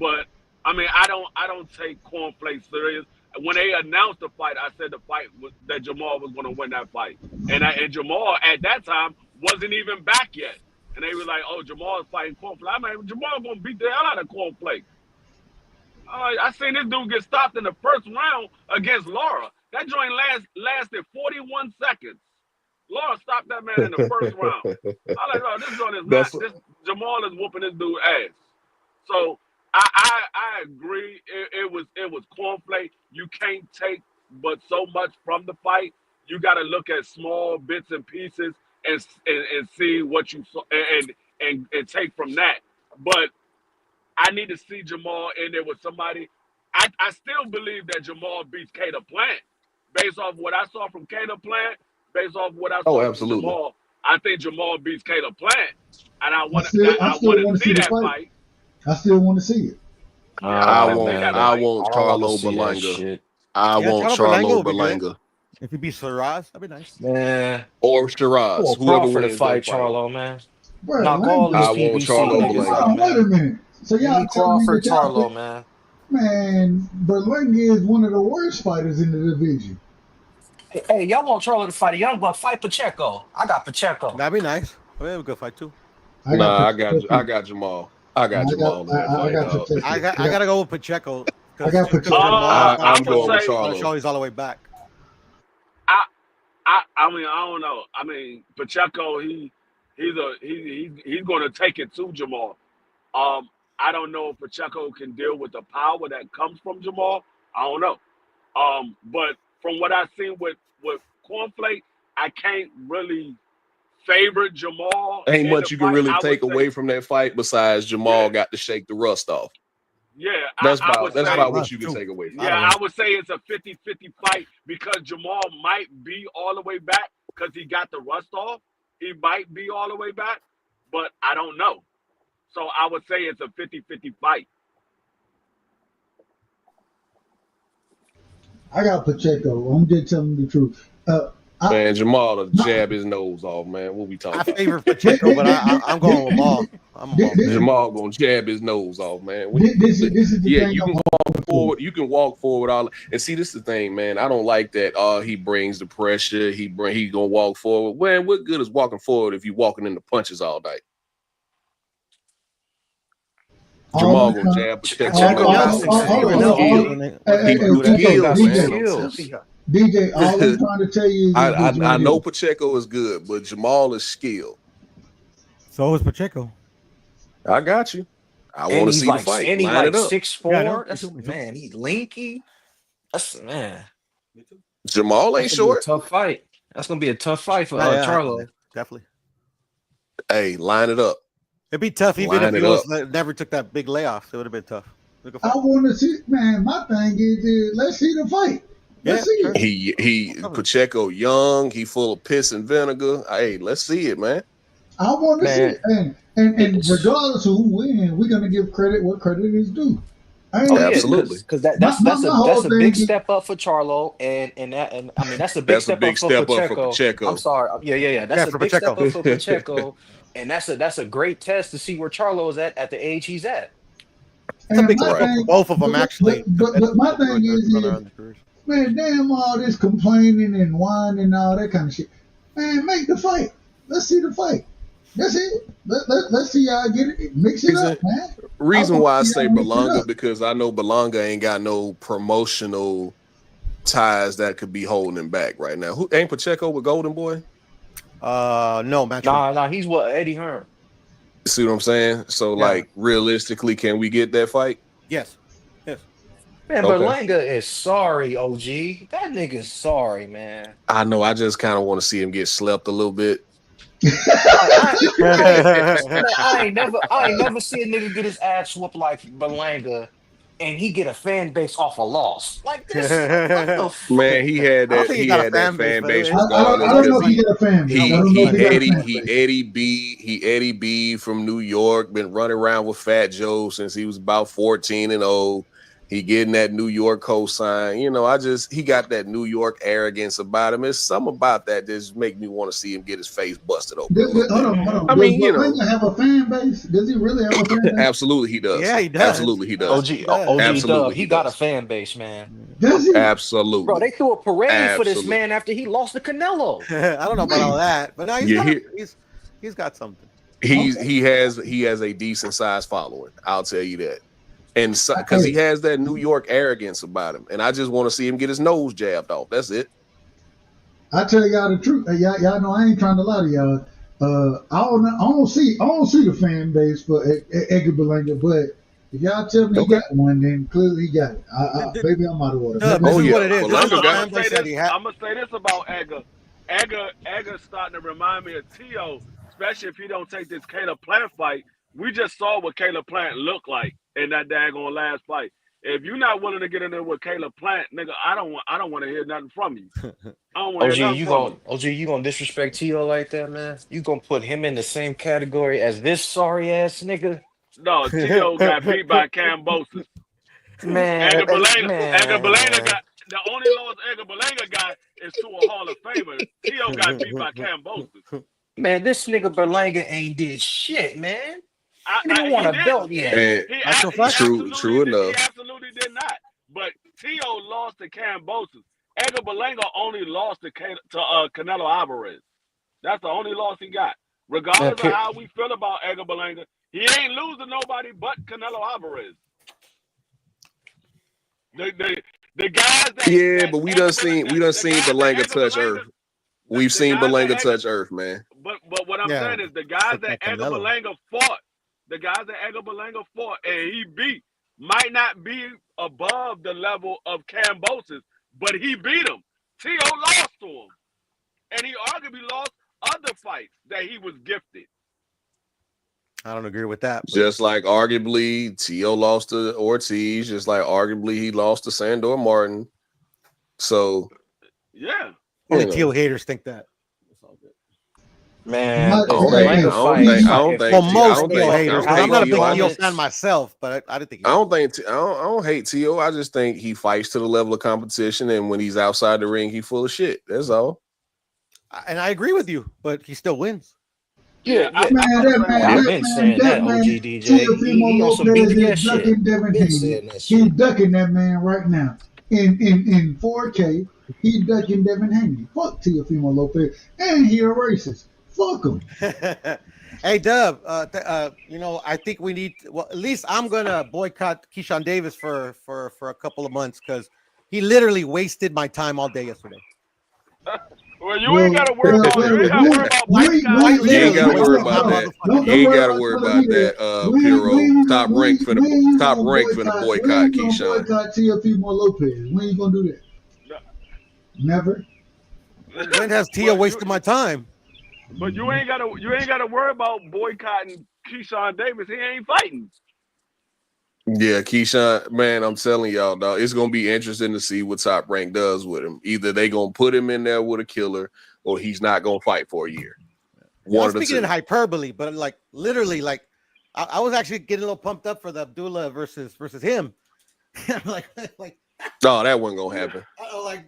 But I mean, I don't take cornflakes serious. When they announced the fight, I said the fight was, that Jamal was going to win that fight, and Jamal at that time wasn't even back yet, and they were like, "Oh, Jamal is fighting cornflakes." I mean, Jamal going to beat the hell out of cornflakes. I seen this dude get stopped in the first round against Laura. That joint lasted 41 seconds. Laura stopped that man in the first round. I like, oh, this joint is not. That's This Jamal is whooping this dude ass. So I agree. It was cornflake. You can't take but so much from the fight. You got to look at small bits and pieces and see what you saw and take from that. But I need to see Jamal in there with somebody. I still believe that Jamal beats Cater Plant based off what I saw from Cater Plant, based off what I oh, saw from absolutely. Jamal. I think Jamal beats Cater Plant, and I I want still to want to see see the that fight. fight. I still want to see it. Yeah, I want to see that I fight. want I don't want to Charlo see that Berlanga. shit. I Yeah, want Charlo Berlanga Charlo would be good. Berlanga If he beats Shiraz, that'd be nice. Man, or I Shiraz, want whoever Crawford to wins that fight fight. Charlo, man. Bro, Knock all Langley. these I want PBC Charlo niggas Hold Berlanga. out, on, wait a man. minute. So Give y'all me telling me Crawford that y'all Charlo, think, man. man, Berlanga is one of the worst fighters in the division. Hey, y'all want Charlo to fight a young buck? Fight Pacheco. I got Pacheco. That'd be nice. That'd be a good fight too. I got Nah, Pacheco I too. got Jamal. I got Jamal in that I fight, got dog. Pacheco. I gotta go with Pacheco I got because Pacheco. Jamal I I'm would going with say Charlo. Charlie's all the way back. I I mean I don't know. I mean Pacheco he's going to take it to Jamal. I don't know if Pacheco can deal with the power that comes from Jamal. I don't know. But from what I've seen with Cornflake, I can't really favor Jamal Ain't in the much you can fight. really I would take say, away from that fight besides Jamal yeah, got to shake the rust off. yeah. A That's lot of about what rust you can too. take away A from lot Yeah, of it. I rust. would say it's a 50-50 fight because Jamal might be all the way back because he got the rust off. He might be all the way back, but I don't know. So I would say it's a 50-50 fight. I got Pacheco. I'm just telling the truth. I, Man, Jamal to my, jab his nose off, man. What we talking I about? favor Pacheco, but I'm going with Maul. I'm a Maul fan. Jamal gonna jab his nose off, man. This is the Yeah, thing you I'm can hoping walk for. forward. You can walk forward all. And see, this is the thing, man. I don't like that. He brings the pressure. He gonna walk forward. Man, what good is walking forward if you walking in the punches all night? All Jamal I'm gonna trying, jab Pacheco got some He skills, with though, skills. B. He with Pacheco skills, got some man. skills. DJ, all I'm trying to tell you is this I right know here. Pacheco is good, but Jamal is skilled. So is Pacheco. I got you. I And want to he's see the like fight. and he Line like it up. 6'4". Me too. That's man, he linky. That's man. Jamal That's ain't gonna be a short. tough fight. That's gonna be a tough fight for Yeah, Charlo. definitely. Hey, line it up. It'd be tough even if Line he it up. never took that big layoff. It would have been tough. I want to see, man. My thing is, let's see the fight. Let's see it. He Pacheco young. He full of piss and vinegar. Hey, let's see it, man. I want to see it. And regardless of who wins, we're gonna give credit what credit is due. Oh yeah, Absolutely. because My that's whole a thing big is, step up for Charlo, and I mean that's a big That's a step up big for step up for Pacheco. I'm Pacheco. sorry, yeah. That's Yeah, a for big step Pacheco. up for Pacheco, and that's a great test to see where Charlo is at the age he's at. It's a and big my step up for thing, both of them, actually. but my thing is, man, damn all this complaining and whining and all that kind of shit. Man, make the fight. Let's see the fight. That's it. Let's see y'all get it. Mix it up, man. Reason why I see say y'all mix it Berlanga up. because I know Berlanga ain't got no promotional ties that could be holding him back right now. Who ain't Pacheco with Golden Boy? No, Matchroom. Nah, he's what Eddie Hearn. See what I'm saying? So, Yeah. like, realistically, can we get that fight? Yes. Man, Okay. Berlanga is sorry, OG. That nigga's sorry, man. I know. I just kind of want to see him get slept a little bit. I ain't never see a nigga get his ass whooped like Berlanga, and he get a fan base off a loss like this. Like, what the fuck? Man, he had I don't that. think he He got a had that fan base, fan but base it's regardless I don't know because if he got a fan base. I don't know if he got a fan base. Eddie B from New York, been running around with Fat Joe since he was about 14 and old. He getting that New York cosign. You know, he got that New York arrogance about him. There's something about that just make me want to see him get his face busted open a little bit. Hold on. I Does mean, you know, Berlanga have a fan base? Does he really have a fan base? absolutely he does. Yeah, he does. Absolutely he does. OG Absolutely Dub, he got a fan base, man. Does he? Absolutely. Bro, they threw a parade for this Absolutely. man after he lost to Canelo. I don't know about all that, but no, he's got something. He has a decent sized following. I'll tell you that. And because he has that New York arrogance about him, and I just want to see him get his nose jabbed off. That's it. I tell y'all the truth. Y'all know I ain't trying to lie to y'all. I don't see the fan base for Edgar Berlanga, but if y'all tell me he got one, then clearly he got it. Maybe I'm out of order. This is what it is. I'm gonna say this about Edgar. Edgar's starting to remind me of T.O., especially if he don't take this Caleb Plant fight. We just saw what Caleb Plant looked like in that daggone last fight. If you're not willing to get in there with Caleb Plant, nigga, I don't want to hear nothing from you. I don't want to hear nothing from you. You gonna disrespect T.O. like that, man? You gonna put him in the same category as this sorry ass nigga? No, T.O. got beat by Cambosis. Man, Edgar Berlanga got the only loss Edgar Berlanga got is to a Hall of Famer. T.O. got beat by Cambosis. Man, this nigga Berlanga ain't did shit, man. He didn't want a belt yet. True enough. He absolutely did not. But T.O. lost to Cambosis. Edgar Berlanga only lost to Canelo Alvarez. That's the only loss he got. Regardless of how we feel about Edgar Berlanga, he ain't losing nobody but Canelo Alvarez. The guys that but we done seen Berlanga touch earth. We've seen Berlanga touch earth, man. But what I'm saying is the guys that Edgar Berlanga fought, and he beat might not be above the level of Cambosis, but he beat him. T.O. lost to him. And he arguably lost other fights that he was gifted. I don't agree with that. Just like arguably T.O. lost to Ortiz, just like arguably he lost to Sandor Martin. So yeah. Only T.O. haters think that. Man, I don't think. Well, most T.O. haters. I'm not a big T.O. fan myself, but I didn't think. I don't hate T.O. I just think he fights to the level of competition, and when he's outside the ring, he's full of shit. That's all. And I agree with you, but he still wins. Yeah, I've been saying that, OG DJ. He on some BBS shit. He's ducking that man right now in 4K. He's ducking Devin Haney. Fuck Teofimo Lopez, and he a racist. Fuck him. Hey, Dub. I think we need. Well, at least I'm gonna boycott Keyshawn Davis for a couple of months because he literally wasted my time all day yesterday. Well, you ain't got to worry about You ain't got to worry about that. You ain't got to worry about that, Piro. Top rank for the boycott Keyshawn. Boycott Teofimo Lopez. When you gonna do that? Never. When has Tia wasted my time? But you ain't gotta worry about boycotting Keyshawn Davis. He ain't fighting. Yeah, Keyshawn, man, I'm telling y'all, dog, it's gonna be interesting to see what Top Rank does with him. Either they gonna put him in there with a killer, or he's not gonna fight for a year. One of the two. Speaking in hyperbole, but literally, I was actually getting a little pumped up for the Abdullah versus him. like, no, that wasn't gonna happen.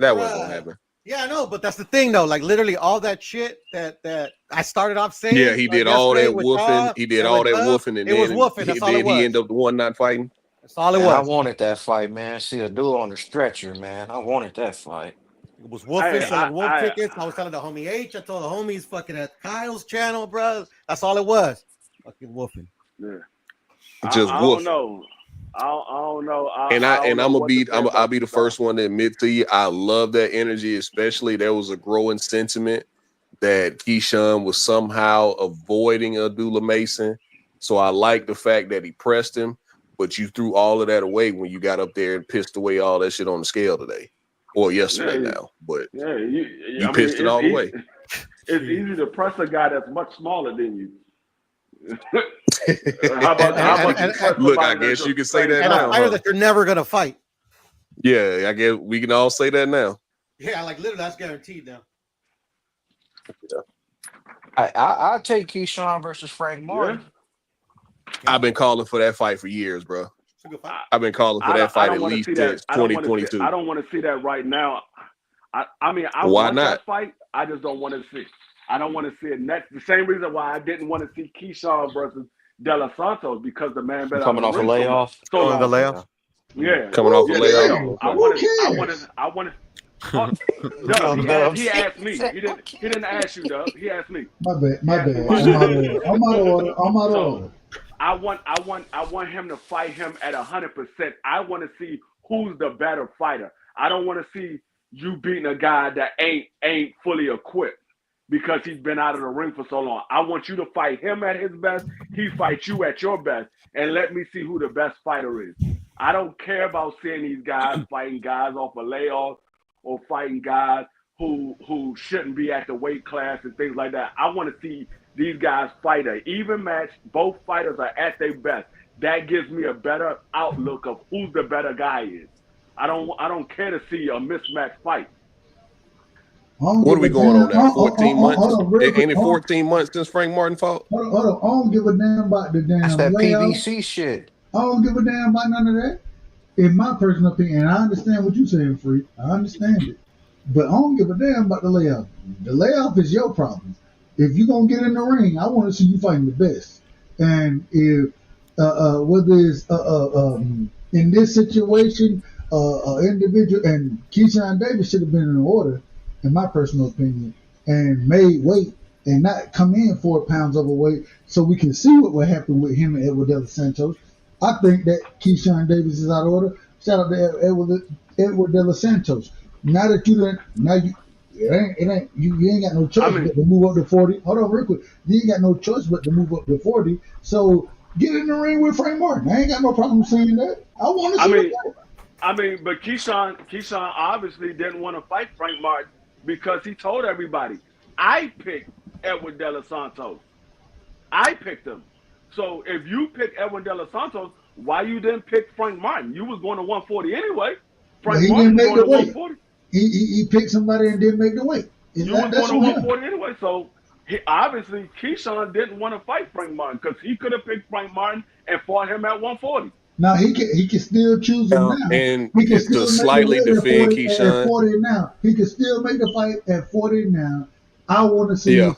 That wasn't gonna happen. Yeah, I know, but that's the thing, though. Like, literally, all that shit that I started off saying. Yeah, he did all that woofing. He did all that woofing, and it was woofing. That's all it was. He ended up the one not fighting. That's all it was. I wanted that fight, man. See a dude on the stretcher, man. I wanted that fight. It was woofing, selling wolf tickets. I was telling the homie H. I told the homies fucking at Kyle's channel, bro. That's all it was. Fucking woofing. Yeah. Just I woofing. don't know. I don't know. I'll be the first one to admit to you, I love that energy, especially there was a growing sentiment that Keyshawn was somehow avoiding Abdullah Mason. So I like the fact that he pressed him. but you threw all of that away when you got up there and pissed away all that shit on the scale today, or yesterday now. But you pissed it all away. It's easy to press a guy that's much smaller than you. How about you press look? I somebody guess you can say that and now. a fighter that you're never gonna fight. Yeah, I guess we can all say that now. Yeah, like literally, that's guaranteed now. I'll take Keyshawn versus Frank Martin. I've been calling for that fight for years, bro. I've been calling for that fight at least since 2022. I don't want to see that right now. I mean, I Why want not? that fight. I just don't want to see. I don't want to see it. And that's the same reason why I didn't want to see Keyshawn versus De Los Santos, because the man been coming off a layoff. The layoff. Yeah, coming off a layoff. I want to. He asked me. He didn't ask you, Doug. He asked me. My bad. I'm out of order. I want him to fight him at 100%. I want to see who's the better fighter. I don't want to see you beating a guy that ain't fully equipped because he's been out of the ring for so long. I want you to fight him at his best. He fights you at your best, and let me see who the best fighter is. I don't care about seeing these guys fighting guys off a layoff or fighting guys who shouldn't be at the weight class and things like that. I want to see these guys fight an even match. Both fighters are at their best. That gives me a better outlook of who the better guy is. I don't care to see a mismatched fight. What are we going on now? 14 months? Ain't it 14 months since Frank Martin fought? Hold on. I don't give a damn about the damn That's that layout. PBC shit. I don't give a damn about none of that. In my personal opinion, I understand what you're saying, Freak. I understand it. But I don't give a damn about the layoff. The layoff is your problem. If you're going to get in the ring, I want to see you fighting the best. And if whether it's in this situation, individual, and Keyshawn Davis should have been in order, in my personal opinion, and made weight and not come in 4 pounds overweight so we can see what will happen with him and Edward De Los Santos. I think that Keyshawn Davis is out of order. Shout out to Edward De Los Santos. Now that you done, you ain't got no choice but to move up to 40. Hold on real quick. You ain't got no choice but to move up to 40. So get in the ring with Frank Martin. I ain't got no problem saying that. I want to see that. But Keyshawn obviously didn't want to fight Frank Martin because he told everybody, I picked Edward De Los Santos. I picked him. So if you picked Edward De Los Santos, why you didn't pick Frank Martin? You was going to 140 anyway. Frank Martin was going to 140. He picked somebody and didn't make the weight. You was going to 140 anyway. So obviously Keyshawn didn't want to fight Frank Martin because he could have picked Frank Martin and fought him at 140. Now he can still choose him now. And he can still to slightly defend Keyshawn. At 40 now. He can still make the fight at 40 now. I want to see him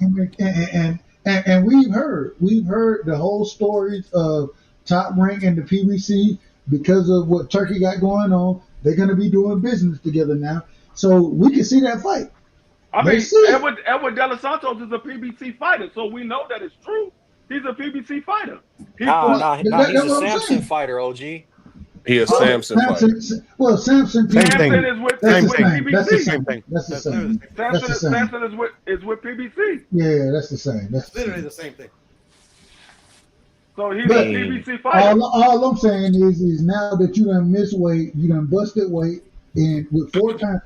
and we've heard the whole stories of Top Rank and the PBC because of what Turkey got going on. They're going to be doing business together now, so we can see that fight. Edward De Los Santos is a PBC fighter, so we know that it's true. He's a PBC fighter. He's a Samson fighter, OG. He a Samson fighter. Well, Samson is with PBC. That's the same thing. That's the same. Samson is with PBC. Yeah, that's the same. That's literally the same thing. So he's a PBC fighter. All I'm saying is now that you done missed weight, you done busted weight, and with 4 times,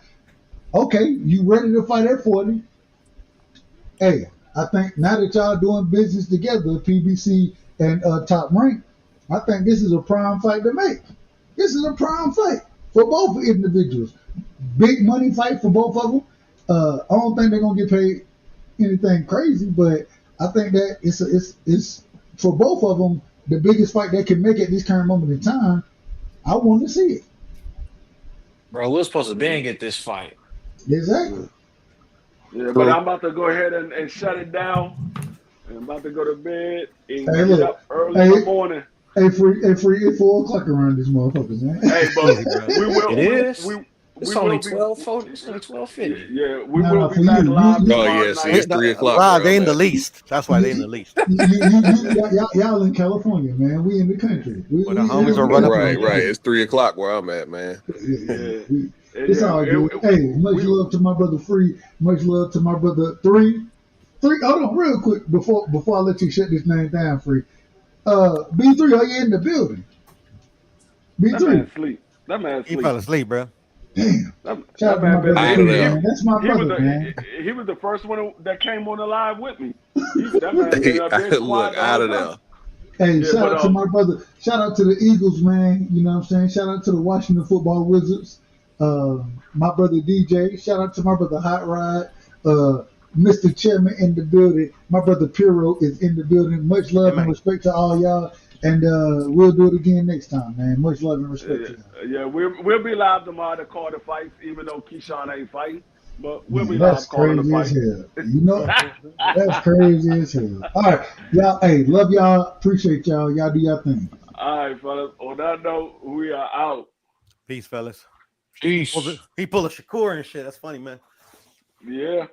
okay, you ready to fight at 40. Hey, I think now that y'all doing business together, PBC and Top Rank, I think this is a prime fight to make. This is a prime fight for both individuals. Big money fight for both of them. I don't think they're gonna get paid anything crazy, but I think that it's for both of them the biggest fight they can make at this current moment in time. I want to see it. Bro, we're supposed to bang at this fight. Exactly. Yeah, but I'm about to go ahead and shut it down. I'm about to go to bed and get up early in the morning. Hey, it's 4 o'clock around this motherfuckers, man. Hey, but we will. It is. It's only 12:40. It's only 12:50. Yeah, we will be back live. Oh yes, it's 3 o'clock. Wow, they in the least. That's why they in the least. Y'all in California, man. We in the country. The homies are running. Right. It's 3 o'clock where I'm at, man. It's all good. Hey, much love to my brother Free. Much love to my brother Three. Hold on, real quick before I let you shut this name down, Free. B3, are you in the building? Me That man too. sleep. That man He sleep. fell asleep, bro. Damn. That, Shout that out to my man been brother Out too, of he, there. man. That's my he was brother, man. he was the first one that came on the live with me. That man been Hey, up there look, quiet the out whole of time. there. Hey, Yeah, shout but out to my brother. Shout out to the Eagles, man. You know what I'm saying? Shout out to the Washington Football Wizards. My brother DJ. Shout out to my brother Hot Rod. Mr. Chairman in the building. My brother Piro is in the building. Much love and respect to all y'all. And we'll do it again next time, man. Much love and respect to y'all. yeah, we'll be live tomorrow to call the fights, even though Keyshawn ain't fighting. But we'll be Man, live that's calling the crazy as fight. hell. You know, that's crazy as hell. All right, y'all. Hey, love y'all. Appreciate y'all. Y'all do y'all thing. All right, fellas. On that note, we are out. Peace, fellas. Peace. He pulled a Shakur and shit. That's funny, man. Yeah.